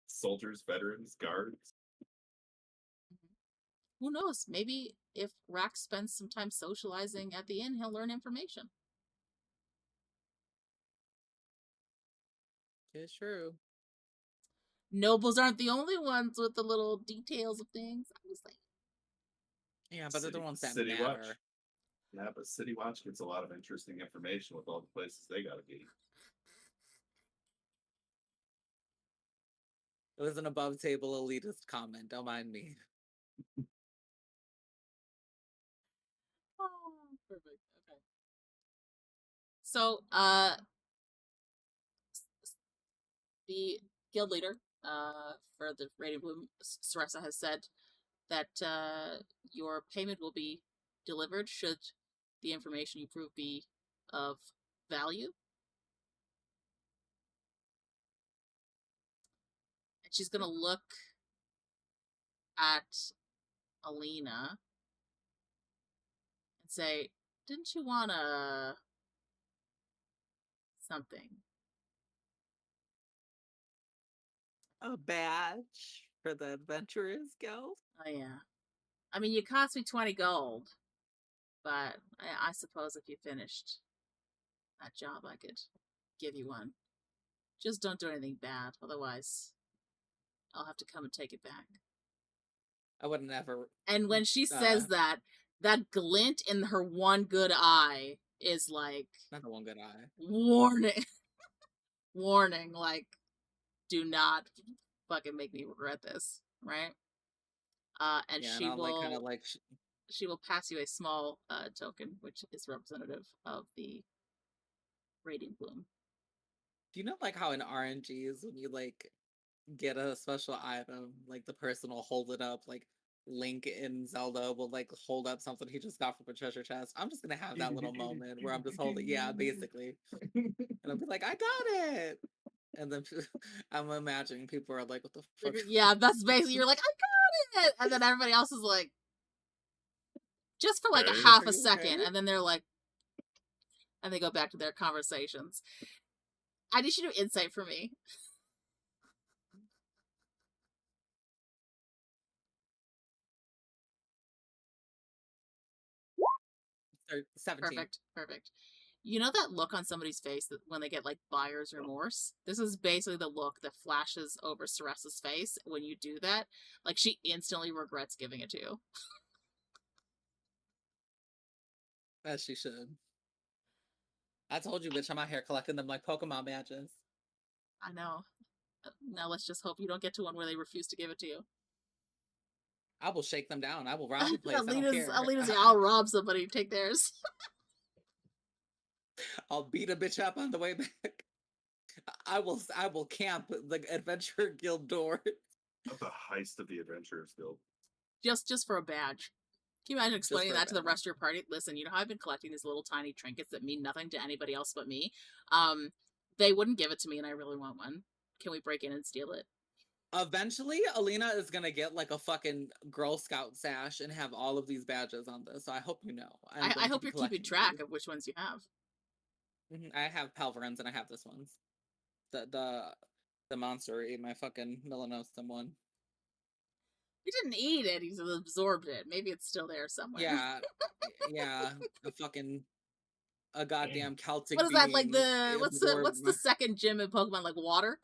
Soldiers, veterans, guards. Who knows? Maybe if Rahk spends some time socializing at the inn, he'll learn information. It's true. Nobles aren't the only ones with the little details of things. I'm just like, Yeah, but they're the ones that City matter. Watch. Yeah, but City Watch gets a lot of interesting information with all the places they gotta be. It was an above table elitist comment, don't mind me. oh, perfect. Okay. So, the guild leader, for the Radiant Bloom, Sorceress, has said that your payment will be delivered should the information you prove be of value. And she's gonna look at Alina and say, "Didn't you want something?" A badge for the Adventurers Guild? Oh, yeah. I mean, you cost me 20 gold, but I suppose if you finished that job, I could give you one. Just don't do anything bad, otherwise I'll have to come and take it back. I would never. And when she says that glint in her one good eye is like, Not the one good eye. warning. Warning, like, do not fucking make me regret this, right? And Yeah, she and will like, kind of like she will pass you a small token, which is representative of the Radiant Bloom. Do you know like how in RNGs when you like get a special item, like the person will hold it up like, Link in Zelda will like hold up something he just got from a treasure chest. I'm just gonna have that little moment where I'm just holding, yeah, basically, and I'll be like, I got it, and then I'm imagining people are like, what the fuck? Yeah, that's basically, you're like, I got it! And then everybody else is like, just for like Okay. a half Are a you second, okay? and then they're like, and they go back to their conversations. I need you to do insight for me. Or 17. Perfect. You know that look on somebody's face that when they get like buyer's remorse? This is basically the look that flashes over Sorceress's face when you do that. Like she instantly regrets giving it to you. As she should. I told you, bitch, I'm out here collecting them like Pokemon badges. I know. Now let's just hope you don't get to one where they refuse to give it to you. I will shake them down. I will rob the place. I don't care. Alina's like, I'll rob somebody, take theirs. I'll beat a bitch up on the way back. I will camp the Adventure Guild door. That's the heist of the Adventurers Guild. Just for a badge. Can you imagine explaining for a that to the badge. rest of your party? Listen, you know how I've been collecting these little tiny trinkets that mean nothing to anybody else but me? They wouldn't give it to me and I really want one. Can we break in and steal it? Eventually, Alina is gonna get like a fucking Girl Scout sash and have all of these badges on this. So I hope you know. I hope you're keeping track of which ones you have. I have Palverins and I have this ones. The monster ate my fucking Melanostum one. He didn't eat it, he's absorbed it. Maybe it's still there somewhere. Yeah. A goddamn Celtic. What is that, like what's the second gym in Pokemon, like water?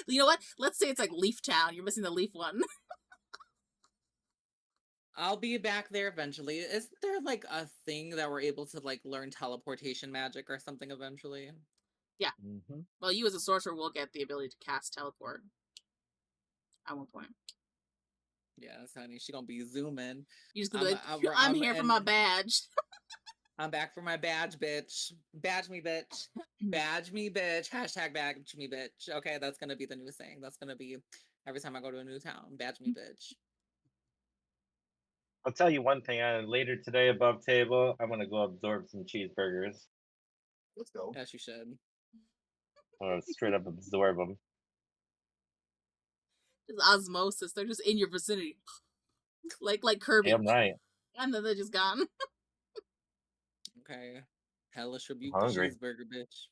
You know what? Let's say it's like Leaf Town. You're missing the leaf one. I'll be back there eventually. Isn't there like a thing that we're able to like learn teleportation magic or something eventually? Yeah. Mm-hmm. Well, you as a sorcerer will get the ability to cast teleport at one point. Yes, honey. She gonna be zooming. You just gonna be like, I'm here for my badge. I'm back for my badge, bitch. Badge me, bitch. Badge me, bitch. Hashtag badge me, bitch. Okay, that's gonna be the new saying. That's gonna be every time I go to a new town. Badge me, bitch. I'll tell you one thing. Later today, above table, I'm gonna go absorb some cheeseburgers. Let's go. Yes, you should. I'm gonna straight up absorb them. Just osmosis. They're just in your vicinity, like Kirby. Damn right. And then they're just gone. Okay. Hellish rebuke Hungry. cheeseburger, bitch.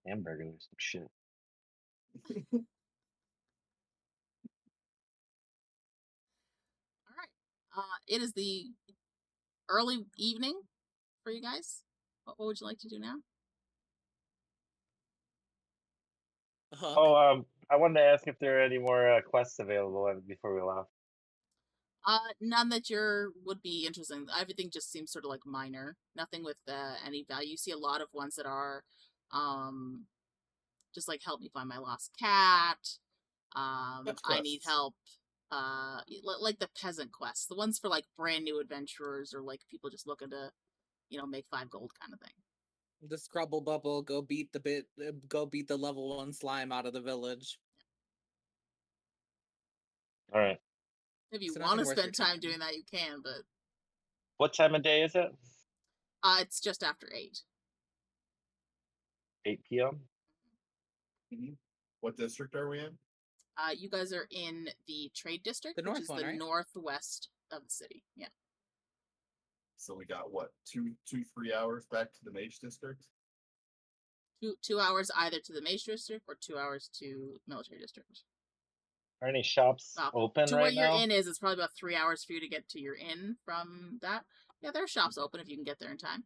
Hamburgers, shit. All right. It is the early evening for you guys. What would you like to do now? Oh, I wanted to ask if there are any more quests available before we left. None that would be interesting. Everything just seems sort of like minor. Nothing with any value. You see a lot of ones that are, just like help me find my lost cat. I need help. Like the peasant quests, the ones for like brand new adventurers or like people just looking to, make 5 gold kind of thing. The Scrubble Bubble, go beat the level 1 slime out of the village. All right. If you want to spend time doing that, you can, but... What time of day is it? It's just after 8. 8 p.m.? Mm-hmm. What district are we in? You guys are in the Trade District, which is the northwest of the city. Yeah. So we got, what, 3 hours back to the Mage District? 2 hours either to the Mage District or 2 hours to Military District. Are any shops open right now? To where your inn is, it's probably about 3 hours for you to get to your inn from that. Yeah, there are shops open if you can get there in time.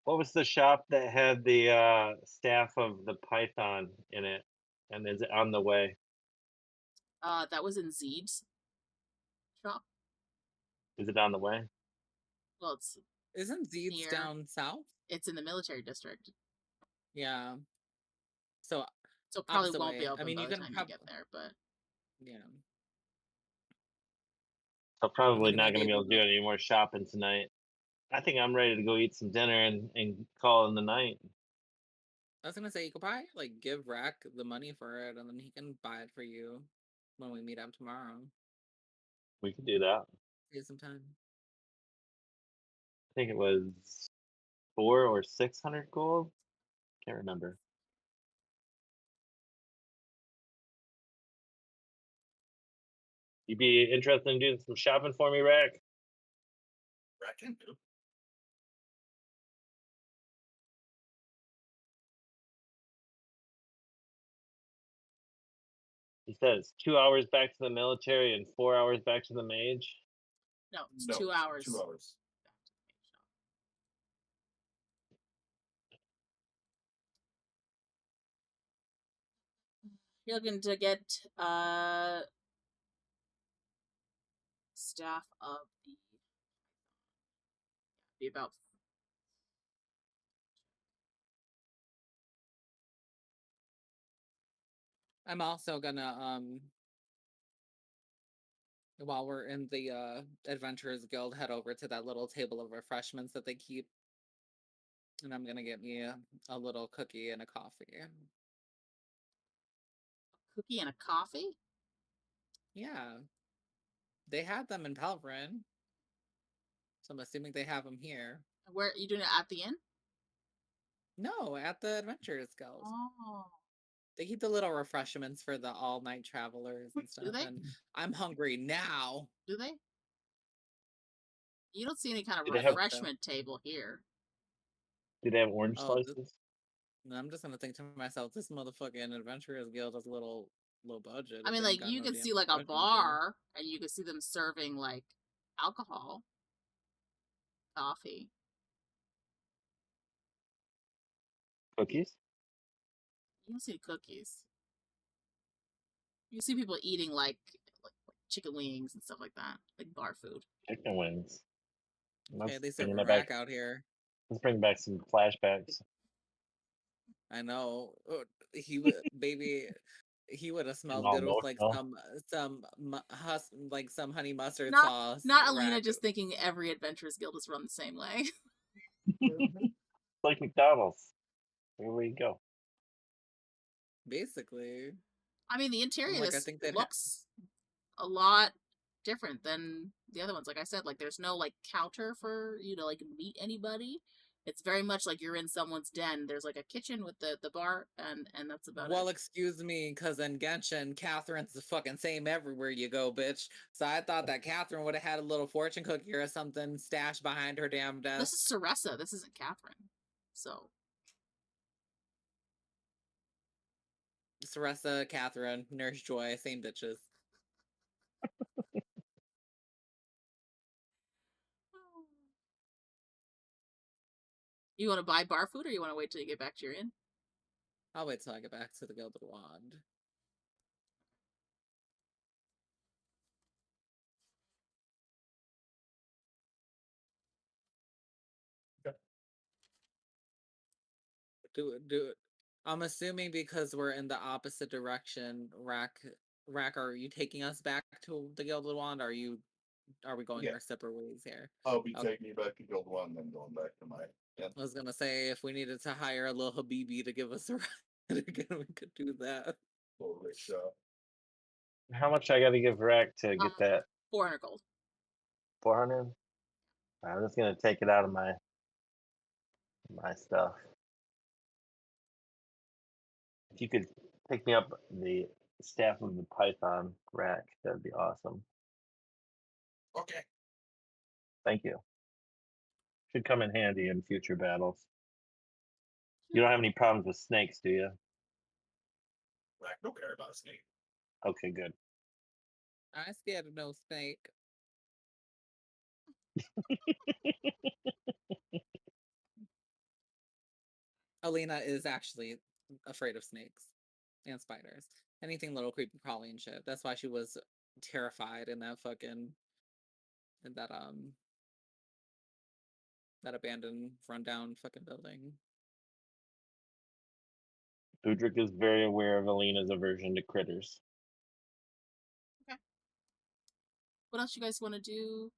What was the shop that had the staff of the python in it? And is it on the way? That was in Zeeb's shop. Is it on the way? Well, Isn't Zeeb's down south? It's in the Military District. Yeah. So probably won't be open by the time you get there, but... Yeah. I'm probably not going to be able to do any more shopping tonight. I think I'm ready to go eat some dinner and call in the night. I was gonna say you could probably like give Rahk the money for it, and then he can buy it for you when we meet up tomorrow. We could do that. Save some time. I think it was 400 or 600 gold. Can't remember. You'd be interested in doing some shopping for me, Rahk? Rahk can do. He says 2 hours back to the military and 4 hours back to the mage. No, it's No, 2 hours. 2 hours. You're looking to get staff of the be about I'm also gonna while we're in the Adventurers Guild, head over to that little table of refreshments that they keep. And I'm gonna get me a little cookie and a coffee. cookie and a coffee. Yeah. They had them in Pelvrin. So I'm assuming they have them here. Where you doing it at the inn? No, at the Adventurers Guild. Oh, They keep the little refreshments for the all-night travelers and stuff. do they? And I'm hungry now. Do they? You don't see any kind of Do they have- refreshment table here. Do they have orange Oh, this- slices? I'm just gonna think to myself, this motherfucking Adventurers Guild is a little low budget. I mean, They ain't like got you no can damn see like a refreshments here. bar, and you can see them serving like alcohol, coffee. Cookies? You don't see cookies. You see people eating like chicken wings and stuff like that, like bar food. Chicken wings. Okay, they bringing serve that Rahk out here. Let's bring back some flashbacks. I know. He would, baby. He would have smelled all good with like emotional. some honey mustard Not- sauce. Not Alina Rahk. just thinking every Adventurers Guild is run the same way. Like McDonald's. Here we go. Basically. I mean, the interior Like, I this think they'd looks a lot different than the other ones. Like I said, like there's no like counter for you to like meet anybody. It's very much like you're in someone's den. There's like a kitchen with the bar, and that's about Well, it. excuse me, because in Genshin, Catherine's the fucking same everywhere you go, bitch. So I thought that Catherine would have had a little fortune cookie or something stashed behind her damn desk. This is Sorceress. This isn't Catherine. So Sorceress, Catherine, Nurse Joy, same bitches. you want to buy bar food, or you want to wait till you get back to your inn? I'll wait till I get back to the Gilded Wand. Do it. I'm assuming because we're in the opposite direction, Rahk, are you taking us back to the Gilded Wand? Are we going Yeah. our separate ways here? I'll be Okay. taking you back to Guild 1, then going back to my. Yeah. I was gonna say if we needed to hire a little Habibi to give us a ride again, we could do that. Little rickshaw. How much I gotta give Rahk to get that 400 gold. 400? I'm just gonna take it out of my stuff. If you could pick me up the staff of the Python, Rahk, that'd be awesome. Okay. Thank you. Should come in handy in future battles. You don't have any problems with snakes, do you? Rahk don't care about a snake. Okay, good. I scared of no snake. Alina is actually afraid of snakes and spiders. Anything little creepy crawly and shit. That's why she was terrified in that that abandoned, rundown fucking building. Budrick is very aware of Alina's aversion to critters. What else you guys want to do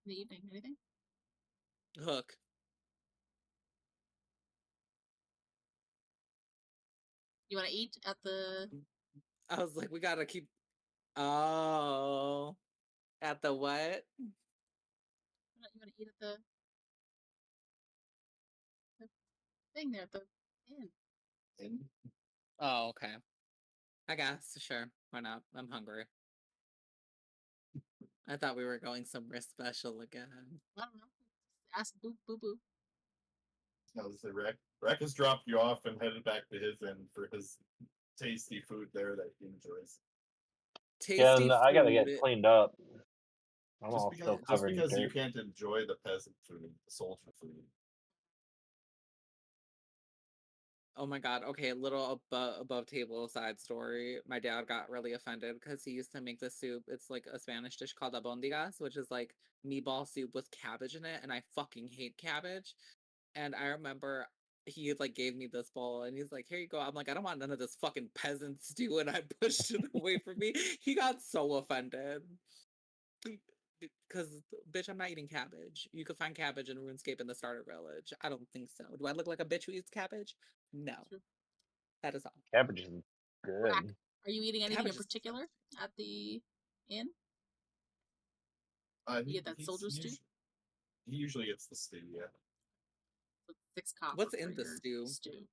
in the evening? Anything? Hook. You want to eat at the? I was like, we gotta keep. Oh, at the what? You want to eat at the thing there at the inn? In Oh, okay. I guess sure. Why not? I'm hungry. I thought we were going somewhere special again. I don't know. Ask Boo Boo Boo. I was say Rahk has dropped you off and headed back to his inn for his tasty food there that he enjoys. Tasty I gotta get food. cleaned up. I'm Just all because, still covered in you dirt. can't enjoy the peasant food, the soldier food. Oh my god. Okay, a little above table side story. My dad got really offended because he used to make this soup. It's like a Spanish dish called albondigas, which is like meatball soup with cabbage in it, and I fucking hate cabbage. And I remember he like gave me this bowl and he's like, here you go. I'm like, I don't want none of this fucking peasant stew, and I pushed it away from me. He got so offended. Because, bitch, I'm not eating cabbage. You could find cabbage in RuneScape in the starter village. I don't think so. Do I look like a bitch who eats cabbage? No. That is all. Cabbage is good. Rahk, are you eating anything Cabbage in is particular at the inn? You You get that soldier stew? He usually gets the stew, yeah. 6 copper. What's for in the your stew?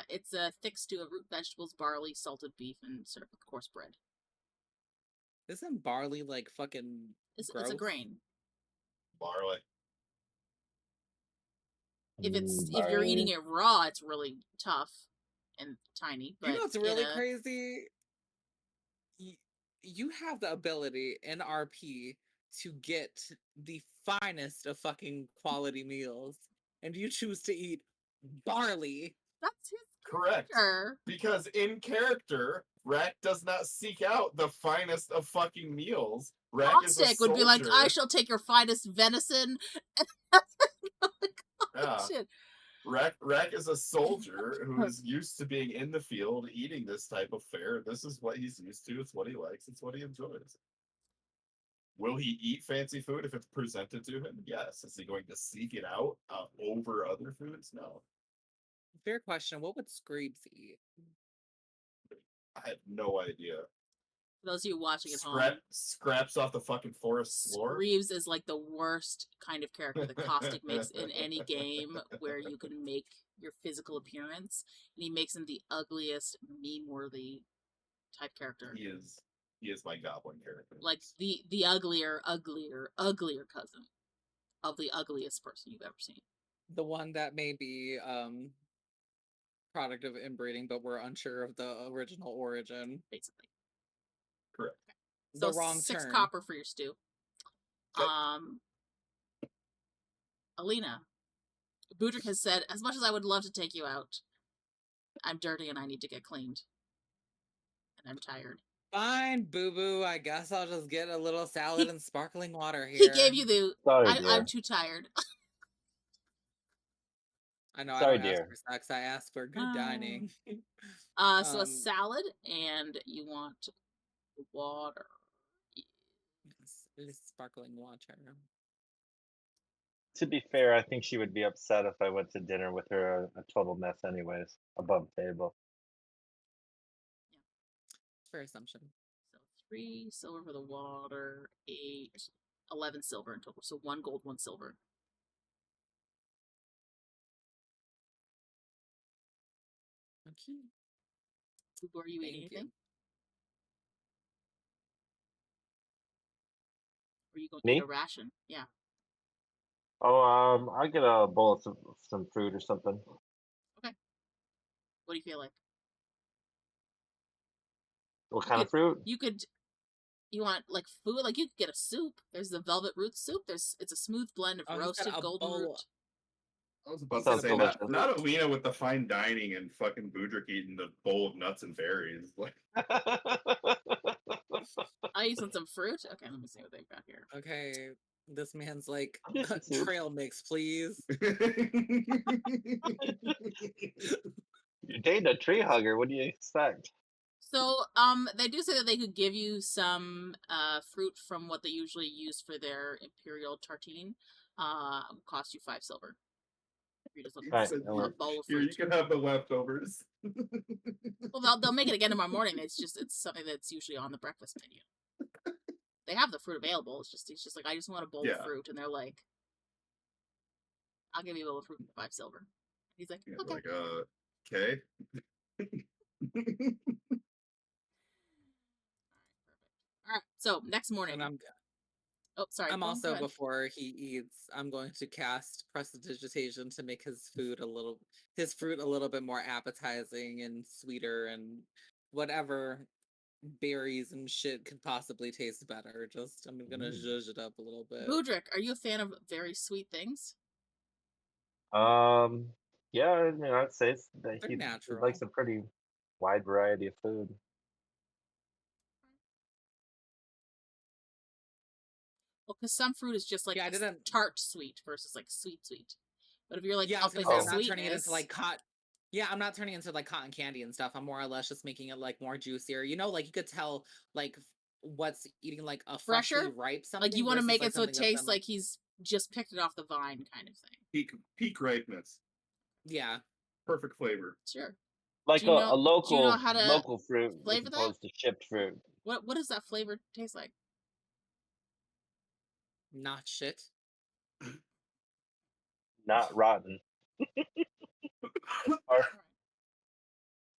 It's a thick stew of root vegetables, barley, salted beef, and served with coarse bread. Isn't barley like fucking It's a gross? grain. Barley. If you're eating it raw, it's really tough and tiny. But You know what's really crazy? You have the ability in RP to get the finest of fucking quality meals, and you choose to eat barley. That's his Correct. character. Because in character, Rahk does not seek out the finest of fucking meals. Rahk is a Caustic would be like, soldier. I shall take your finest venison. Yeah. Shit. Rahk is a soldier who is used to being in the field, eating this type of fare. This is what he's used to. It's what he likes. It's what he enjoys. Will he eat fancy food if it's presented to him? Yes. Is he going to seek it out over other foods? No. Fair question. What would Screeps eat? I have no idea. For those of you watching at home, Scraps off the fucking forest floor. Reeves is like the worst kind of character that Caustic makes in any game where you can make your physical appearance, and he makes him the ugliest, meme-worthy type character. He is my goblin character. Like the uglier cousin of the ugliest person you've ever seen. The one that may be product of inbreeding, but we're unsure of the original origin. Basically. Correct. The So wrong 6 turn. copper for your stew. Okay. Alina, Budrick has said, as much as I would love to take you out, I'm dirty and I need to get cleaned. And I'm tired. Fine, boo-boo. I guess I'll just get a little salad and sparkling water here. He gave you the, Sorry, I'm too tired. I know, Sorry, I don't ask dear. for sex. I ask for good dining. So a salad, and you want water. Yes, sparkling water. To be fair, I think she would be upset if I went to dinner with her a total mess anyways, above table. Fair assumption. So 3 silver for the water, 8, 11 silver in total. So 1 gold, 1 silver. Okay. Are you eating Thank you. anything? Or are you going to Me? eat a ration? Yeah. Oh, I'll get a bowl of some fruit or something. What do you feel like? What kind of fruit? You want like food? Like you could get a soup. There's the velvet root soup. It's a smooth blend of Oh, you said roasted a golden bowl. root. I was about Sounds to say, delicious. not Alina with the fine dining and fucking Budrick eating the bowl of nuts and berries. Like, I use some fruit. Okay, let me see what they got here. Okay, this man's like, Get some soup. trail mix, please. You're dating a tree hugger. What do you expect? So, they do say that they could give you some fruit from what they usually use for their imperial tartine. Cost you 5 silver. You're just looking Right, for no a worries. bowl of Here, fruit. you can have the leftovers. Well, they'll make it again tomorrow morning. It's something that's usually on the breakfast menu. They have the fruit available. It's just like, I just want a bowl of Yeah. fruit, and they're like, I'll give you a bowl of fruit for 5 silver. He's like, Yeah, okay. like, okay. All right. So next morning. And Oh, sorry. I'm go also, ahead. before he eats, I'm going to cast Prestidigitation to make his fruit a little bit more appetizing and sweeter, and whatever berries and shit could possibly taste better. Just, I'm gonna zhuzh it up a little bit. Budrick, are you a fan of very sweet things? Yeah, I mean, I'd say that They're he natural. likes a pretty wide variety of food. Well, because some fruit is just like Yeah, I didn't. tart sweet versus like sweet. But if you're like, Yeah, I was gonna upping say, the I'm not turning it into sweetness- like Yeah, I'm not turning it into like cotton candy and stuff. I'm more or less just making it like more juicier. You know, like you could tell like what's eating like a freshly Fresher? ripe something. like you want to versus, make like, it so it something that's tastes been, like he's just picked it off the vine, kind of thing. Peak ripeness. Yeah. Perfect flavor. Sure. Like Do you know- a local do you know how to local fruit as flavor that? opposed to shipped fruit. What does that flavor taste like? Not shit. Not rotten.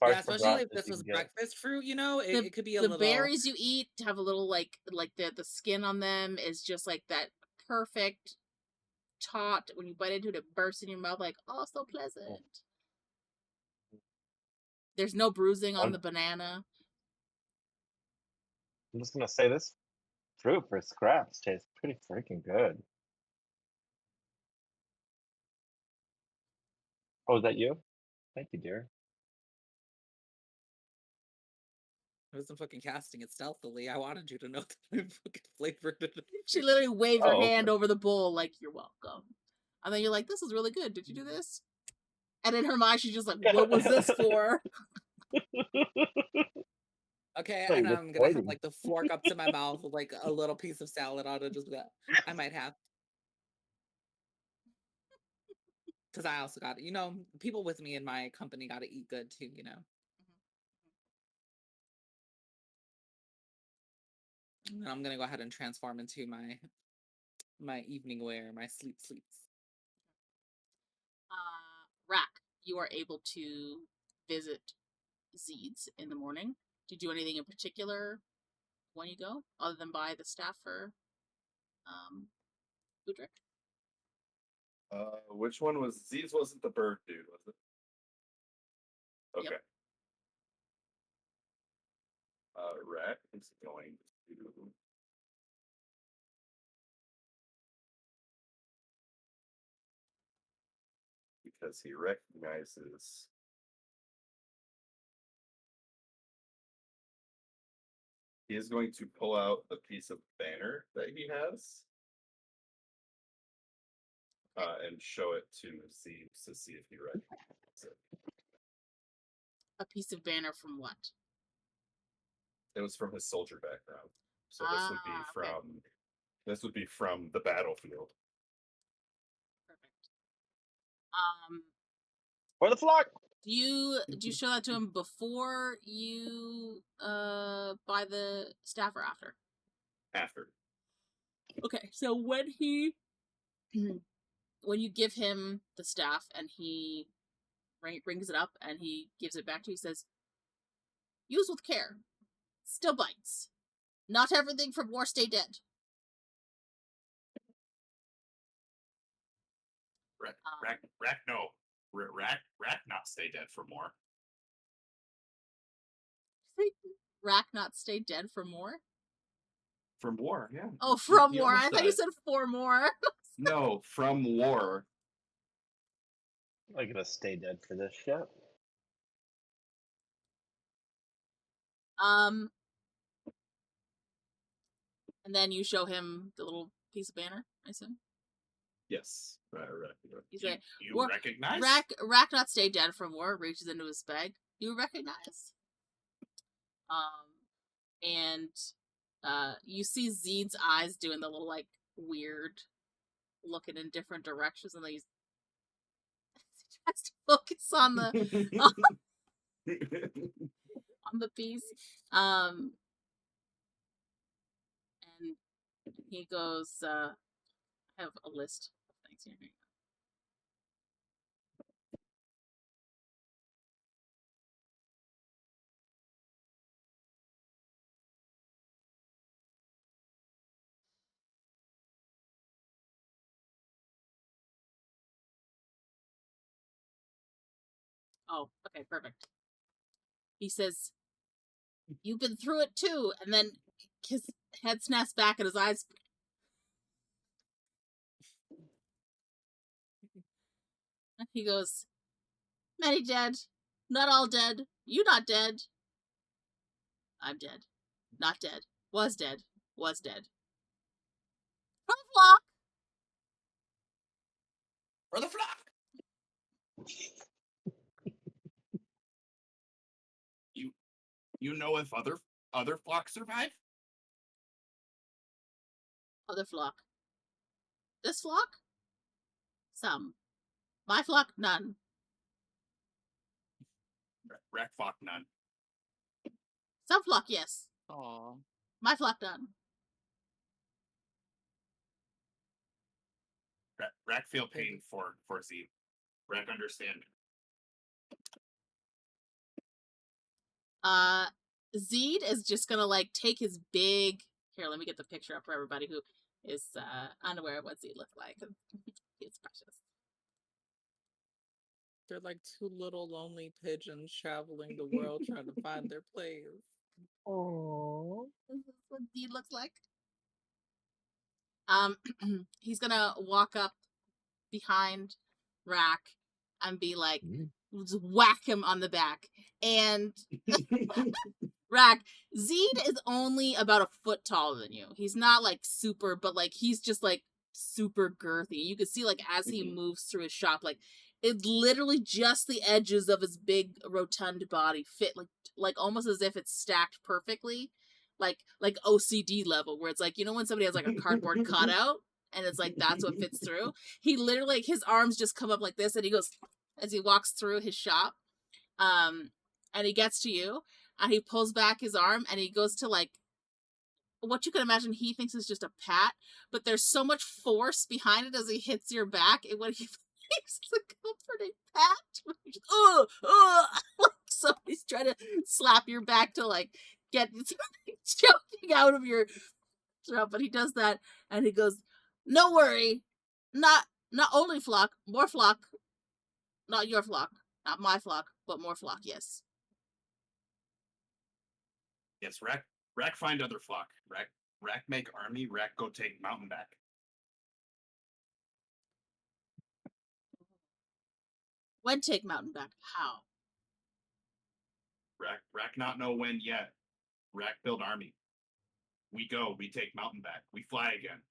Yeah, especially if this was breakfast fruit, you know, it could be a the little. berries you eat have a little like the skin on them is just like that perfect taut. When you bite into it, it bursts in your mouth like, oh, so pleasant. There's no bruising on the banana. I'm just gonna say this fruit for scraps tastes pretty freaking good. Oh, is that you? Thank you, dear. I wasn't fucking casting it stealthily. I wanted you to know that I fucking flavored it. She literally waved her Oh, hand okay. over the bowl like, you're welcome. And then you're like, this is really good. Did you do this? And in her mind, she's just like, what was this for? Okay, Oh, and you're I'm gonna have pointing. like the fork up to my mouth with like a little piece of salad on it. Just that I might have. Because I also got, you know, people with me in my company got to eat good too, you know. And I'm gonna go ahead and transform into my evening wear, my sleeps. Rahk, you are able to visit Zeed's in the morning. Do you do anything in particular when you go, other than buy the staff for Budrick? Which one was Z's? Wasn't the bird dude, was it? Okay. Yep. Rahk is going to because he recognizes he is going to pull out a piece of banner that he has and show it to Z to see if he recognizes it. A piece of banner from what? It was from his soldier background, so this would be from okay. this would be from the battlefield. Perfect. For the flock. Do you show that to him before you buy the staff or after? After. Okay, so when you give him the staff and he brings it up and he gives it back to you, he says, use with care. Still bites. Not everything from war stay dead. Rahk, no. Rahk not stay dead for more. Rahk not stay dead for more? From war, yeah. Oh, from He war. I almost thought you died. said for more. No, from war. I'm gonna stay dead for this shit. And then you show him the little piece of banner, I assume? Yes. Right. You say, You recognize? Rahk not stay dead from war, reaches into his bag. You recognize. And you see Zeed's eyes doing the little, like, weird, looking in different directions, and he's... tries to focus on the on the piece. And he goes, I have a list of things here. Oh, okay, perfect. He says, "You've been through it too," and then his head snaps back and his eyes. And he goes, "Many dead, not all dead. You not dead. I'm dead, not dead. Was dead, was dead. For the flock." For the flock. You know if other flocks survive? Other flock. This flock? Some. My flock, none. Rahk flock, none. Some flock, yes. Aw. My flock, none. Rahk feel pain for Z. Rahk understand. Zeed is just gonna like take his big. Here, let me get the picture up for everybody who is unaware of what Zeed looks like. It's precious. They're like two little lonely pigeons traveling the world trying to find their place. Oh, this is what Zeed looks like. He's gonna walk up behind Rahk and be like, just whack him on the back. And Rahk, Zeed is only about a foot taller than you. He's not like super, but like he's just like super girthy. You can see like as he moves through his shop, like it's literally just the edges of his big rotund body fit like almost as if it's stacked perfectly, like OCD level, where it's like, you know when somebody has like a cardboard cutout and it's like that's what fits through. He literally, like, his arms just come up like this, and he goes as he walks through his shop, and he gets to you, and he pulls back his arm, and he goes to like what you can imagine he thinks is just a pat, but there's so much force behind it as he hits your back, and what he thinks is a comforting pat. Like somebody's trying to slap your back to like get something choking out of your throat, but he does that, and he goes, "No worry, not only flock, more flock, not your flock, not my flock, but more flock, yes." Yes, Rahk find other flock. Rahk make army. Rahk go take mountain back. When take mountain back? How? Rahk not know when yet. Rahk build army. We go. We take mountain back. We fly again.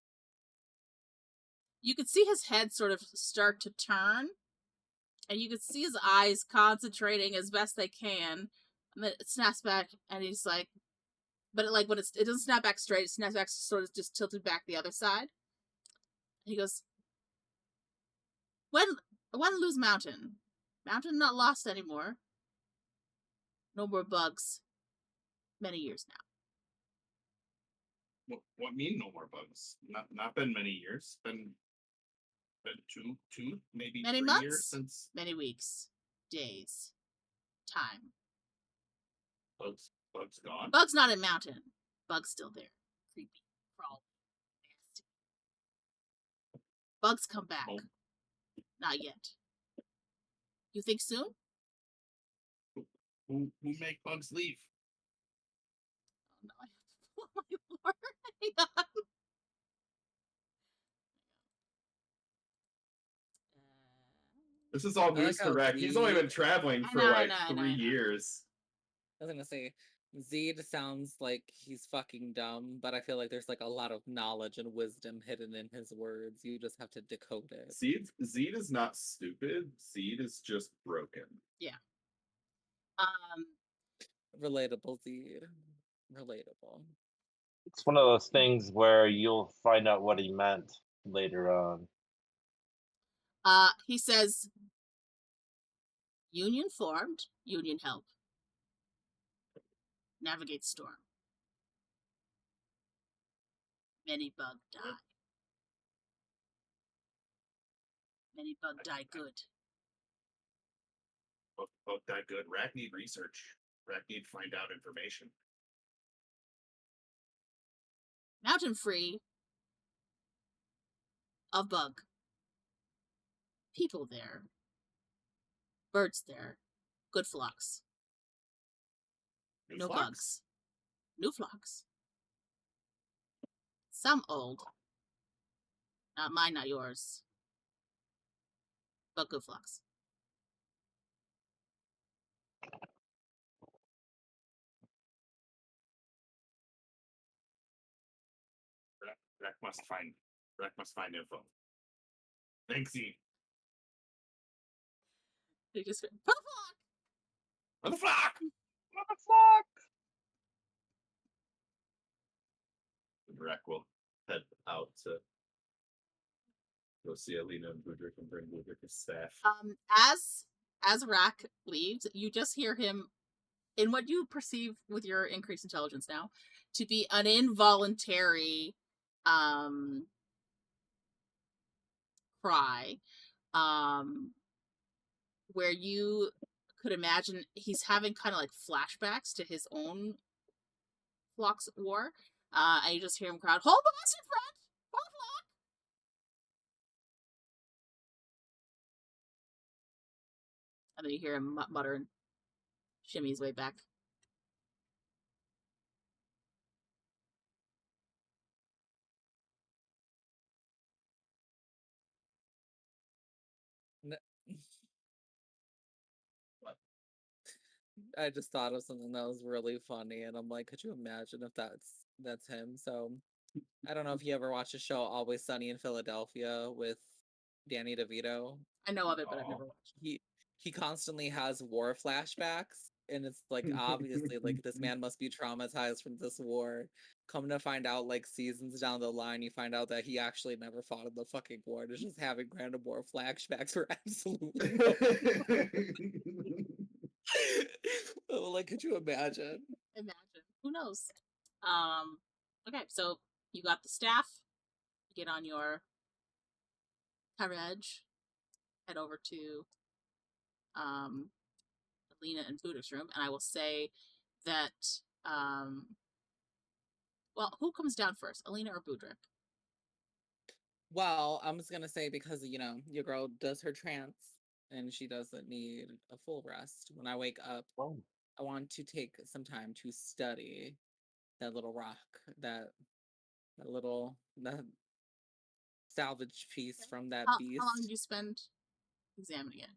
You could see his head sort of start to turn, and you could see his eyes concentrating as best they can, and then it snaps back, and he's like, but it, like when it doesn't snap back straight, it snaps back sort of just tilted back the other side. And he goes, when lose mountain? Mountain not lost anymore. No more bugs. Many years now. What mean no more bugs? Not been many years. Been two, maybe Many 3 months? years since Many weeks. Days. Time. bugs gone. Bug's not in mountain. Bug's still there. Creepy. Crawl. Nasty. Bugs come back. Oh. Not yet. You think soon? Who make bugs leave? Oh no, I have to pull my lore. Hang on. This is all I like news to how Rahk. He's only been traveling for I like know. 3 years. I was gonna say, Zeed sounds like he's fucking dumb, but I feel like there's like a lot of knowledge and wisdom hidden in his words. You just have to decode it. Zeed is not stupid. Zeed is just broken. Yeah. Relatable, Zeed. Relatable. It's one of those things where you'll find out what he meant later on. He says, Union formed. Union help. Navigate storm. Many bug die. Many bug die good. Both that good. Rahk need research. Rahk need to find out information. Mountain free of bug. People there. Birds there. Good flocks. New No flocks? bugs. New flocks. Some old. Not mine, not yours. But good flocks. Rahk must find info. Thanksy. They just for the flock. For the flock! Rahk will head out to go see Alina and Budrick and bring Budrick his staff. As Rahk leaves, you just hear him, in what you perceive with your increased intelligence now, to be an involuntary cry, where you could imagine he's having kind of like flashbacks to his own flock's war, and you just hear him cry, "Hold the bastard, friend! Hold the flock!" And then you hear him mutter and shimmy his way back. I just thought of something that was really funny, and I'm like, could you imagine if that's him? So, I don't know if you ever watched the show Always Sunny in Philadelphia with Danny DeVito. I know of it, but I've never watched it. He constantly has war flashbacks, and it's like obviously like this man must be traumatized from this war. Come to find out, like seasons down the line, you find out that he actually never fought in the fucking war. It's just having random war flashbacks for absolutely no like, could you imagine? Imagine. Who knows? Okay, so you got the staff. You get on your carriage, head over to Alina and Budrick's room, and I will say that well, who comes down first, Alina or Budrick? Well, I'm just gonna say because your girl does her trance and she doesn't need a full rest. When I wake up, I want to take some time to study that little rock, that salvage piece from that beast. How long did you spend examining it?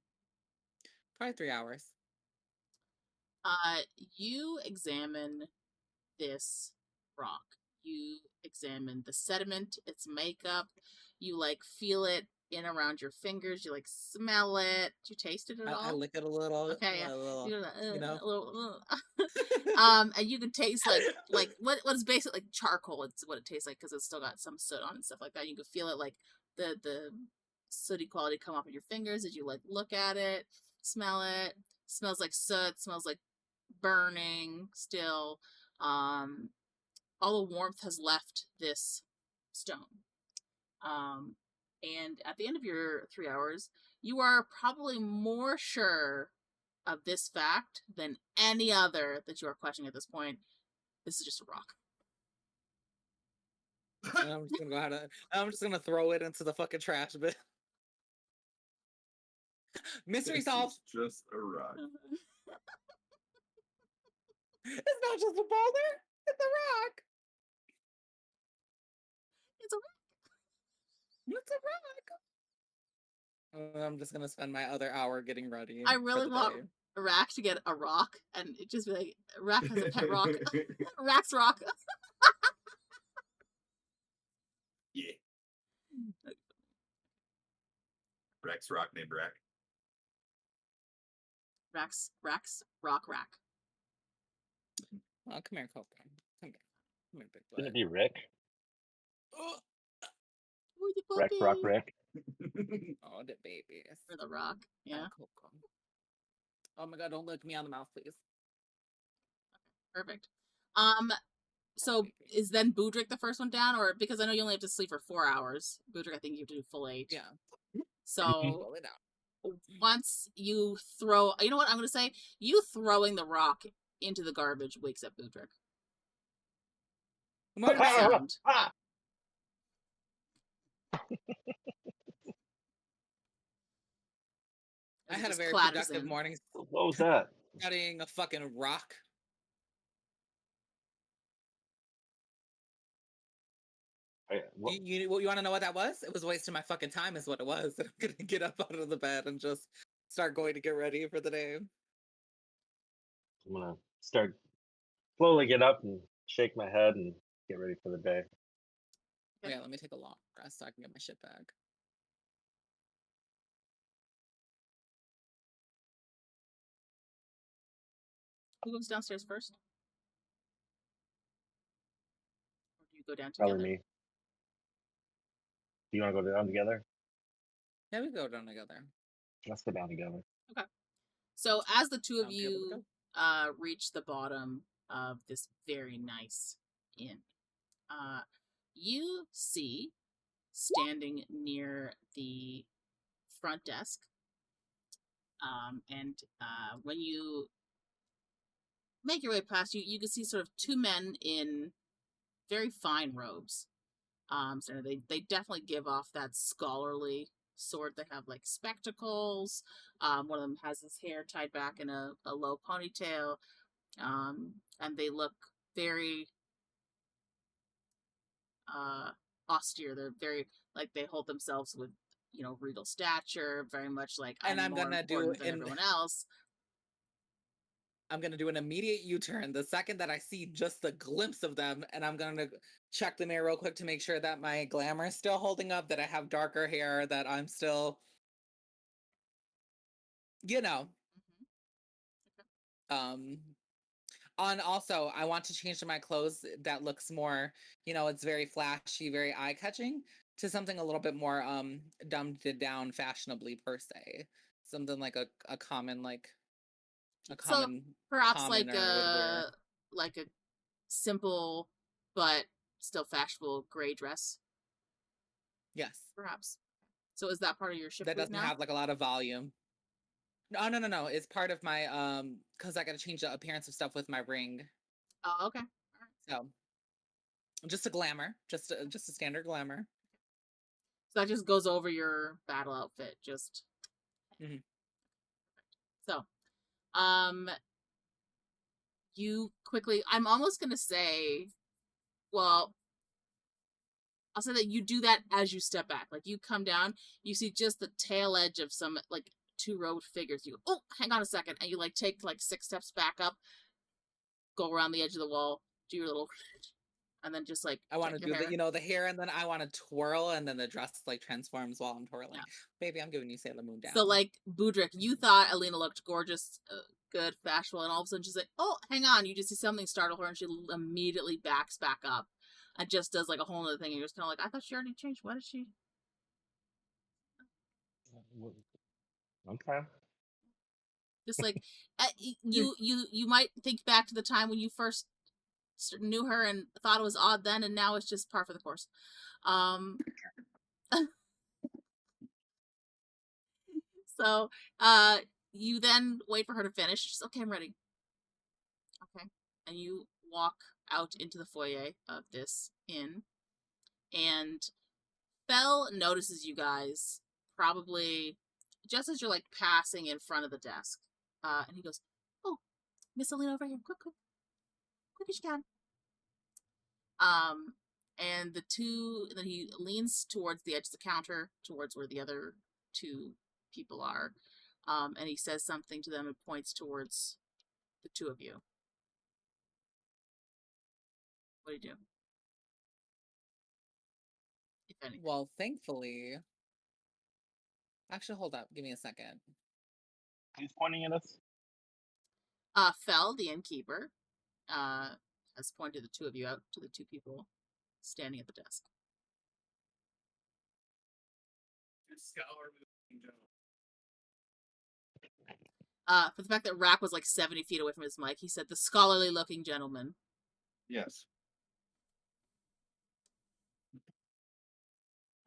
Probably 3 hours. You examine this rock. You examine the sediment, its makeup. You like feel it in around your fingers. You like smell it. Do you taste it at all? I lick it a little. Okay, yeah. A little, a little. And you can taste like what is basically like charcoal. It's what it tastes like because it's still got some soot on it and stuff like that. You can feel it like the sooty quality come off of your fingers as you like look at it, smell it. Smells like soot. Smells like burning still. All the warmth has left this stone. And at the end of your 3 hours, you are probably more sure of this fact than any other that you are questioning at this point. This is just a rock. And I'm just gonna go ahead and I'm just gonna throw it into the fucking trash bin. Mystery solved. It's just a rock. It's not just a boulder. It's a rock. It's a rock. It's a rock. I'm just gonna spend my other hour getting ready. I really want Rahk to get a rock, and it just be like Rahk has a pet rock. Rahk's rock. Yeah. Rahk's rock named Rahk. Rahk's rock rack. Oh, come here, Coco. Come here, big boy. Shouldn't it be Rick? The Rex, Rock, puppy. Rick. Oh, the baby. For the rock, yeah. Coco. Oh my god, don't lick me on the mouth, please. Perfect. So is then Budrick the first one down, or because I know you only have to sleep for 4 hours? Budrick, I think you have to do full 8. Yeah. So Roll it out. once you throw, you know what I'm gonna say? You throwing the rock into the garbage wakes up Budrick. Morning Sound. I had a Just very clatters productive in. morning What was that? studying a fucking rock. You want to know what that was? It was wasting my fucking time is what it was. I'm going to get up out of the bed and just start going to get ready for the day. I'm gonna start slowly get up and shake my head and get ready for the day. Okay. Yeah, let me take a long rest so I can get my shit back. Who goes downstairs first? Or do you go down together? Probably me. Do you want to go down together? Yeah, we go down together. Let's go down together. Okay. So as the two of Sounds good, let's you reach the bottom of this very nice inn, you see standing near the front desk, and when you make your way past, you can see sort of two men in very fine robes. So they definitely give off that scholarly sort. They have like spectacles. One of them has his hair tied back in a low ponytail. And they look very austere. They're very, like, they hold themselves with, regal stature, very much like, And I'm more gonna important than everyone else. I'm going to do an immediate U-turn the second that I see just a glimpse of them, and I'm going to check the mirror real quick to make sure that my glamour is still holding up, that I have darker hair, that I'm still, On also, I want to change to my clothes that looks more, it's very flashy, very eye-catching, to something a little bit more dumbed down fashionably per se. Something like a common, like a common, so perhaps commoner would wear. like a simple but still fashionable gray dress. Yes. Perhaps. So is that part of your shift That week doesn't now? have like a lot of volume. No. It's part of my because I got to change the appearance of stuff with my ring. Oh, okay. All right. So just a glamour, just a standard glamour. So that just goes over your battle outfit. Just so, you quickly. I'm almost gonna say, well, I'll say that you do that as you step back. Like, you come down, you see just the tail edge of some, like, two robed figures. You go, oh, hang on a second, and you like take like 6 steps back up, go around the edge of the wall, do your little, and then just like I want to do hair. the hair, and then I want to twirl, and then the dress like transforms while I'm twirling. Yeah. Baby, I'm giving you Sailor Moon down. So like Budrick, you thought Alina looked gorgeous, good, fashionable, and all of a sudden she's like, oh, hang on, you just see something startle her, and she immediately backs back up and just does like a whole other thing, and you're just kind of like, I thought she already changed. What is she? Okay. Just like you might think back to the time when you first knew her and thought it was odd then, and now it's just par for the course. So you then wait for her to finish. She's okay, I'm ready. Okay. And you walk out into the foyer of this inn, and Fell notices you guys probably just as you're like passing in front of the desk. And he goes, oh, Miss Alina over here, quick as you can. And then he leans towards the edge of the counter, towards where the other two people are. And he says something to them and points towards the two of you. What do you do? If anything. Well, thankfully. Actually, hold up. Give me a second. Who's pointing at us? Fell, the innkeeper, has pointed the two of you out to the two people standing at the desk. For the fact that Rahk was like 70 feet away from his mic, he said, the scholarly-looking gentleman. Yes.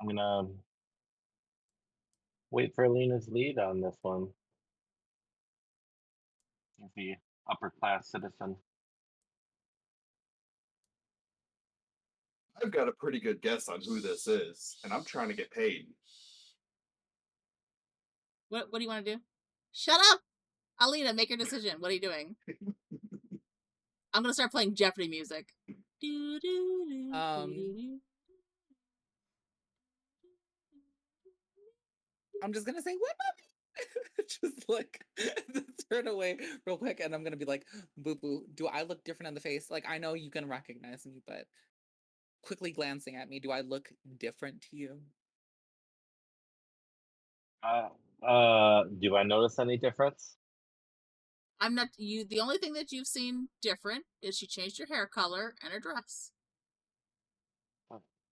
I'm gonna wait for Alina's lead on this one. He's the upper class citizen. I've got a pretty good guess on who this is, and I'm trying to get paid. What do you want to do? Shut up! Alina, make your decision. What are you doing? I'm gonna start playing Jeopardy music. I'm just gonna say, what mommy? Just like turn away real quick, and I'm gonna be like, boo boo, do I look different in the face? Like, I know you can recognize me, but quickly glancing at me, do I look different to you? Do I notice any difference? I'm not you. The only thing that you've seen different is she changed her hair color and her dress.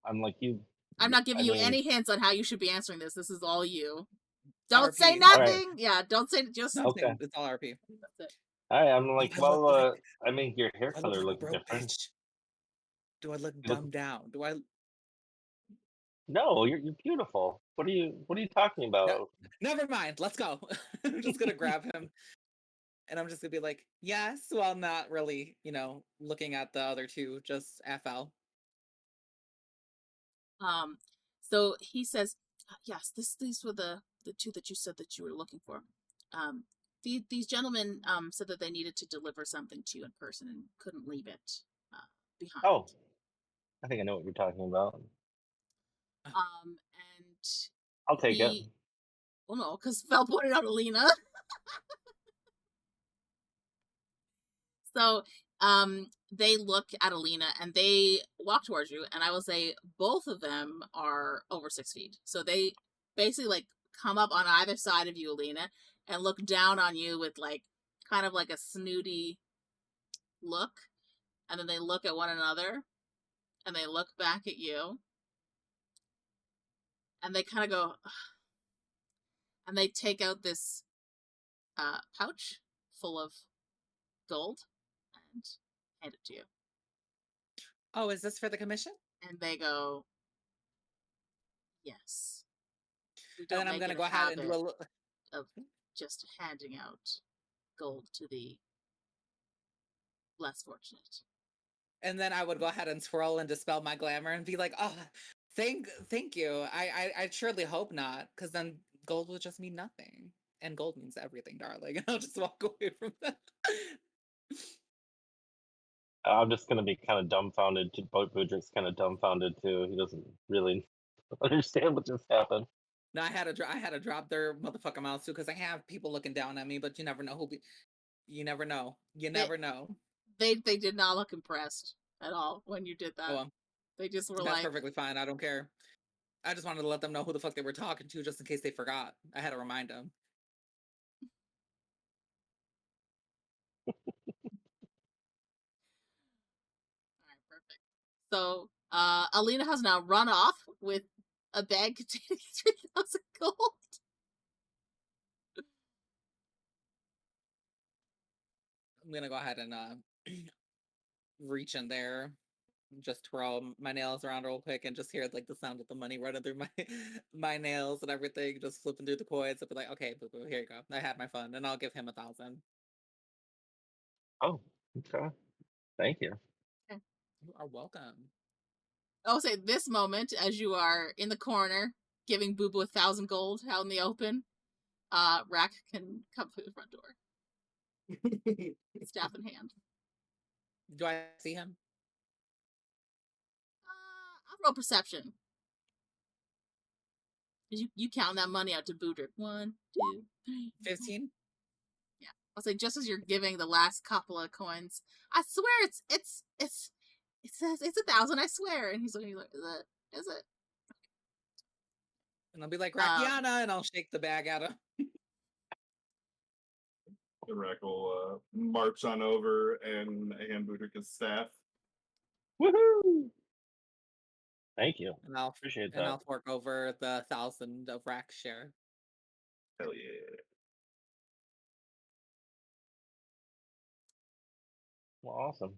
I'm like you. I'm not giving I you mean- any hints on how you should be answering this. This is all you. Don't RP. say All right. nothing. Yeah, don't say just. Nothing. Okay. It's all RP. That's it. All right, I'm like, I well, look like- I mean, your hair Do I color look like a looks broke different. bitch? Do I look You look- dumbed down? Do I? No, you're beautiful. What are you talking about? Never mind. Let's go. I'm just gonna grab him, and I'm just gonna be like, yes, while not really, looking at the other two, just FL. So he says, yes, these were the two that you said that you were looking for. These gentlemen said that they needed to deliver something to you in person and couldn't leave it behind. Oh, I think I know what you're talking about. And I'll take it. Well, no, because Fel pointed out Alina. So they look at Alina and they walk towards you, and I will say both of them are over 6 feet. So they basically like come up on either side of you, Alina, and look down on you with like kind of like a snooty look, and then they look at one another, and they look back at you, and they kind of go, ugh. And they take out this pouch full of gold and hand it to you. Oh, is this for the commission? And they go, yes. We And don't then I'm make gonna it go a ahead and do habit a. of just handing out gold to the less fortunate. And then I would go ahead and twirl and dispel my glamour and be like, oh, thank you. I surely hope not, because then gold will just mean nothing. And gold means everything, darling. And I'll just walk away from that. I'm just gonna be kind of dumbfounded. Budrick's kind of dumbfounded too. He doesn't really understand what just happened. No, I had to drop their motherfucking mouths too, because I have people looking down at me, but you never know you never know. You never know. They did not look impressed at all when you did that. Oh, They just were that's like, perfectly fine. I don't care. I just wanted to let them know who the fuck they were talking to, just in case they forgot. I had to remind them. alright, perfect. So Alina has now run off with a bag containing 3,000 gold. I'm gonna go ahead and reach in there, just twirl my nails around real quick, and just hear like the sound of the money running through my my nails and everything, just flipping through the coins. I'll be like, okay, boo boo, here you go. I had my fun, and I'll give him 1,000. Oh, okay. Thank you. You are welcome. I'll say this moment, as you are in the corner giving Boo Boo 1,000 gold out in the open, Rahk can come through the front door, staff in hand. Do I see him? I'll roll perception. You count that money out to Budrick. 1, 2, 3, 15. Yeah, I'll say just as you're giving the last couple of coins, I swear it says it's 1,000. I swear, and he's looking like, is it? And I'll be like, Rakiana, and I'll shake the bag at him. The Rahk will march on over and hand Budrick his staff. Woohoo! Thank you. And I'll Appreciate and that. I'll fork over the 1,000 of Rack's share. Hell yeah. Well, awesome.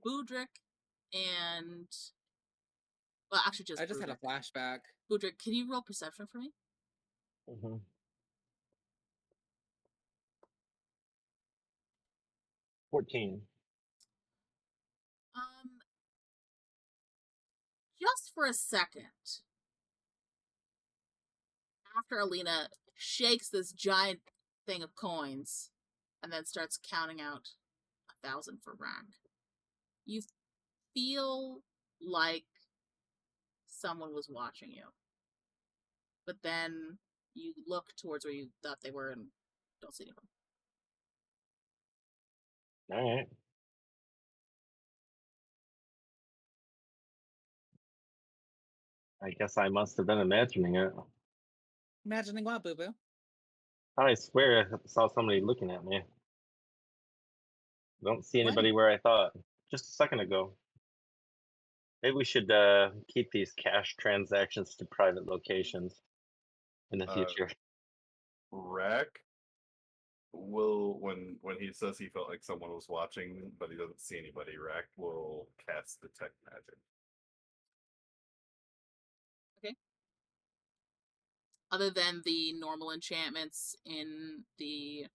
Budrick and well, actually, just I just had a Budrick. flashback. Budrick, can you roll perception for me? Mm-hmm. 14. Just for a second, after Alina shakes this giant thing of coins and then starts counting out 1,000 for Rahk, you feel like someone was watching you. But then you look towards where you thought they were and don't see anyone. All right. I guess I must have been imagining it. Imagining what, boo boo? I swear I saw somebody looking at me. Don't see When? anybody where I thought. Just a second ago. Maybe we should keep these cash transactions to private locations in the future. Rahk will, when he says he felt like someone was watching, but he doesn't see anybody, Rahk will cast Detect Magic. Okay. Other than the normal enchantments in the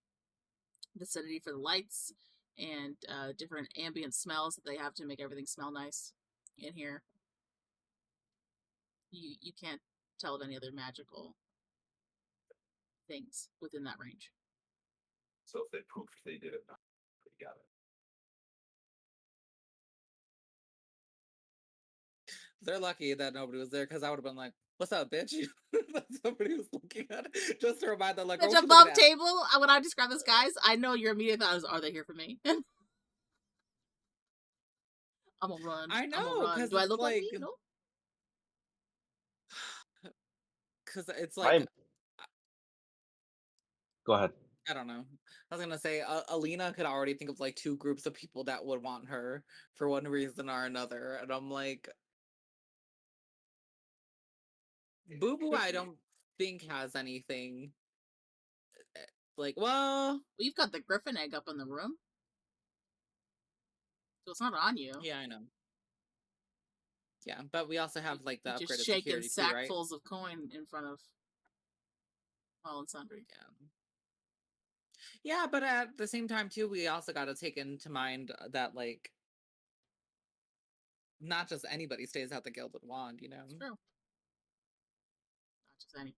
vicinity for the lights and different ambient smells that they have to make everything smell nice in here, you can't tell of any other magical things within that range. So if they poofed, they did it. They got it. They're lucky that nobody was there, because I would have been like, "What's up, bitch?" That somebody was looking at it, just to remind them, like, Bitch, "Oh, what you above looking at?" table, when I describe this, guys, I know your immediate thought is, are they here for me? I'm gonna run. I I'm gonna know, run. because Do I it's look like like, me? No. because it's like, Go ahead. I don't know. I was gonna say, Alina could already think of like 2 groups of people that would want her for one reason or another, and I'm like, Boo Boo, I don't think has anything. Like, well, You've got the griffin egg up in the room, so it's not on you. yeah, I know. Yeah, but we also have like the You're just upgraded shaking security too, right? sackfuls of coin in front of all and sundry. Yeah. Yeah, but at the same time too, we also got to take into mind that like not just anybody stays at the Gilded Wand, you know. It's true. Not just any.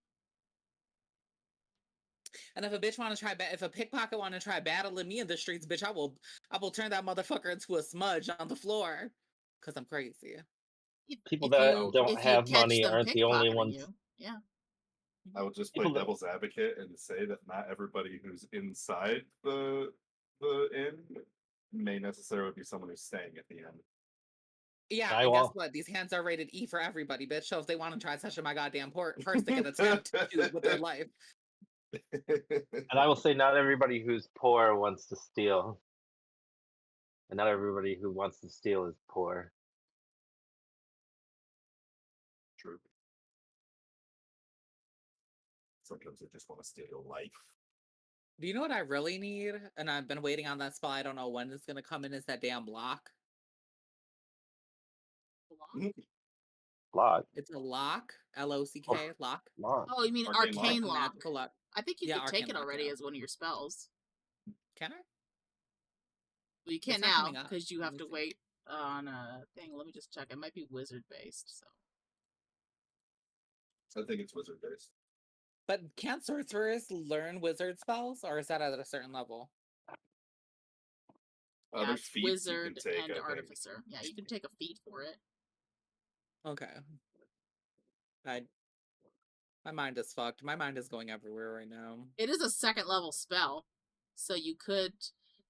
And if a bitch want to try, if a pickpocket want to try battling me in the streets, bitch, I will turn that motherfucker into a smudge on the floor, cause I'm crazy. People If that you- don't if you have catch money them aren't the only pickpocketing ones. you, yeah. I would just play People that- devil's advocate and say that not everybody who's inside the inn may necessarily be someone who's staying at the inn. Yeah, I and guess will- what? These hands are rated E for everybody, bitch. So if they want to try touching my goddamn purse, they can attempt to with their life. And I will say, not everybody who's poor wants to steal. And not everybody who wants to steal is poor. True. Sometimes they just want to steal your life. Do you know what I really need? And I've been waiting on that spell. I don't know when it's gonna come in. Is that damn lock? Lock. It's a lock. L-O-C-K. Lock. Lock. Oh, you mean Arcane arcane lock? lock? Magical lock. I think you Yeah, could take arcane it lock, already yeah. as one of your spells. Can I? Well, you can't not now coming up. because you Let have me to see. wait on a thing. Let me just check. It might be wizard based. So I think it's wizard based. But can't sorcerers learn wizard spells, or is that at a certain level? yeah, There's it's feats you wizard can take, and I think. artificer. Yeah, you can take a feat for it. Okay. My mind is fucked. My mind is going everywhere right now. It is a 2nd level spell, so you could.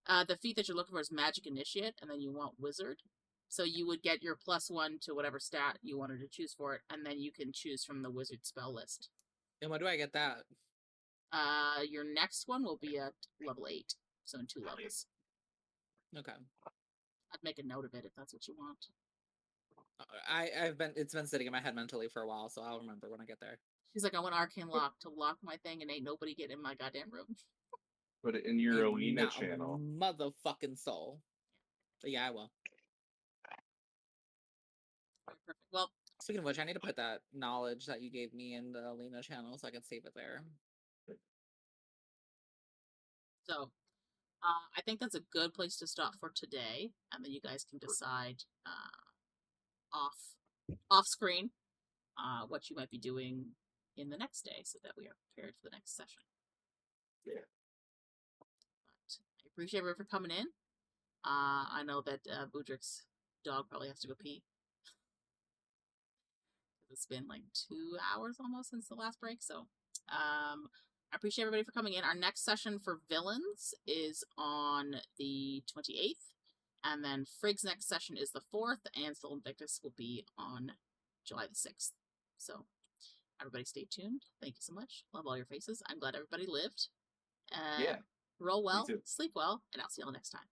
The feat that you're looking for is Magic Initiate, and then you want Wizard. So you would get your +1 to whatever stat you wanted to choose for it, and then you can choose from the Wizard spell list. And when do I get that? Your next one will be at level 8, so in 2 levels. Okay. I'd make a note of it if that's what you want. It's been sitting in my head mentally for a while, so I'll remember when I get there. She's like, I want Arcane Lock to lock my thing, and ain't nobody get in my goddamn room. Put it in your And Alina not a channel. motherfucking soul. But yeah, I will. Perfect. Well, Speaking of which, I need to put that knowledge that you gave me in the Alina channel so I can save it there. so I think that's a good place to stop for today, and then you guys can decide off screen what you might be doing in the next day, so that we are prepared for the next session. Yeah. But I appreciate everyone for coming in. I know that Budrick's dog probably has to go pee. It's been like 2 hours almost since the last break, so I appreciate everybody for coming in. Our next session for villains is on the 28th, and then Frigg's next session is the 4th, and Soul Invictus will be on July the 6th. So everybody stay tuned. Thank you so much. Love all your faces. I'm glad everybody lived. Yeah. Roll well, too. sleep well, and I'll see you all next time.